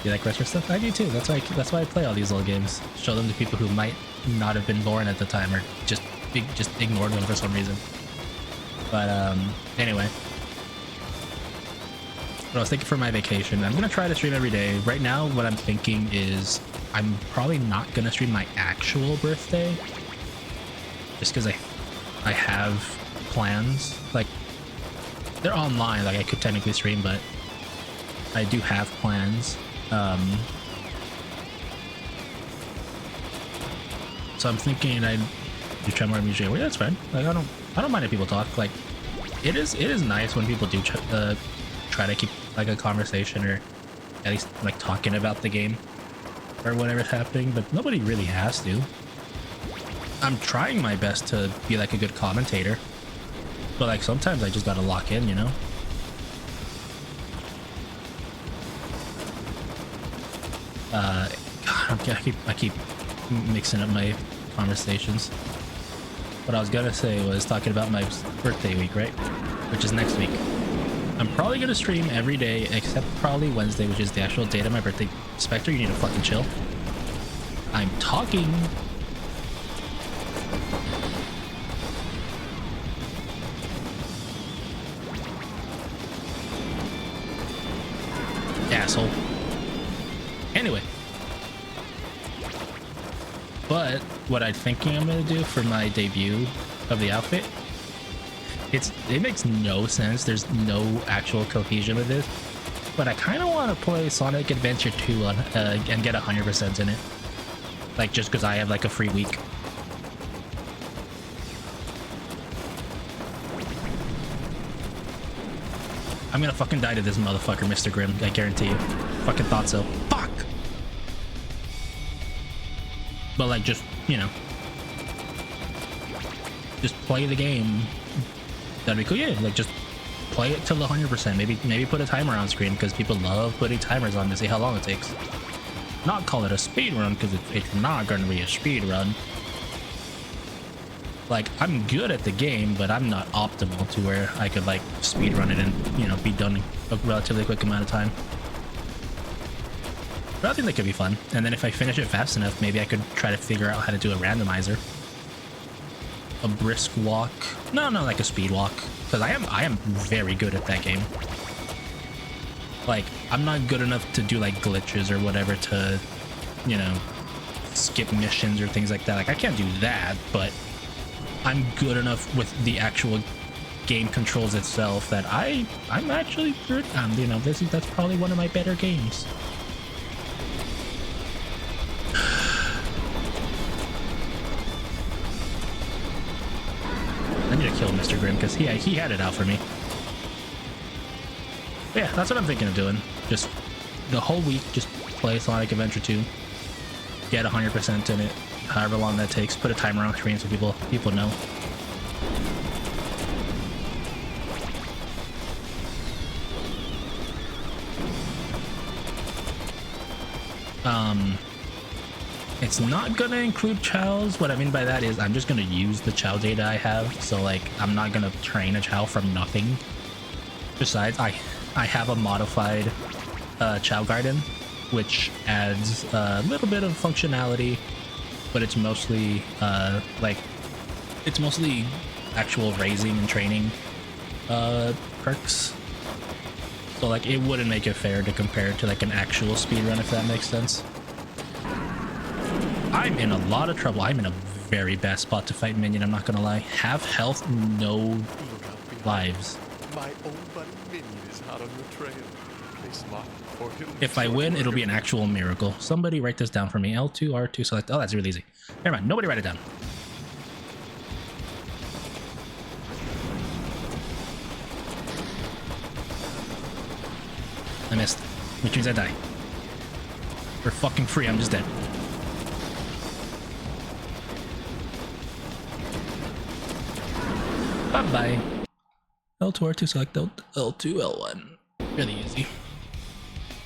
you like retro stuff? I do too. That's why I play all these old games. Show them to people who might not have been born at the time or just ignored them for some reason. But anyway, what I was thinking for my vacation, I'm gonna try to stream every day. Right now, what I'm thinking is I'm probably not gonna stream my actual birthday, just because I have plans. Like they're online, like I could technically stream, but I do have plans. So I'm thinking I'd try more music. Well, yeah, that's fine. Like I don't mind if people talk. Like it is nice when people do try to keep like a conversation or at least like talking about the game or whatever's happening, but nobody really has to. I'm trying my best to be like a good commentator, but like sometimes I just gotta lock in, you know. I keep mixing up my conversations. What I was gonna say was talking about my birthday week, right? Which is next week. I'm probably gonna stream every day except probably Wednesday, which is the actual date of my birthday. Spectre, you need to fucking chill. I'm talking. Asshole. Anyway. But what I'm thinking I'm gonna do for my debut of the outfit, it makes no sense. There's no actual cohesion with this, but I kind of want to play Sonic Adventure 2 on and get 100% in it, like just because I have like a free week. I'm gonna fucking die to this motherfucker, Mr. Grimm. I guarantee you. Fucking thought so. Fuck. But like, just, you know, just play the game. That'd be cool. Yeah, like just play it till 100%. Maybe put a timer on screen because people love putting timers on to see how long it takes. Not call it a speed run because it's not going to be a speed run. Like, I'm good at the game, but I'm not optimal to where I could like speed run it and, you know, be done in a relatively quick amount of time. But I think that could be fun. And then if I finish it fast enough, maybe I could try to figure out how to do a randomizer. A brisk walk. No, like a speed walk. Because I am very good at that game. Like, I'm not good enough to do like glitches or whatever to you know, skip missions or things like that. Like I can't do that, but I'm good enough with the actual game controls itself that I'm actually good. You know, that's probably one of my better games. I need to kill Mr. Grimm because he had it out for me. But yeah, that's what I'm thinking of doing. Just the whole week, just play Sonic Adventure 2, get 100% in it, however long that takes. Put a timer on screen so people know. It's not gonna include chows. What I mean by that is I'm just gonna use the chow data I have. So like I'm not gonna train a chow from nothing. Besides, I have a modified chow garden, which adds a little bit of functionality, but it's mostly actual raising and training perks. So like it wouldn't make it fair to compare it to like an actual speedrun, if that makes sense. I'm in a lot of trouble. I'm in a very bad spot to fight Minion, I'm not gonna lie. Half health, no lives. My own buddy Minion is hot on your trail. Play smart or he'll If I win, it'll be an actual miracle. Somebody write this down for me. L2, R2, select. Oh, that's really easy. Never mind. Nobody write it down. I missed. Which means I die. For fucking free, I'm just dead. Bye-bye. L2, R2, select L2, L1. Really easy.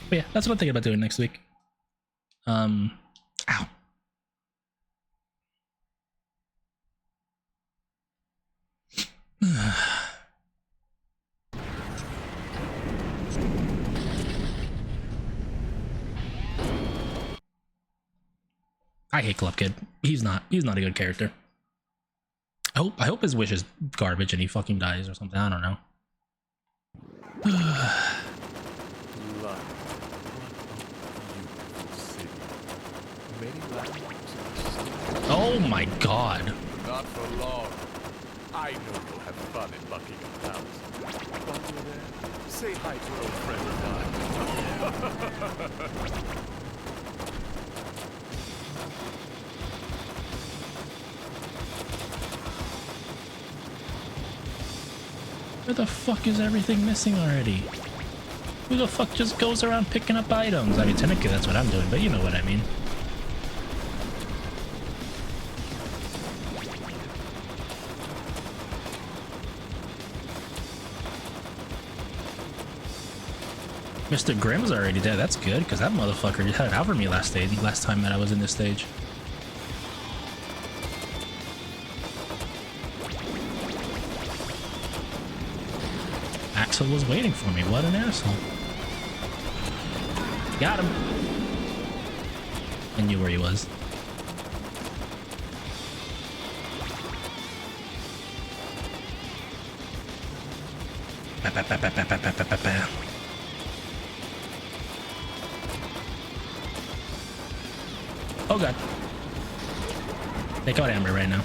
But yeah, that's what I'm thinking about doing next week. Ow. I hate Club Kid. He's not a good character. I hope his wish is garbage and he fucking dies or something. I don't know. Oh my god. Not for long. I know you'll have fun in Buckingham Palace. While you're there, say hi to an old friend of mine. Where the fuck is everything missing already? Who the fuck just goes around picking up items? I mean, technically that's what I'm doing, but you know what I mean. Mr. Grimm's already dead. That's good, because that motherfucker had it out for me last time that I was in this stage. Axel was waiting for me. What an asshole. Got him. I knew where he was. Oh god. Take out Amber right now.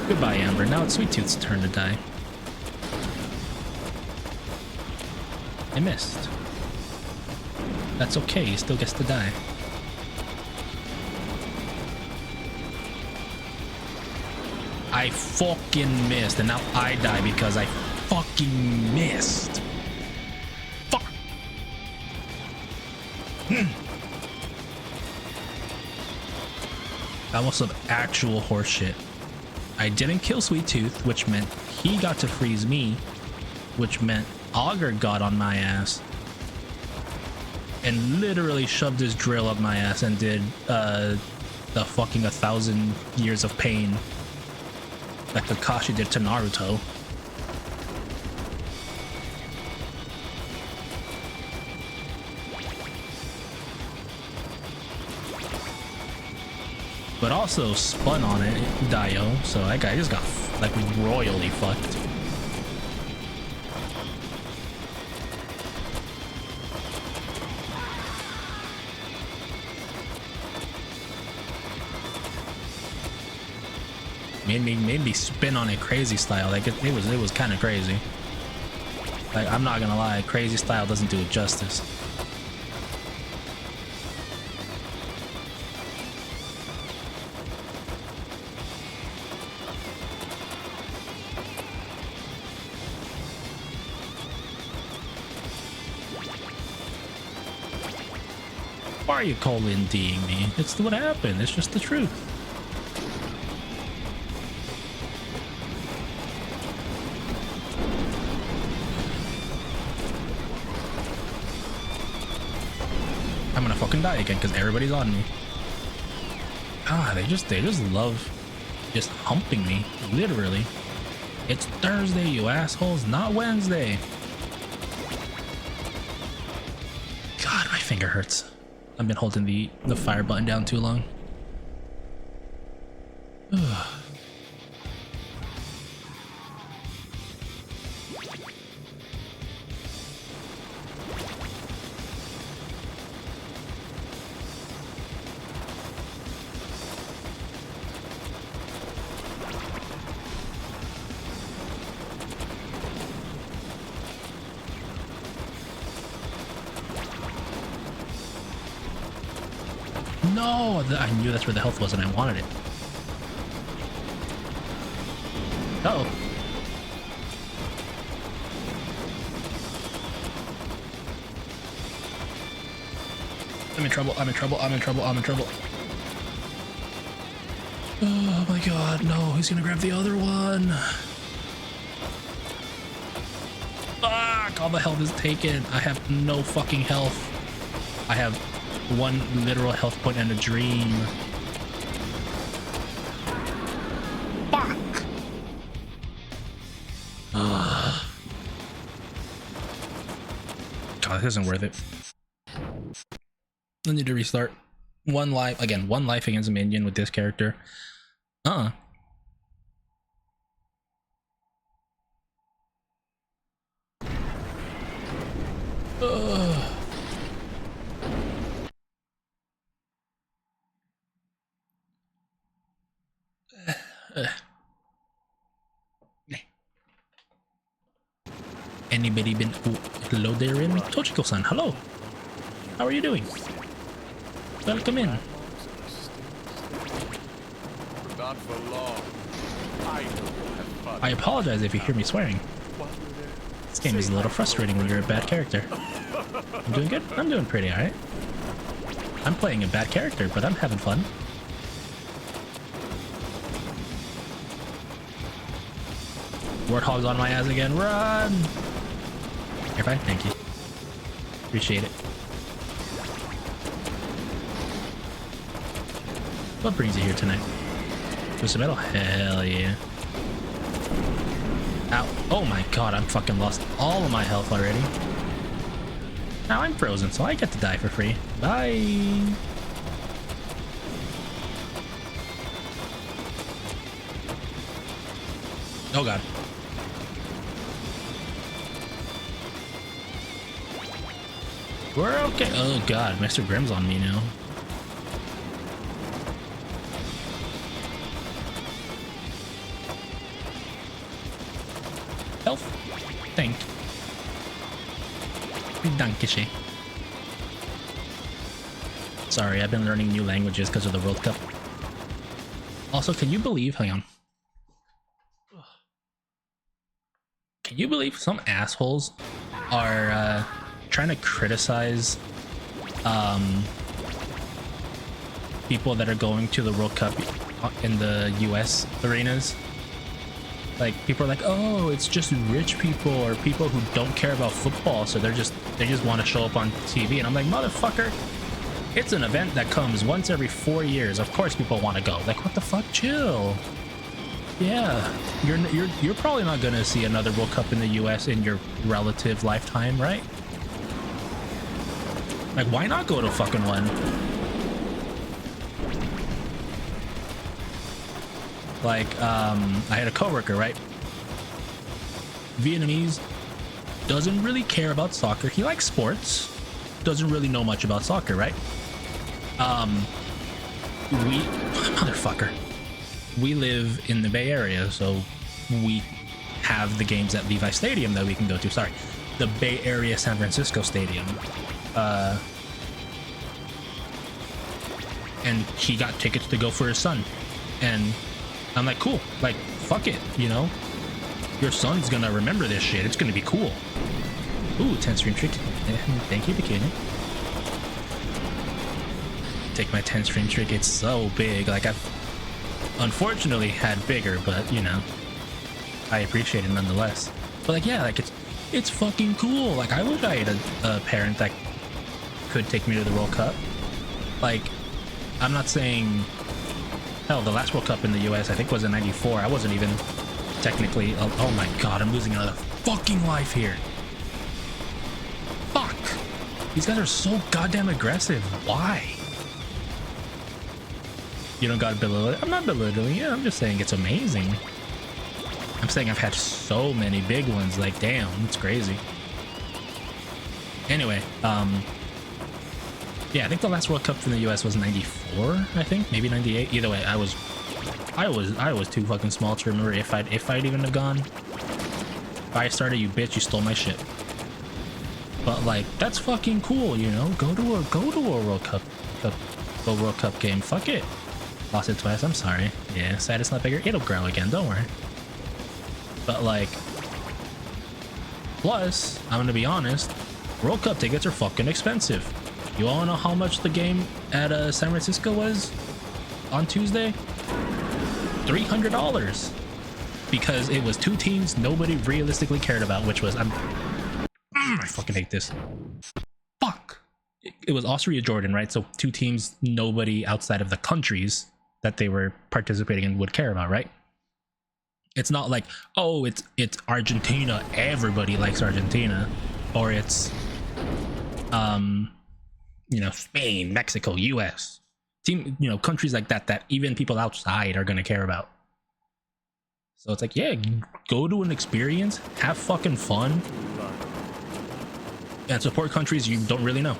Goodbye, Amber. Now it's Sweet Tooth's turn to die. I missed. That's okay, he still gets to die. I fucking missed, and now I die because I fucking missed. Fuck. That was some actual horseshit. I didn't kill Sweet Tooth, which meant he got to freeze me, which meant Augur got on my ass and literally shoved his drill up my ass and did the fucking 1,000 years of pain like Kakashi did to Naruto. But also spun on it, Dio, so that guy just got like royally fucked. made me spin on it crazy style. Like it was kind of crazy. Like, I'm not gonna lie, crazy style doesn't do it justice. Why are you calling D'ing me? It's what happened. It's just the truth. I'm gonna fucking die again because everybody's on me. Ah, they just love just humping me, literally. It's Thursday, you assholes, not Wednesday. God, my finger hurts. I've been holding the fire button down too long. Ugh. No, I knew that's where the health was and I wanted it. Uh-oh. I'm in trouble, I'm in trouble, I'm in trouble, I'm in trouble. Oh my god, no, he's gonna grab the other one. Fuck, all the health is taken. I have no fucking health. I have one literal health point and a dream. Fuck. God, this isn't worth it. I need to restart. One life again. One life against a minion with this character. Anybody been? Oh, hello there, in Tochiko-san. Hello. How are you doing? Welcome in. Not for long. I know we'll have fun. I apologize if you hear me swearing. This game is a little frustrating when you're a bad character. I'm doing good? I'm doing pretty alright. I'm playing a bad character, but I'm having fun. Warthog's on my ass again. Run! You're fine, thank you. Appreciate it. What brings you here tonight? Twisted Metal? Hell yeah. Ow. Oh my god, I'm fucking lost all of my health already. Now I'm frozen, so I get to die for free. Bye! Oh god. We're okay. Oh god, Mr. Grimm's on me now. Health. Thank you. Dankeschön. Sorry, I've been learning new languages because of the World Cup. Also, can you believe? Hang on. Can you believe some assholes are trying to criticize people that are going to the World Cup in the US arenas? Like, people are like, oh, it's just rich people or people who don't care about football, so they just want to show up on TV. And I'm like, motherfucker, it's an event that comes once every 4 years. Of course people want to go. Like, what the fuck? Chill. Yeah, you're probably not gonna see another World Cup in the US in your relative lifetime, right? Like, why not go to fucking one? Like, I had a coworker, right? Vietnamese, doesn't really care about soccer. He likes sports, doesn't really know much about soccer, right? Motherfucker. we live in the Bay Area, so we have the games at Levi Stadium that we can go to. Sorry, the Bay Area San Francisco Stadium. And he got tickets to go for his son, and I'm like, cool, like fuck it, you know, your son's gonna remember this shit. It's gonna be cool. Ooh, 10 stream trick. Thank you, Bikini. Take my 10 stream trick. It's so big. Like, I've unfortunately had bigger, but you know, I appreciate it nonetheless. But like, yeah, like it's fucking cool. Like, I wish I had a parent that could take me to the World Cup. Like, I'm not saying, hell, the last World Cup in the US I think was in '94. I wasn't even technically, oh my god, I'm losing another fucking life here. Fuck, these guys are so goddamn aggressive. Why? You don't gotta belittle it. I'm not belittling it. I'm just saying it's amazing. I'm saying I've had so many big ones. Like, damn, it's crazy. Anyway, yeah, I think the last World Cup from the US was '94. I think maybe '98. Either way, I was too fucking small to remember if I'd even have gone. If I started, you bitch, you stole my shit. But like, that's fucking cool, you know. Go to a World Cup game. Fuck it. Lost it twice. I'm sorry. Yeah, sad it's not bigger. It'll grow again. Don't worry. But like, plus, I'm gonna be honest. World Cup tickets are fucking expensive. You all know how much the game at San Francisco was on Tuesday? $300. Because it was two teams nobody realistically cared about, which was I fucking hate this. Fuck. It was Austria, Jordan, right? So two teams nobody outside of the countries that they were participating in would care about, right? It's not like, oh, it's Argentina, everybody likes Argentina, or it's you know, Spain, Mexico, US, team, you know, countries like that even people outside are gonna care about. So it's like, yeah, go to an experience, have fucking fun, and support countries you don't really know.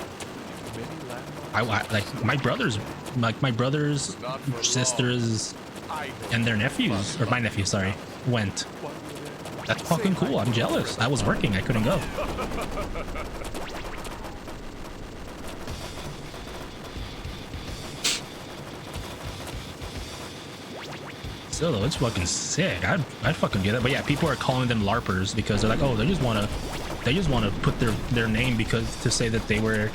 I like my brothers, sisters, and their nephews, or my nephew, sorry, went. That's fucking cool. I'm jealous. I was working, I couldn't go. Still though, it's fucking sick. I'd fucking do that. But yeah, people are calling them LARPers because they're like, oh, they just want to put their name because to say that they were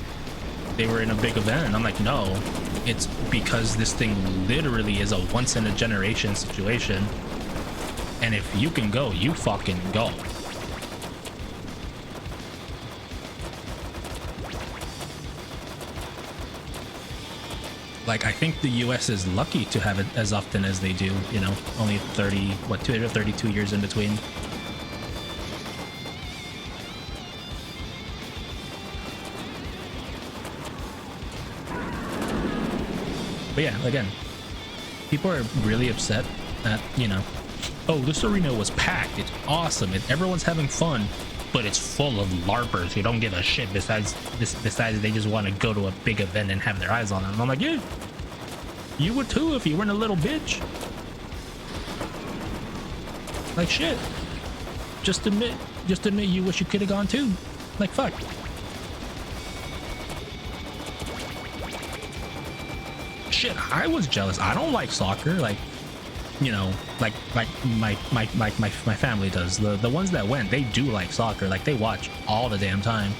in a big event. And I'm like, no, it's because this thing literally is a once in a generation situation, and if you can go, you fucking go. Like, I think the US is lucky to have it as often as they do, you know, only 32 years in between. But yeah, again, people are really upset that, you know, oh, this arena was packed, it's awesome, everyone's having fun, but it's full of LARPers who don't give a shit besides they just want to go to a big event and have their eyes on them. And I'm like, yeah, you would too if you weren't a little bitch. Like, shit. Just admit you wish you could have gone too. Like, fuck. Shit, I was jealous. I don't like soccer. Like, you know, like my family does. The ones that went, they do like soccer. Like, they watch all the damn time.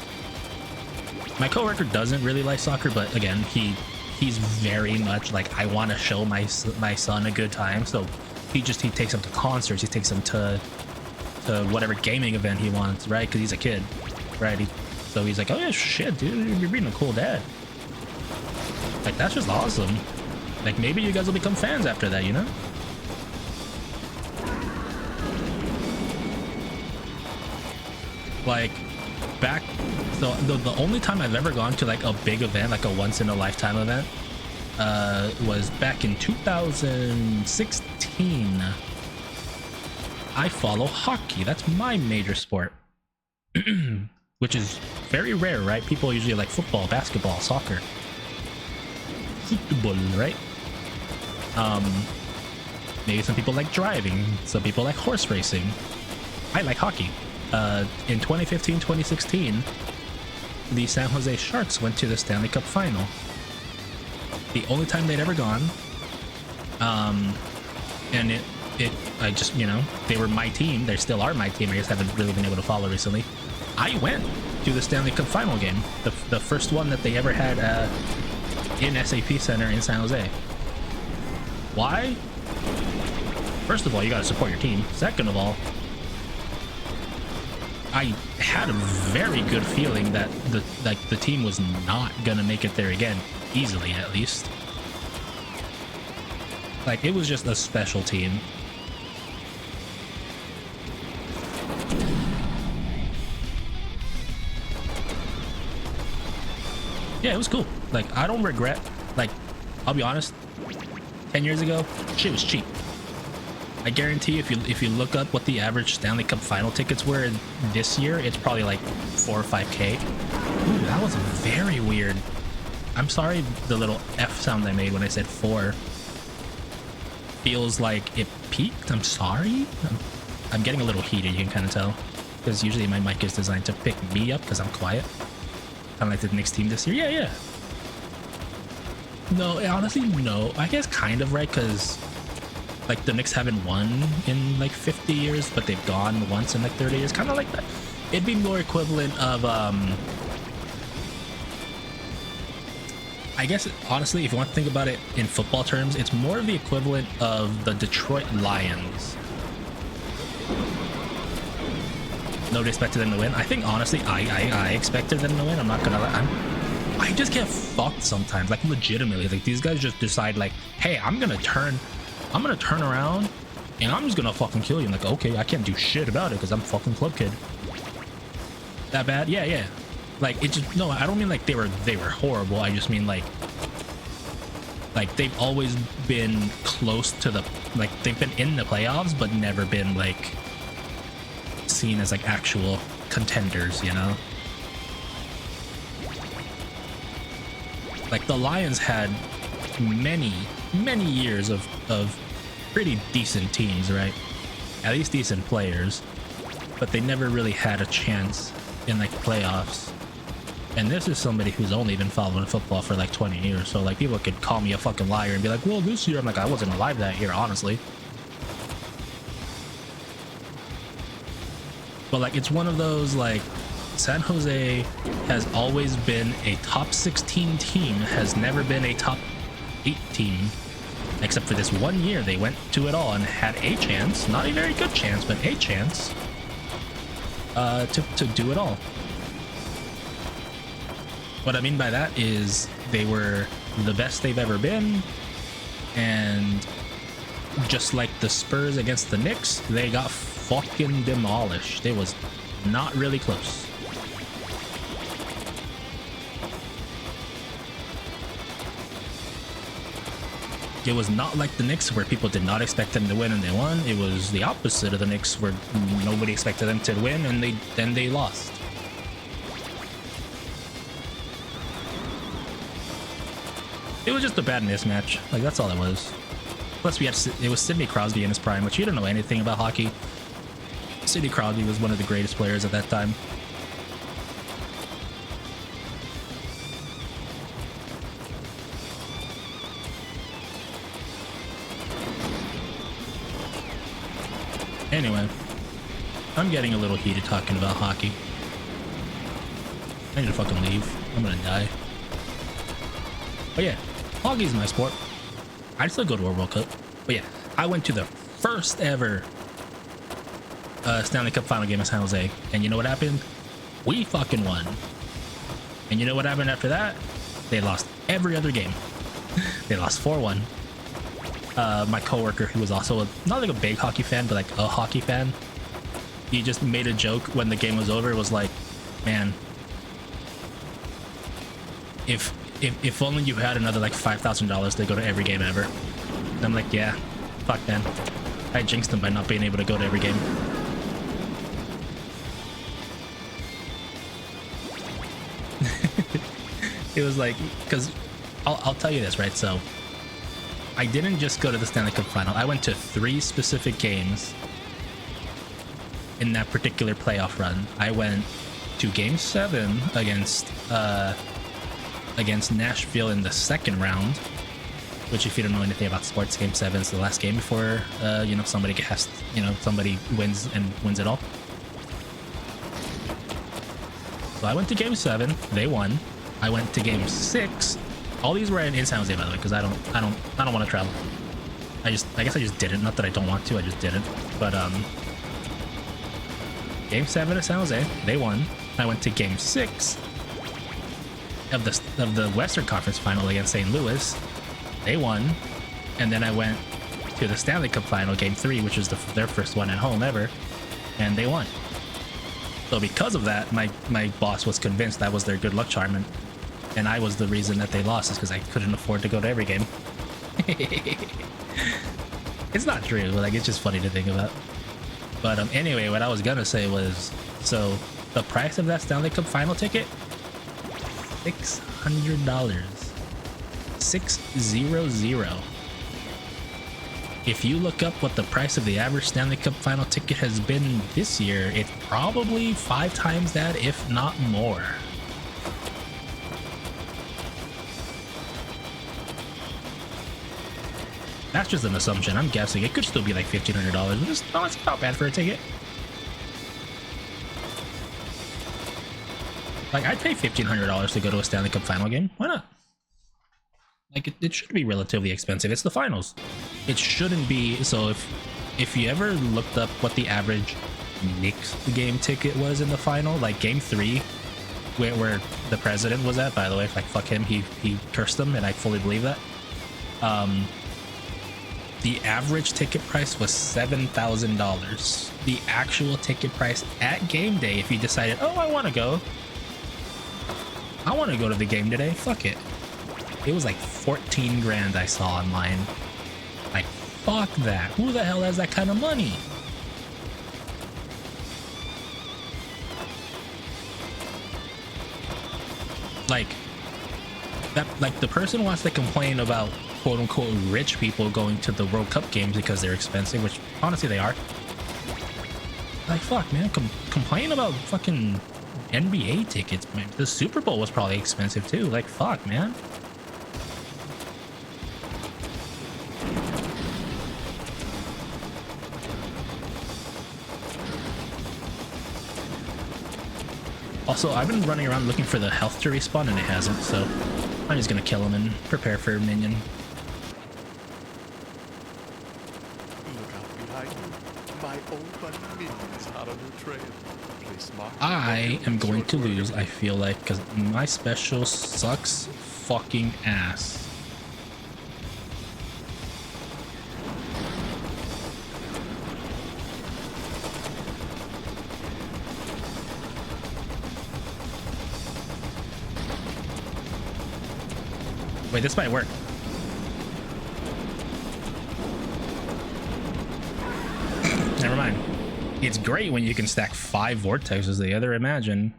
My coworker doesn't really like soccer, but again, he's very much like, I want to show my son a good time, so he takes him to concerts, he takes him to whatever gaming event he wants, right? Because he's a kid, right? So he's like, oh yeah, shit, dude, you're being a cool dad. Like, that's just awesome. Like, maybe you guys will become fans after that, you know? Like, back, so the only time I've ever gone to like a big event, like a once in a lifetime event, was back in 2016. I follow hockey. That's my major sport. Which is very rare, right? People usually like football, basketball, soccer. Football, right? Maybe some people like driving. Some people like horse racing. I like hockey. In 2015, 2016, the San Jose Sharks went to the Stanley Cup final. The only time they'd ever gone. And I just, you know, they were my team. They still are my team. I just haven't really been able to follow recently. I went to the Stanley Cup final game. The first one that they ever had in SAP Center in San Jose. Why? First of all, you gotta support your team. Second of all, I had a very good feeling that the team was not gonna make it there again, easily at least. Like, it was just a special team. Yeah, it was cool. Like, I don't regret. Like, I'll be honest, 10 years ago, shit was cheap. I guarantee if you look up what the average Stanley Cup final tickets were this year, it's probably like 4 or 5K. Ooh, that was very weird. I'm sorry, the little F sound I made when I said 4 feels like it peaked. I'm sorry. I'm getting a little heated, you can kind of tell, because usually my mic is designed to pick me up because I'm quiet. Kind of like the Knicks team this year. Yeah. No, honestly, no. I guess kind of, right? Because like the Knicks haven't won in like 50 years, but they've gone once in like 30 years. Kind of like that. It'd be more equivalent of, I guess, honestly, if you want to think about it in football terms, it's more of the equivalent of the Detroit Lions. Nobody expected them to win. I think, honestly, I expected them to win. I'm not gonna lie. I just get fucked sometimes, like legitimately. Like, these guys just decide, like, hey, I'm gonna turn around and I'm just gonna fucking kill you. I'm like, okay, I can't do shit about it because I'm fucking club kid. That bad? Yeah. Like, it just, no, I don't mean like they were horrible. I just mean like they've always been close to the, like, they've been in the playoffs but never been like seen as like actual contenders, you know? Like, the Lions had many years of pretty decent teams, right? At least decent players, but they never really had a chance in like playoffs. And this is somebody who's only been following football for like 20 years, so like people could call me a fucking liar and be like, well, this year, I'm like, I wasn't alive that year, honestly. But like, it's one of those, like, San Jose has always been a top 16 team, has never been a top 8 team, except for this one year they went to it all and had a chance, not a very good chance, but a chance to do it all. What I mean by that is they were the best they've ever been, and just like the Spurs against the Knicks, they got fucking demolished. It was not really close. It was not like the Knicks where people did not expect them to win and they won. It was the opposite of the Knicks where nobody expected them to win and they lost. It was just a bad mismatch. Like, that's all it was. Plus, it was Sidney Crosby in his prime, which you don't know anything about hockey. Sidney Crosby was one of the greatest players at that time. Anyway, I'm getting a little heated talking about hockey. I need to fucking leave. I'm gonna die. But yeah, hockey's my sport. I'd still go to a World Cup. But yeah, I went to the first ever Stanley Cup final game in San Jose. And you know what happened? We fucking won. And you know what happened after that? They lost every other game. They lost 4-1. My coworker, who was also not like a big hockey fan, but like a hockey fan, he just made a joke when the game was over. It was like, man, if only you had another like $5,000 to go to every game ever. And I'm like, yeah, fuck, man. I jinxed him by not being able to go to every game. It was like, because I'll tell you this, right? So I didn't just go to the Stanley Cup final. I went to 3 specific games in that particular playoff run. I went to Game 7 against Nashville in the second round, which, if you don't know anything about sports, Game 7 is the last game before somebody somebody wins it all. So I went to Game 7. They won. I went to Game 6. All these were in San Jose, by the way, because I don't want to travel. I guess I just didn't. Not that I don't want to. I just didn't. But Game 7 at San Jose, they won. I went to Game 6 of the Western Conference Final against St. Louis. They won. And then I went to the Stanley Cup Final, Game 3, which was their first one at home ever, and they won. So because of that, my boss was convinced that was their good luck charm, and I was the reason that they lost, is because I couldn't afford to go to every game. It's not true, but like, it's just funny to think about. But anyway, what I was gonna say was, so the price of that Stanley Cup Final ticket, $600. 600. If you look up what the price of the average Stanley Cup Final ticket has been this year, it's probably 5 times that, if not more. That's just an assumption. I'm guessing it could still be like $1,500, which is honestly not bad for a ticket. Like, I'd pay $1,500 to go to a Stanley Cup Final game. Why not? Like, it should be relatively expensive. It's the finals. It shouldn't be. So if you ever looked up what the average Knicks game ticket was in the final, like Game 3, where the president was at, by the way, like, fuck him, he cursed them, and I fully believe that. The average ticket price was $7,000. The actual ticket price at game day, if you decided, oh, I want to go to the game today, fuck it, it was like 14 grand I saw online. Like, fuck that. Who the hell has that kind of money? Like, that, like, the person wants to complain about quote unquote rich people going to the World Cup games because they're expensive, which honestly they are. Like, fuck, man, complain about fucking NBA tickets, man. The Super Bowl was probably expensive too. Like, fuck, man. Also, I've been running around looking for the health to respawn, and it hasn't, so I'm just gonna kill him and prepare for a minion. Look out behind you. My old buddy Minion is hot on your trail. Play smart. I am going to lose, I feel like, because my special sucks fucking ass. Wait, this might work. Never mind. It's great when you can stack 5 vortexes together. Imagine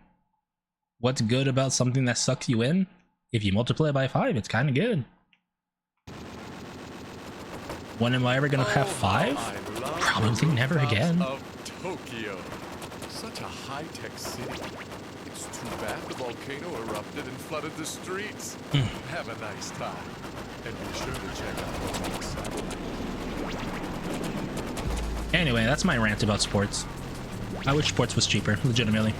what's good about something that sucks you in. If you multiply it by 5, it's kind of good. When am I ever gonna have 5? Probably never again. Of Tokyo. Such a high-tech city. It's too bad the volcano erupted and flooded the streets. Have a nice time. And be sure to check out Homework Satellite. Anyway, that's my rant about sports. I wish sports was cheaper, legitimately.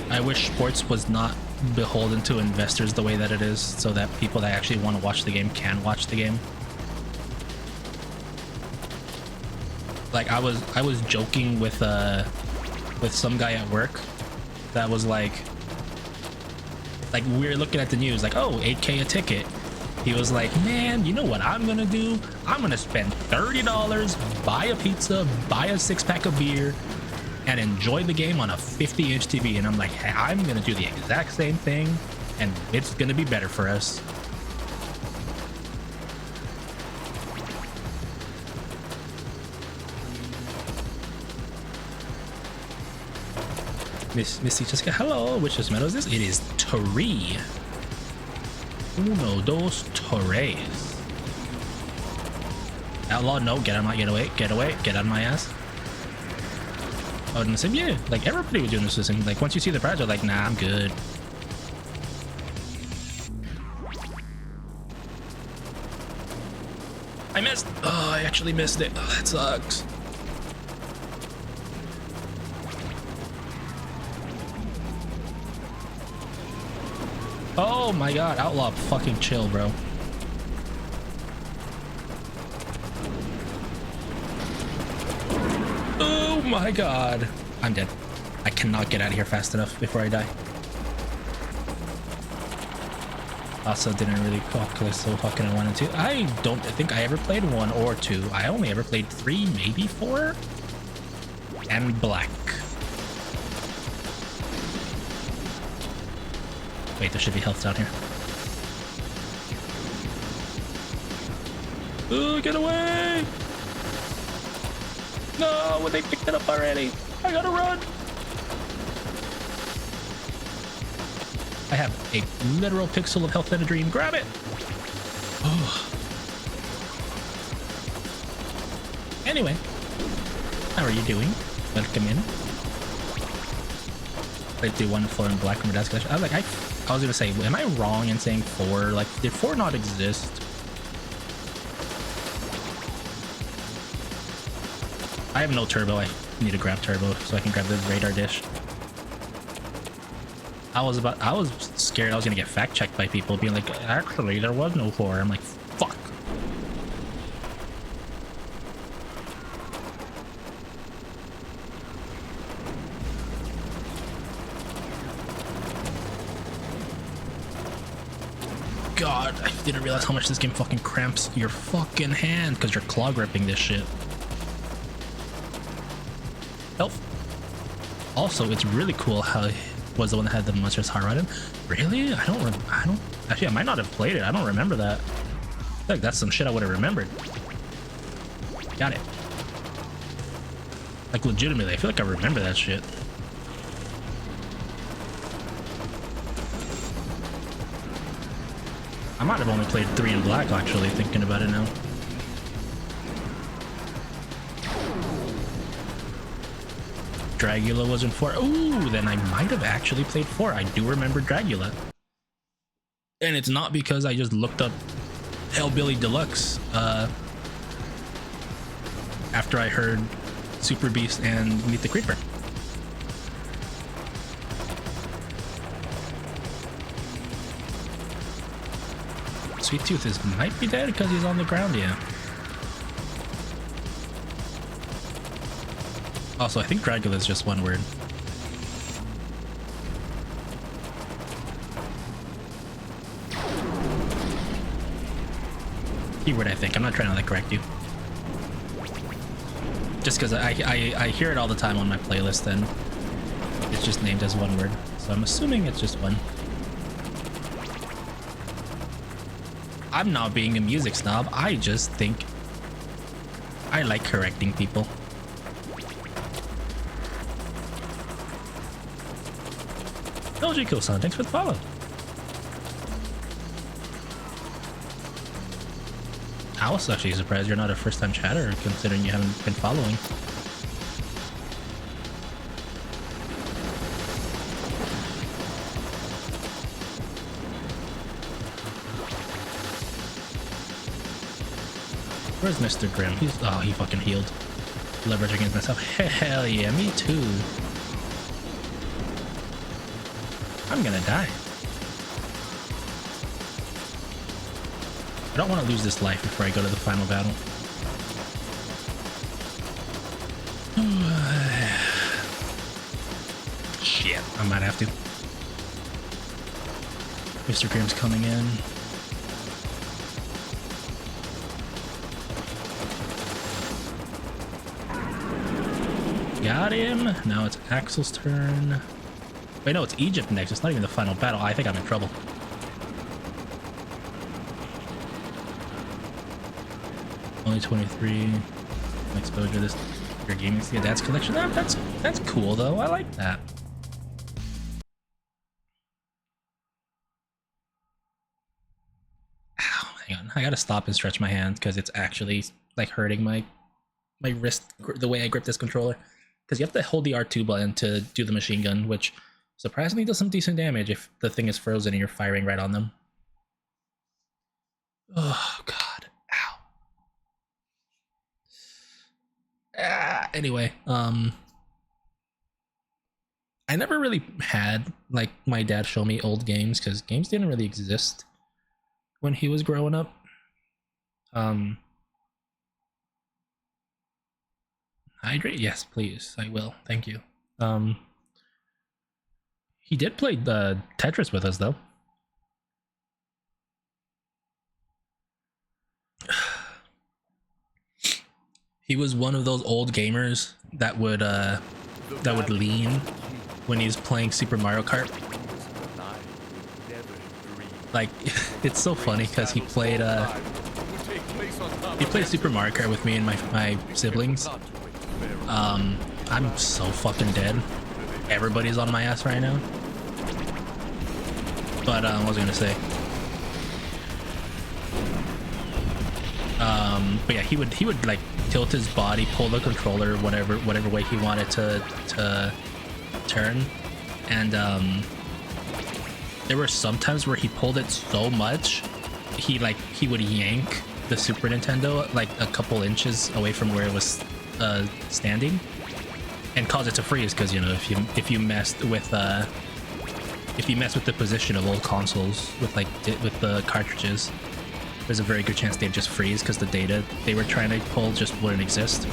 I wish sports was not beholden to investors the way that it is, so that people that actually want to watch the game can watch the game. Like, I was joking with some guy at work that was like we were looking at the news, like, oh, $8K a ticket. He was like, man, you know what I'm gonna do? I'm gonna spend $30, buy a pizza, buy a 6-pack of beer, and enjoy the game on a 50-inch TV. And I'm like, hey, I'm gonna do the exact same thing, and it's gonna be better for us. Missy Jessica, hello. Which metal is this? It is Toree. Uno, dos, Torres. Outlaw, no, get out of my, get away, get out of my ass. Oh, in the sim, yeah, like everybody was doing this sim. Like once you see the prize, they're like, nah, I'm good. I missed. Oh, I actually missed it. Oh, that sucks. Oh my god, Outlaw, fucking chill, bro. Oh my god. I'm dead. I cannot get out of here fast enough before I die. Also didn't really calculate so fucking I wanted to. I don't think I ever played 1 or 2. I only ever played 3, maybe 4. And black. Wait, there should be health down here. Oh, get away! No, they picked it up already. I gotta run. I have a literal pixel of health in a dream. Grab it. Oh. Anyway, how are you doing? Welcome in. Let's do 1, 4, and black from desk. I was like, I was gonna say, am I wrong in saying 4? Like, did 4 not exist? I have no turbo. I need to grab turbo so I can grab the radar dish. I was scared I was gonna get fact checked by people being like, actually there was no 4. I'm like, fuck. God, I didn't realize how much this game fucking cramps your fucking hand because you're claw gripping this shit. Health. Also, it's really cool how it was the one that had the Monsters Heart Riding. Really? I don't actually, I might not have played it. I don't remember that. I feel like that's some shit I would have remembered. Got it. Like legitimately, I feel like I remember that shit. I might have only played 3 in black actually, thinking about it now. Dragula was in 4. Ooh, then I might have actually played 4. I do remember Dragula. And it's not because I just looked up Hellbilly Deluxe after I heard Super Beast and Meet the Creeper. Sweet Tooth might be dead because he's on the ground, yeah. Also, I think Dragula is just one word. Keyword, I think. I'm not trying to like correct you. Just because I hear it all the time on my playlist, and it's just named as one word. So I'm assuming it's just one. I'm not being a music snob. I just think I like correcting people. LGCo-san, thanks for the follow. I was actually surprised you're not a first-time chatter, considering you haven't been following. Where's Mr. Grimm? He fucking healed. Leverage against myself. Hell yeah, me too. I'm gonna die. I don't want to lose this life before I go to the final battle. Shit, I might have to. Mr. Grimm's coming in. Got him. Now it's Axel's turn. Wait, no, it's Egypt next. It's not even the final battle. I think I'm in trouble. Only 23 exposure. This your gaming. Yeah, that's collection. That's cool though. I like that. hang on. I gotta stop and stretch my hand because it's actually like hurting my wrist the way I grip this controller. Because you have to hold the R2 button to do the machine gun, which surprisingly does some decent damage if the thing is frozen and you're firing right on them. Oh god. Ow. Anyway, I never really had like my dad show me old games because games didn't really exist when he was growing up. Hydrate? Yes, please. I will. Thank you. He did play Tetris with us though. He was one of those old gamers that would lean when he's playing Super Mario Kart. Like, it's so funny because he played Super Mario Kart with me and my siblings. I'm so fucking dead. Everybody's on my ass right now. But what was I gonna say? But yeah, he would like tilt his body, pull the controller whatever way he wanted to turn, and there were some times where he pulled it so much he would yank the Super Nintendo like a couple inches away from where it was standing and cause it to freeze, because you know if you messed with the position of old consoles with the cartridges, there's a very good chance they'd just freeze because the data they were trying to pull just wouldn't exist.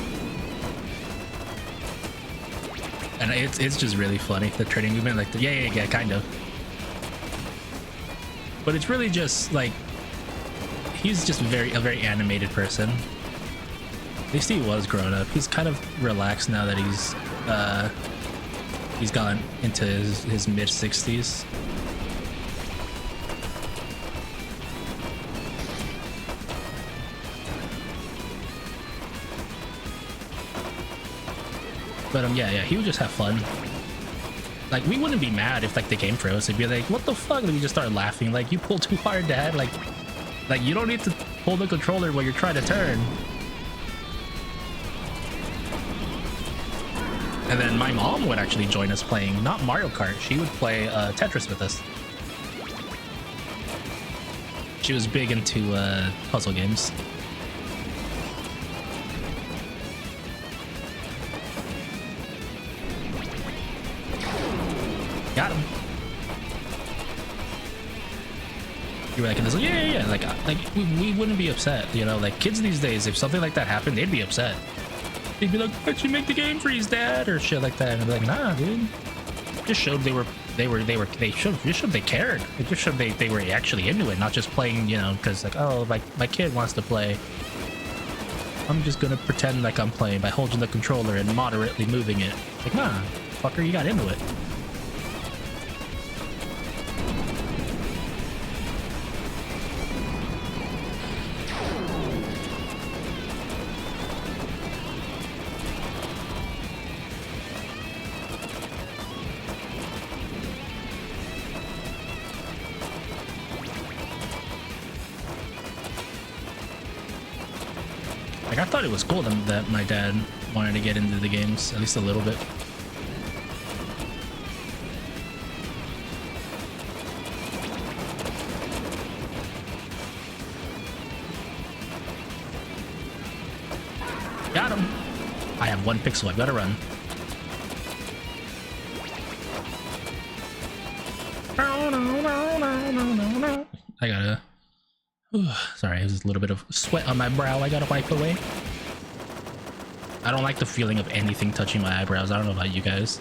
And it's just really funny, the turning movement, like yeah, kind of. But it's really just like he's just a very animated person. At least he was growing up. He's kind of relaxed now that he's gone into his mid-60s. But yeah, he would just have fun. Like, we wouldn't be mad if like the game froze. It'd be like, what the fuck? And we just start laughing. Like, you pulled too hard, Dad. Like you don't need to pull the controller while you're trying to turn. And then my mom would actually join us playing, not Mario Kart. She would play Tetris with us. She was big into puzzle games. Got him. You were like, yeah. Like we wouldn't be upset, you know. Like kids these days, if something like that happened, they'd be upset. They'd be like, "Why'd you make the game freeze, Dad?" or shit like that. And I'd be like, "Nah, dude. Just showed they cared. It just showed they were actually into it, not just playing, you know, because like, oh, my kid wants to play. I'm just gonna pretend like I'm playing by holding the controller and moderately moving it. Like, nah, fucker, you got into it." Like, I thought it was cool that my dad wanted to get into the games, at least a little bit. Got him! I have 1 pixel, I gotta run. I gotta... Sorry, there's a little bit of sweat on my brow I gotta wipe away. I don't like the feeling of anything touching my eyebrows. I don't know about you guys.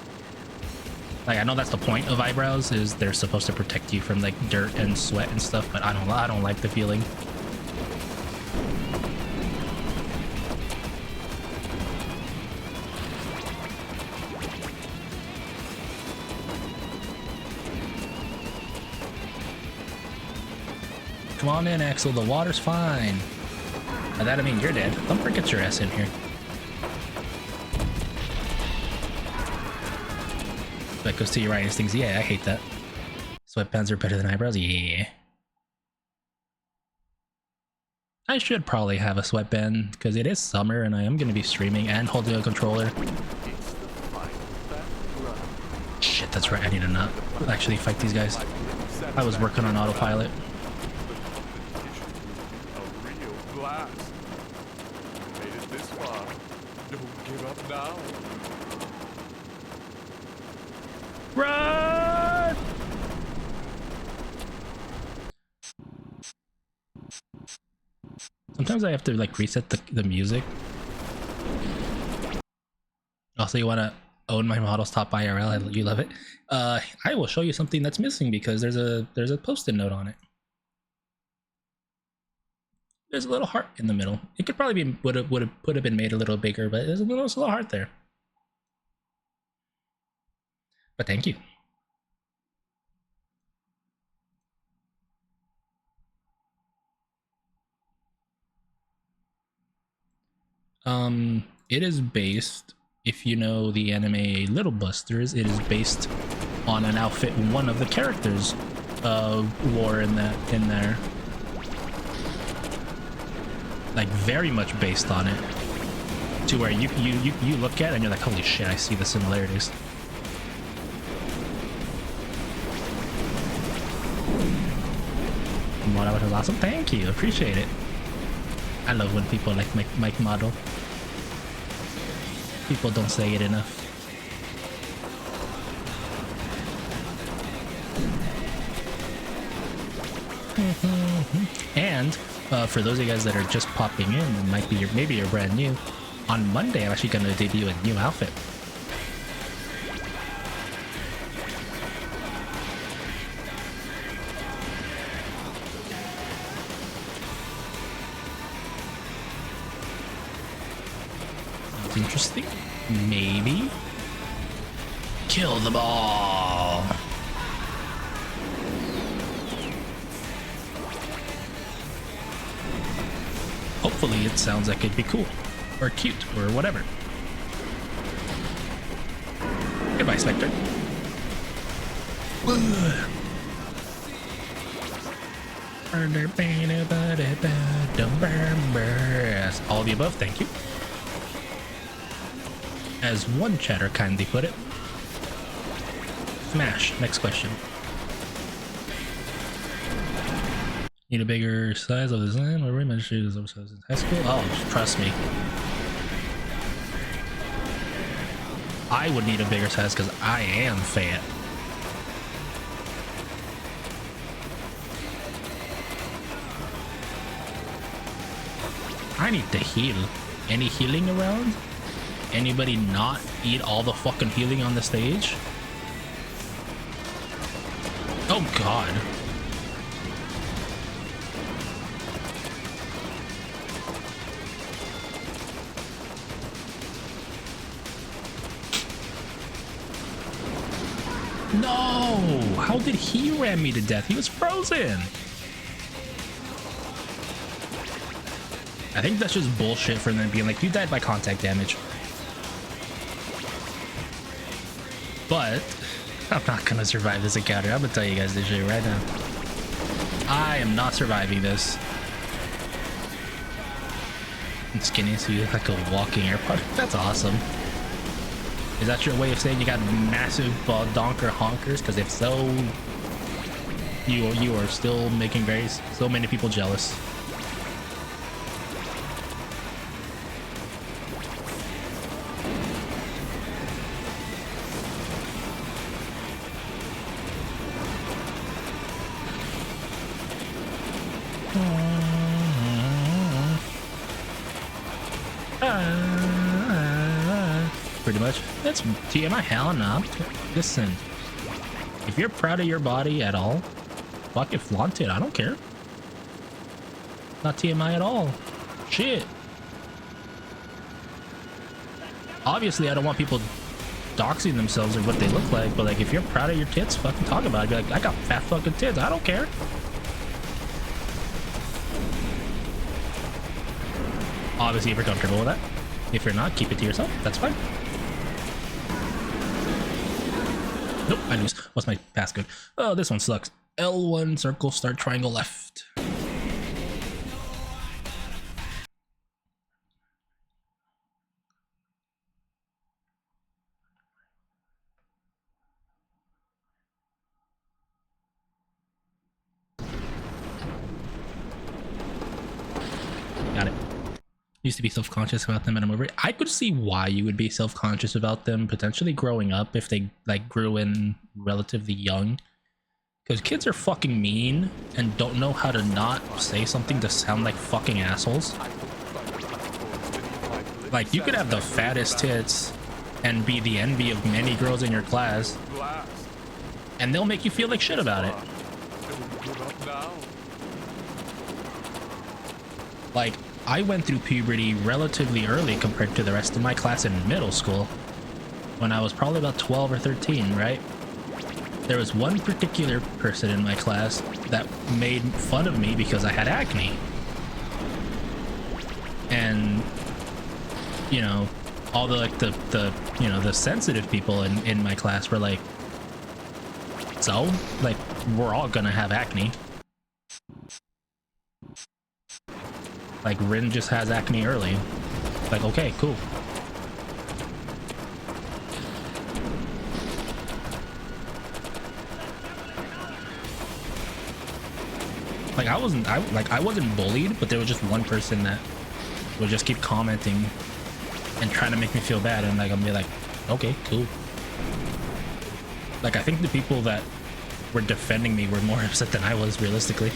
Like, I know that's the point of eyebrows, is they're supposed to protect you from like dirt and sweat and stuff, but I don't like the feeling. Come on in, Axel. The water's fine. By that I mean you're dead. Thumper, get your ass in here. That goes to your right instincts. Yeah, I hate that. Sweatpants are better than eyebrows. Yeah. I should probably have a sweatband because it is summer and I am going to be streaming and holding a controller. It's the final background. Shit, that's right. I need to not actually fight these guys. I was working on autopilot. A real blast. You made it this far. Don't give up now. Run! Sometimes I have to like reset the music. Also, you want to own my models top IRL? You love it. I will show you something that's missing because there's a post-it note on it. There's a little heart in the middle. It could probably be would have been made a little bigger, but there's a little heart there. But thank you. It is based, if you know the anime Little Busters, it is based on an outfit one of the characters wore in there. Like very much based on it. To where you look at it and you're like, holy shit, I see the similarities. Model was awesome. Thank you, appreciate it. I love when people like Mike Model. People don't say it enough. And for those of you guys that are just popping in, maybe you're brand new. On Monday, I'm actually going to debut a new outfit. That's interesting. Maybe kill the ball. Hopefully it sounds like it'd be cool or cute or whatever. Goodbye, Spectre. All of the above, thank you. As one chatter kindly put it. Smash. Next question. Need a bigger size of the design? Whatever my shoes oversized in high school? Oh, trust me. I would need a bigger size because I am fat. I need to heal. Any healing around? Anybody not eat all the fucking healing on the stage? Oh god. No! How did he ram me to death? He was frozen! I think that's just bullshit for them being like, you died by contact damage. But I'm not gonna survive this encounter. I'm gonna tell you guys this shit right now. I am not surviving this. I'm skinny, so you look like a walking airport. That's awesome. Is that your way of saying you got massive donker honkers? Because if so, you are still making so many people jealous. Pretty much. That's TMI. Hell no. Listen, if you're proud of your body at all, fucking flaunt it. I don't care. Not TMI at all. Shit. Obviously, I don't want people doxing themselves or what they look like, but like, if you're proud of your tits, fucking talk about it. Be like, I got fat fucking tits. I don't care. Obviously, if you're comfortable with that. If you're not, keep it to yourself. That's fine. Nope, I lose. What's my passcode? Oh, this one sucks. L1 circle start triangle left. Used to be self-conscious about them, and I'm over it. I could see why you would be self-conscious about them potentially growing up if they like grew in relatively young, because kids are fucking mean and don't know how to not say something to sound like fucking assholes. Like, you could have the fattest tits and be the envy of many girls in your class, and they'll make you feel like shit about it. Like, I went through puberty relatively early compared to the rest of my class in middle school, when I was probably about 12 or 13, right? There was one particular person in my class that made fun of me because I had acne. And, you know, all the, like, the you know, the sensitive people in my class were like, so, like, we're all gonna have acne. Like, Rin just has acne early. Like, okay, cool. Like, I wasn't bullied, but there was just one person that would just keep commenting and trying to make me feel bad, and like, I'm be like, okay, cool. Like, I think the people that were defending me were more upset than I was, realistically.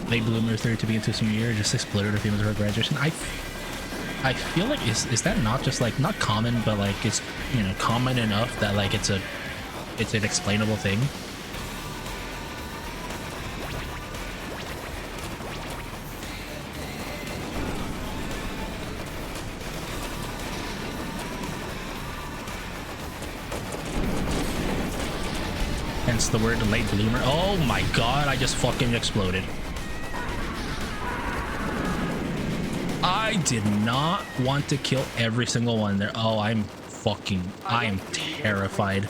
Late bloomer, third to be into senior year, just exploded a few months before graduation. I feel like is that not just like not common, but like it's, you know, common enough that like it's an explainable thing. Hence the word late bloomer. Oh my god, I just fucking exploded. I did not want to kill every single one there. Oh, I am terrified.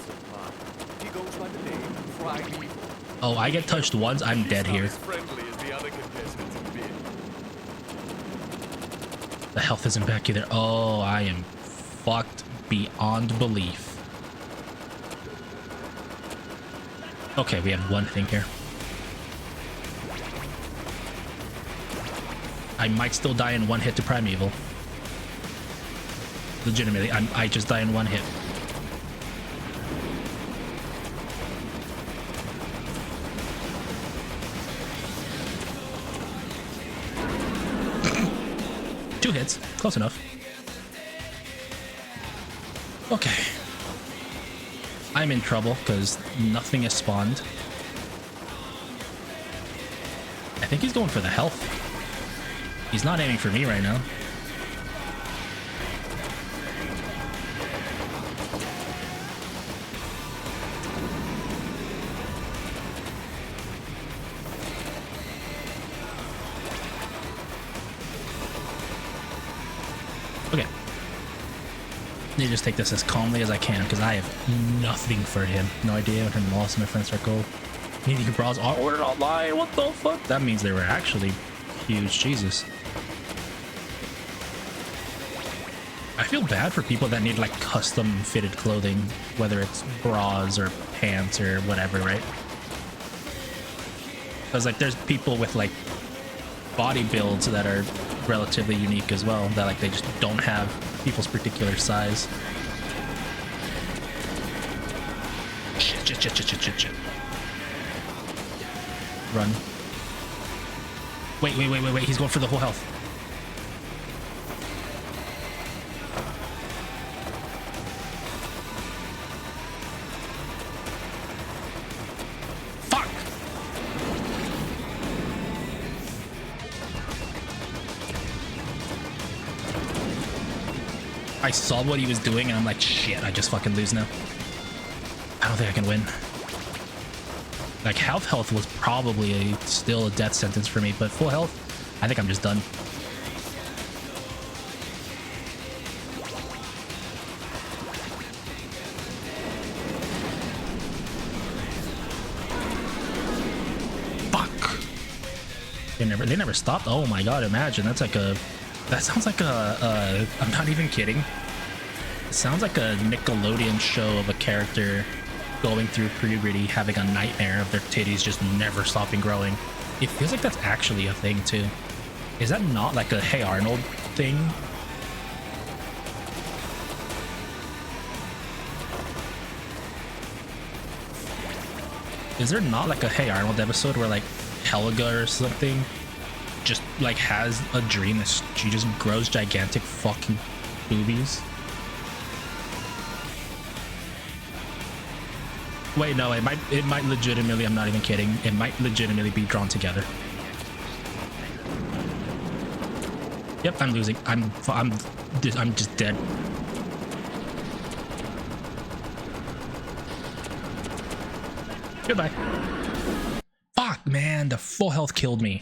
Oh, I get touched once, I'm dead here. The health isn't back either. Oh, I am fucked beyond belief. Okay, we have one thing here. I might still die in one hit to Primeval. Legitimately, I just die in one hit. Two hits, close enough. Okay. I'm in trouble because nothing is spawned. I think he's going for the health. He's not aiming for me right now. Okay. Need to just take this as calmly as I can because I have nothing for him. No idea what I'm lost in my friend circle. Meaning brawls are ordered online. What the fuck? That means they were actually huge. Jesus. I feel bad for people that need like custom fitted clothing, whether it's bras or pants or whatever, right? Because like there's people with like body builds that are relatively unique as well, that like they just don't have people's particular size. Shit. Run. Wait, he's going for the whole health. I saw what he was doing and I'm like, shit, I just fucking lose now. I don't think I can win. Like, half health was probably still a death sentence for me, but full health, I think I'm just done. Fuck. They never stopped. Oh my god, imagine. That's like a... That sounds like a I'm not even kidding. sounds like a Nickelodeon show of a character going through puberty, having a nightmare of their titties just never stopping growing. It feels like that's actually a thing too. Is that not like a Hey Arnold thing? Is there not like a Hey Arnold episode where like Helga or something just like has a dream that she just grows gigantic fucking boobies? Wait, no, it might legitimately, I'm not even kidding, it might legitimately be drawn together. Yep, I'm losing. I'm just dead. Goodbye. Fuck, man, the full health killed me.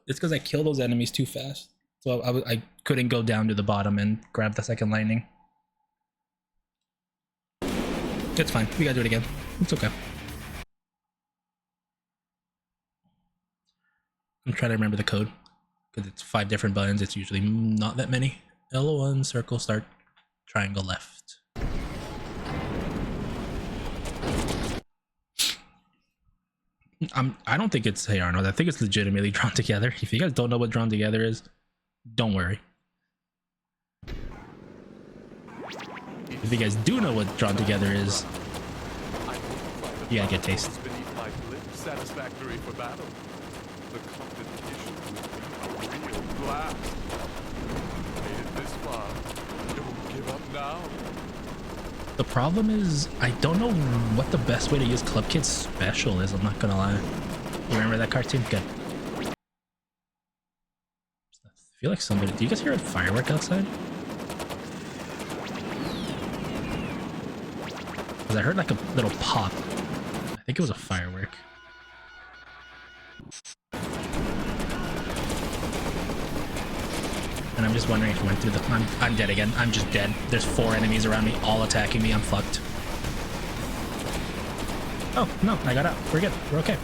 It's because I kill those enemies too fast. So I couldn't go down to the bottom and grab the second lightning. It's fine. We gotta do it again. It's okay. I'm trying to remember the code because it's 5 different buttons. It's usually not that many. L1, circle, start, triangle, left. I don't think it's Hey Arnold. I think it's legitimately drawn together. If you guys don't know what drawn together is, don't worry. If you guys do know what drawn together is, you gotta get taste. Satisfactory for battle. The competition will be a real blast. Made it this far. Don't give up now. The problem is, I don't know what the best way to use Club Kid's special is, I'm not gonna lie. You remember that cartoon? Good. I feel like somebody... Do you guys hear a firework outside? Because I heard like a little pop. I think it was a firework. And I'm just wondering if it went through the... I'm dead again. I'm just dead. There's 4 enemies around me, all attacking me. I'm fucked. Oh, no, I got out. We're good. We're okay.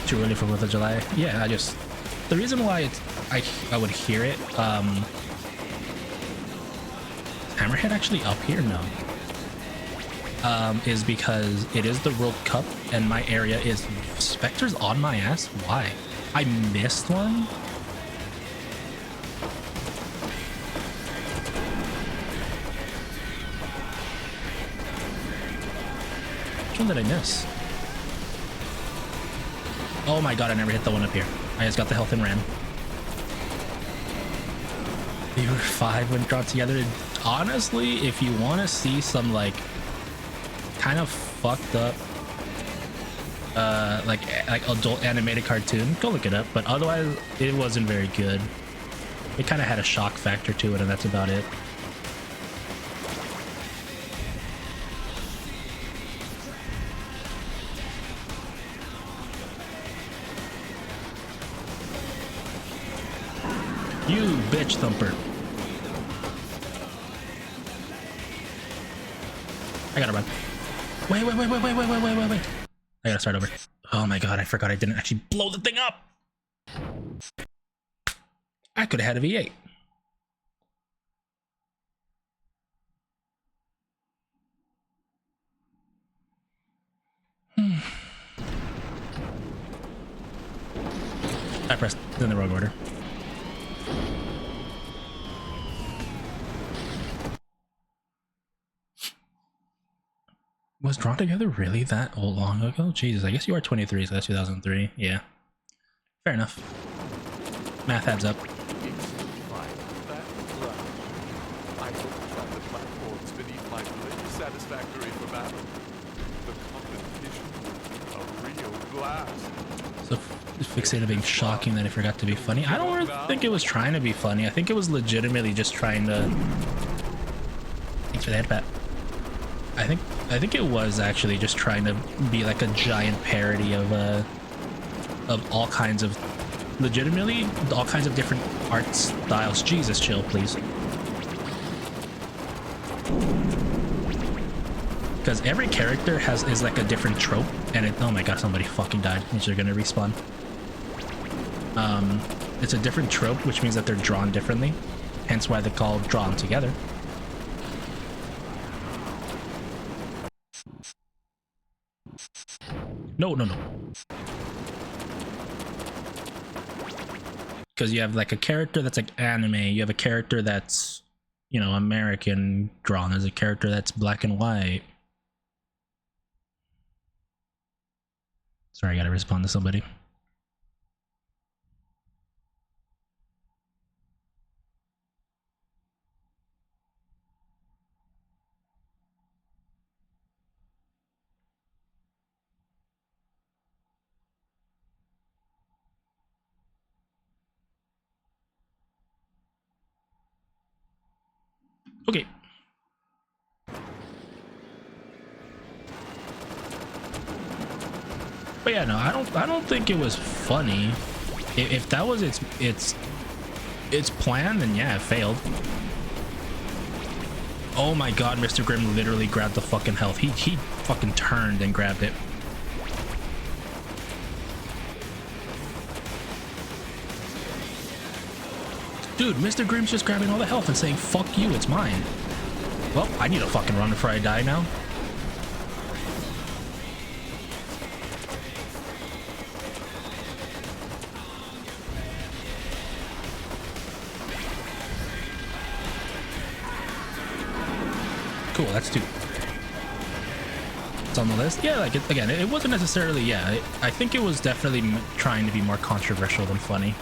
Too early for 4th of July. Yeah, I just... The reason why it's... I would hear it, Hammerhead actually up here? No. Is because it is the World Cup and my area is... Spectre's on my ass? Why? I missed one? Which one did I miss? Oh my god, I never hit the one up here. I just got the health and ran. Viewer 5 when drawn together. Honestly, if you want to see some like kind of fucked up like adult animated cartoon, go look it up, but otherwise it wasn't very good. It kind of had a shock factor to it, and that's about it. You bitch thumper. I gotta run. Wait. I gotta start over. Oh my god, I forgot I didn't actually blow the thing up. I could have had a V8. I pressed in the wrong order. Was Drawn Together really that old long ago? Jesus, I guess you are 23, so that's 2003. Yeah. Fair enough. Math adds up. So fixated being shocking that it forgot to be funny. I don't really think it was trying to be funny. I think it was legitimately just trying to... Thanks for the headpat. I think it was actually just trying to be like a giant parody of all kinds of, legitimately all kinds of different art styles. Jesus, chill, please. Because every character is like a different trope, and it... Oh my god, somebody fucking died. Which they're gonna respawn. It's a different trope, which means that they're drawn differently. Hence why they're called drawn together. No. Because you have like a character that's like anime, you have a character that's, you know, American drawn, there's a character that's black and white. Sorry, I gotta respond to somebody. Okay. But yeah, no, I don't think it was funny. If that was its plan, then yeah, it failed. Oh my god, Mr. Grimm literally grabbed the fucking health. He fucking turned and grabbed it. Dude, Mr. Grimm's just grabbing all the health and saying, fuck you, it's mine. Well, I need to fucking run before I die now. Cool, that's 2. It's on the list. Yeah, like, again, it wasn't necessarily, yeah, I think it was definitely trying to be more controversial than funny.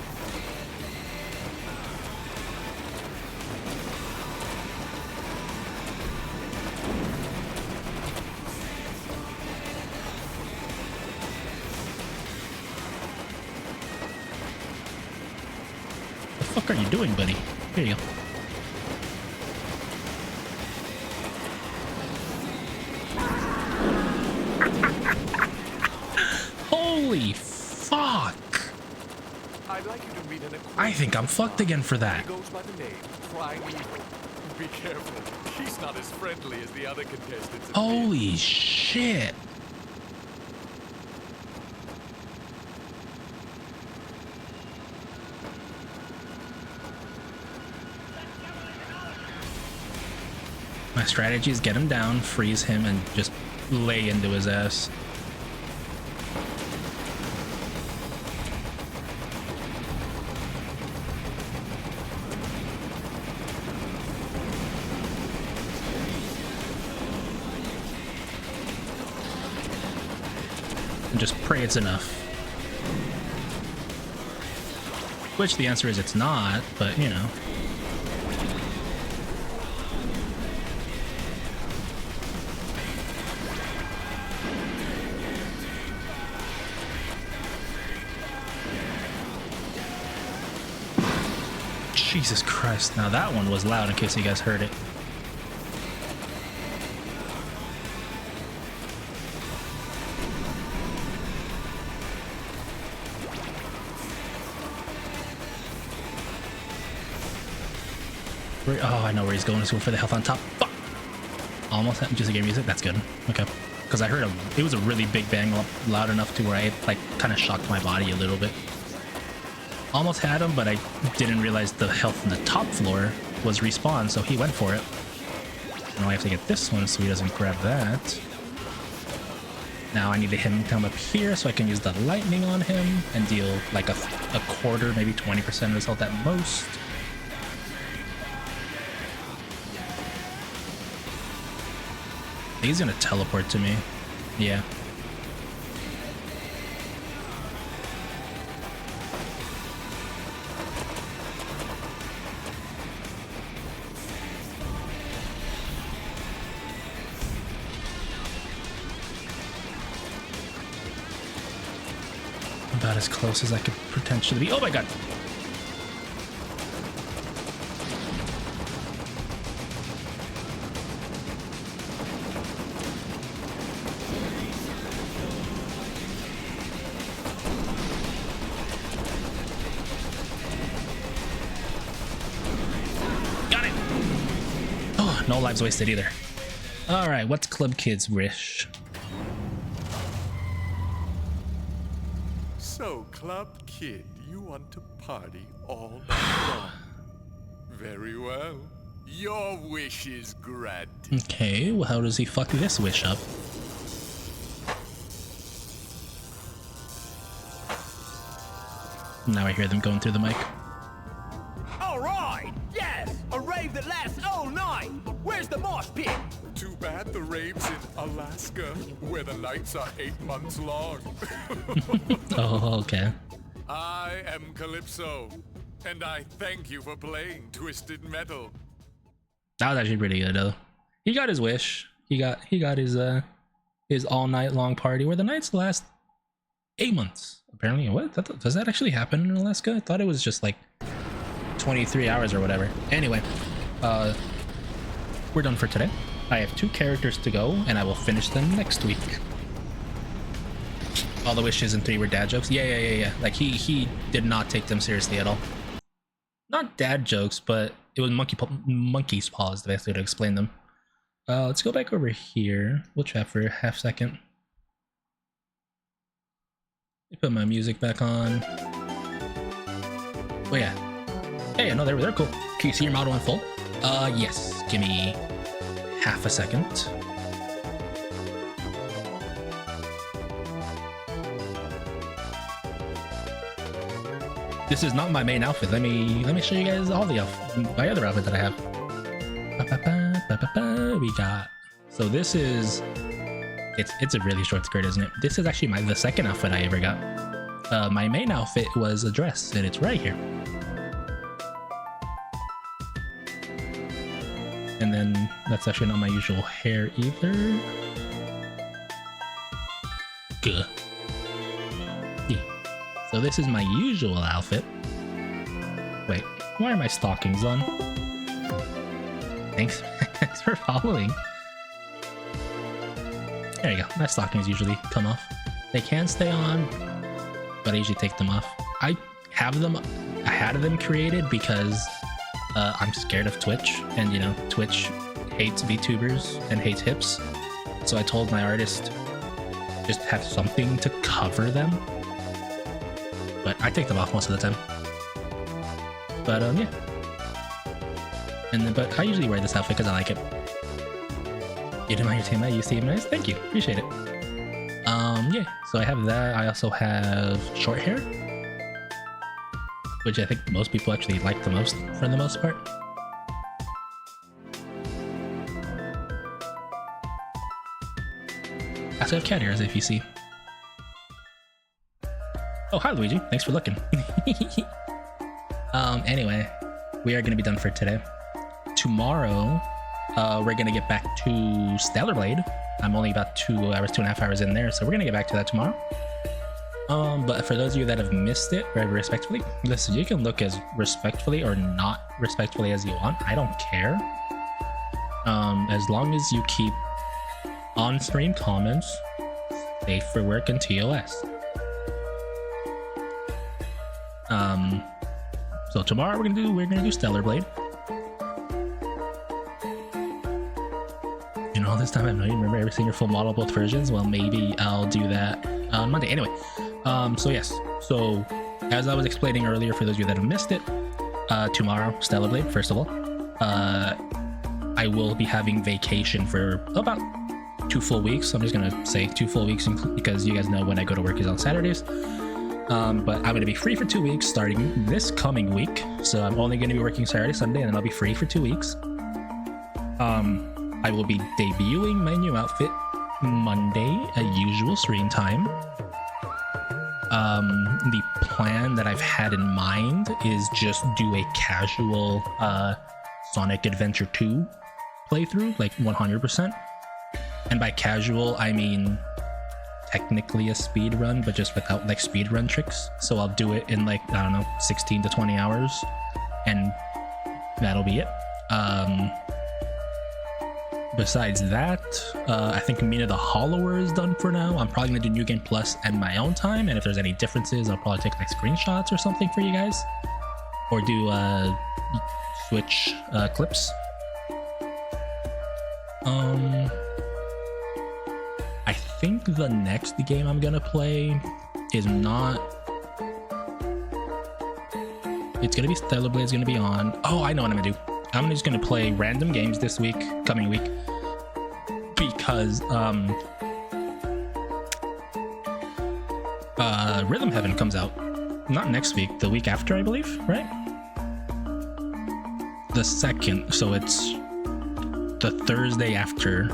What are you doing, buddy? Here you go. Holy fuck! I'd like you to meet an I think I'm fucked again for that. He goes by the name Primeval. Be careful. He's not as friendly as the other contestants. Holy shit! My strategy is get him down, freeze him, and just lay into his ass. And just pray it's enough. Which the answer is it's not, but you know. Jesus Christ, now that one was loud in case you guys heard it. Oh, I know where he's going. He's going for the health on top. Fuck! Almost had just a game music. That's good. Okay. Because I heard it was a really big bang, loud enough to where I like kind of shocked my body a little bit. Almost had him, but I didn't realize the health on the top floor was respawn, so he went for it. Now I have to get this one so he doesn't grab that. Now I need to hit him come up here so I can use the lightning on him and deal like a quarter, maybe 20% of his health at most. He's gonna teleport to me. Yeah. About as close as I could potentially be. Oh my god! Got it! Oh, no lives wasted either. Alright, what's Club Kid's wish? So, Club Kid, You want to party all night long. Very well. Your wish is granted. Okay, well, how does he fuck this wish up? Now I hear them going through the mic. All right, yes, a rave that lasts all night. Where's the mosh pit? Too bad the rave's in Alaska, where the nights are 8 months long. Oh, okay. I am Calypso, and I thank you for playing Twisted Metal. That was actually pretty good though. He got his wish. He got his all night long party where the nights last 8 months. Apparently, what? Does that actually happen in Alaska? I thought it was just like 23 hours or whatever. Anyway, we're done for today. I have 2 characters to go, and I will finish them next week. All the wishes and 3 were dad jokes. Yeah. Like he did not take them seriously at all. Not dad jokes, but it was monkey's paw is the best way to explain them. Let's go back over here. We'll chat for a half second. Let me put my music back on. Oh yeah. Hey, no, they're cool. Can you see your model in full? Yes. Give me half a second. This is not my main outfit. Let me show you guys all the my other outfit that I have. We got. So this is. It's a really short skirt, isn't it? This is actually the second outfit I ever got. My main outfit was a dress, and it's right here. And then that's actually not my usual hair either. Good. Yeah. So this is my usual outfit. Wait, why are my stockings on? Thanks for following. There you go. My stockings usually come off. They can stay on, but I usually take them off. I had them created because I'm scared of Twitch, and you know, Twitch hates VTubers and hates hips. So I told my artist just have something to cover them. But I take them off most of the time. But yeah. But I usually wear this outfit because I like it. You didn't mind your team, you seem nice. Thank you, appreciate it. Yeah. So I have that. I also have short hair, which I think most people actually like the most for the most part. I also have cat ears if you see. Oh, hi Luigi. Thanks for looking. Anyway, we are going to be done for today. Tomorrow, we're going to get back to Stellar Blade. I'm only about 2.5 hours in there, so we're going to get back to that tomorrow. But for those of you that have missed it, very respectfully, listen, you can look as respectfully or not respectfully as you want. I don't care. As long as you keep on-stream comments safe for work and TOS. So tomorrow we're gonna do Stellar Blade. You know, this time I know you remember every single full model, both versions. Well, maybe I'll do that on Monday. Anyway, so yes. So as I was explaining earlier, for those of you that have missed it, tomorrow Stellar Blade. First of all, I will be having vacation for about 2 full weeks. I'm just gonna say 2 full weeks because you guys know when I go to work is on Saturdays. But I'm going to be free for 2 weeks starting this coming week. So I'm only going to be working Saturday, Sunday, and then I'll be free for 2 weeks. I will be debuting my new outfit Monday at usual stream time. The plan that I've had in mind is just do a casual Sonic Adventure 2 playthrough, like 100%. And by casual, I mean technically a speed run, but just without like speed run tricks. So I'll do it in like, I don't know, 16 to 20 hours, and that'll be it. Besides that, I think Mina the Hollower is done for now. I'm probably gonna do New Game Plus and my own time, and if there's any differences, I'll probably take like screenshots or something for you guys, or do Switch clips. I think the next game I'm gonna play is not It's gonna be Stellar Blade's gonna be on. Oh, I know what I'm gonna do. I'm just gonna play random games this week, coming week, because Rhythm Heaven comes out not next week, the week after, I believe, right? The 2nd, so it's the Thursday after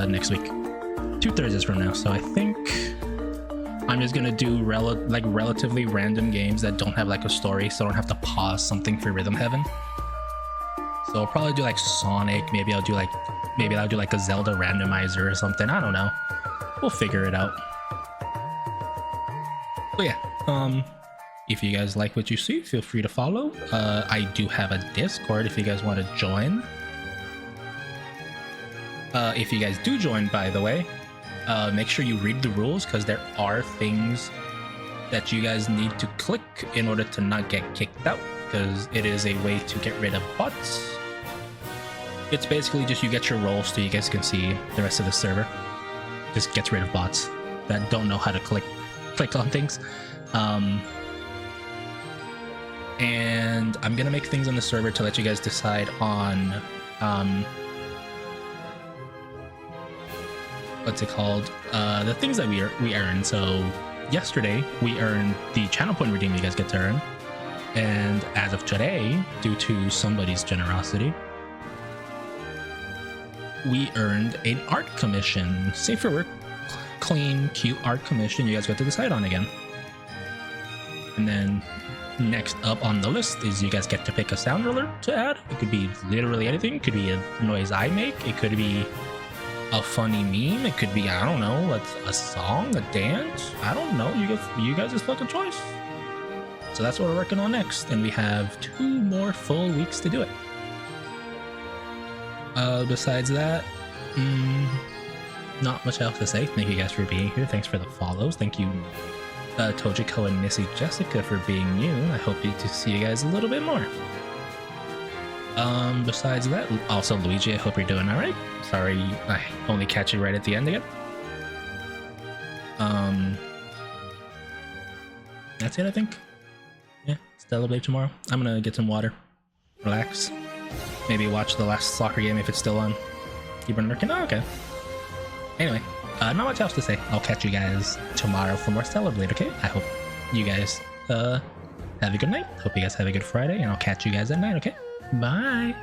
next week, 2 Thursdays from now. So I think I'm just gonna do relatively random games that don't have like a story, so I don't have to pause something for Rhythm Heaven. So I'll probably do like Sonic. Maybe I'll do like a Zelda randomizer or something. I don't know. We'll figure it out. But yeah, if you guys like what you see, feel free to follow. I do have a Discord if you guys want to join. If you guys do join, by the way, make sure you read the rules, because there are things that you guys need to click in order to not get kicked out, because it is a way to get rid of bots. It's basically just you get your roles so you guys can see the rest of the server. Just gets rid of bots that don't know how to click on things. And I'm gonna make things on the server to let you guys decide on what's it called, the things that we earn. So yesterday we earned the channel point redeem you guys get to earn, and as of today, due to somebody's generosity, we earned an art commission. Safe for work, clean, cute art commission you guys get to decide on again. And then next up on the list is you guys get to pick a sound alert to add. It could be literally anything. It could be a noise I make. It could be a funny meme. It could be, I don't know, a song, a dance. I don't know. You guys' fucking choice. So that's what we're working on next, and we have 2 more full weeks to do it. Besides that, not much else to say. Thank you guys for being here. Thanks for the follows. Thank you, Tojiko and Missy Jessica, for being new. I hope to see you guys a little bit more. Besides that, also Luigi, I hope you're doing alright. Sorry I only catch you right at the end again. That's it, I think. Yeah, Stellar Blade tomorrow. I'm gonna get some water, relax, maybe watch the last soccer game if it's still on. Keep on working. Oh, okay. Anyway, not much else to say. I'll catch you guys tomorrow for more Stellar Blade, okay? I hope you guys have a good night. Hope you guys have a good Friday, and I'll catch you guys at night, okay? Bye!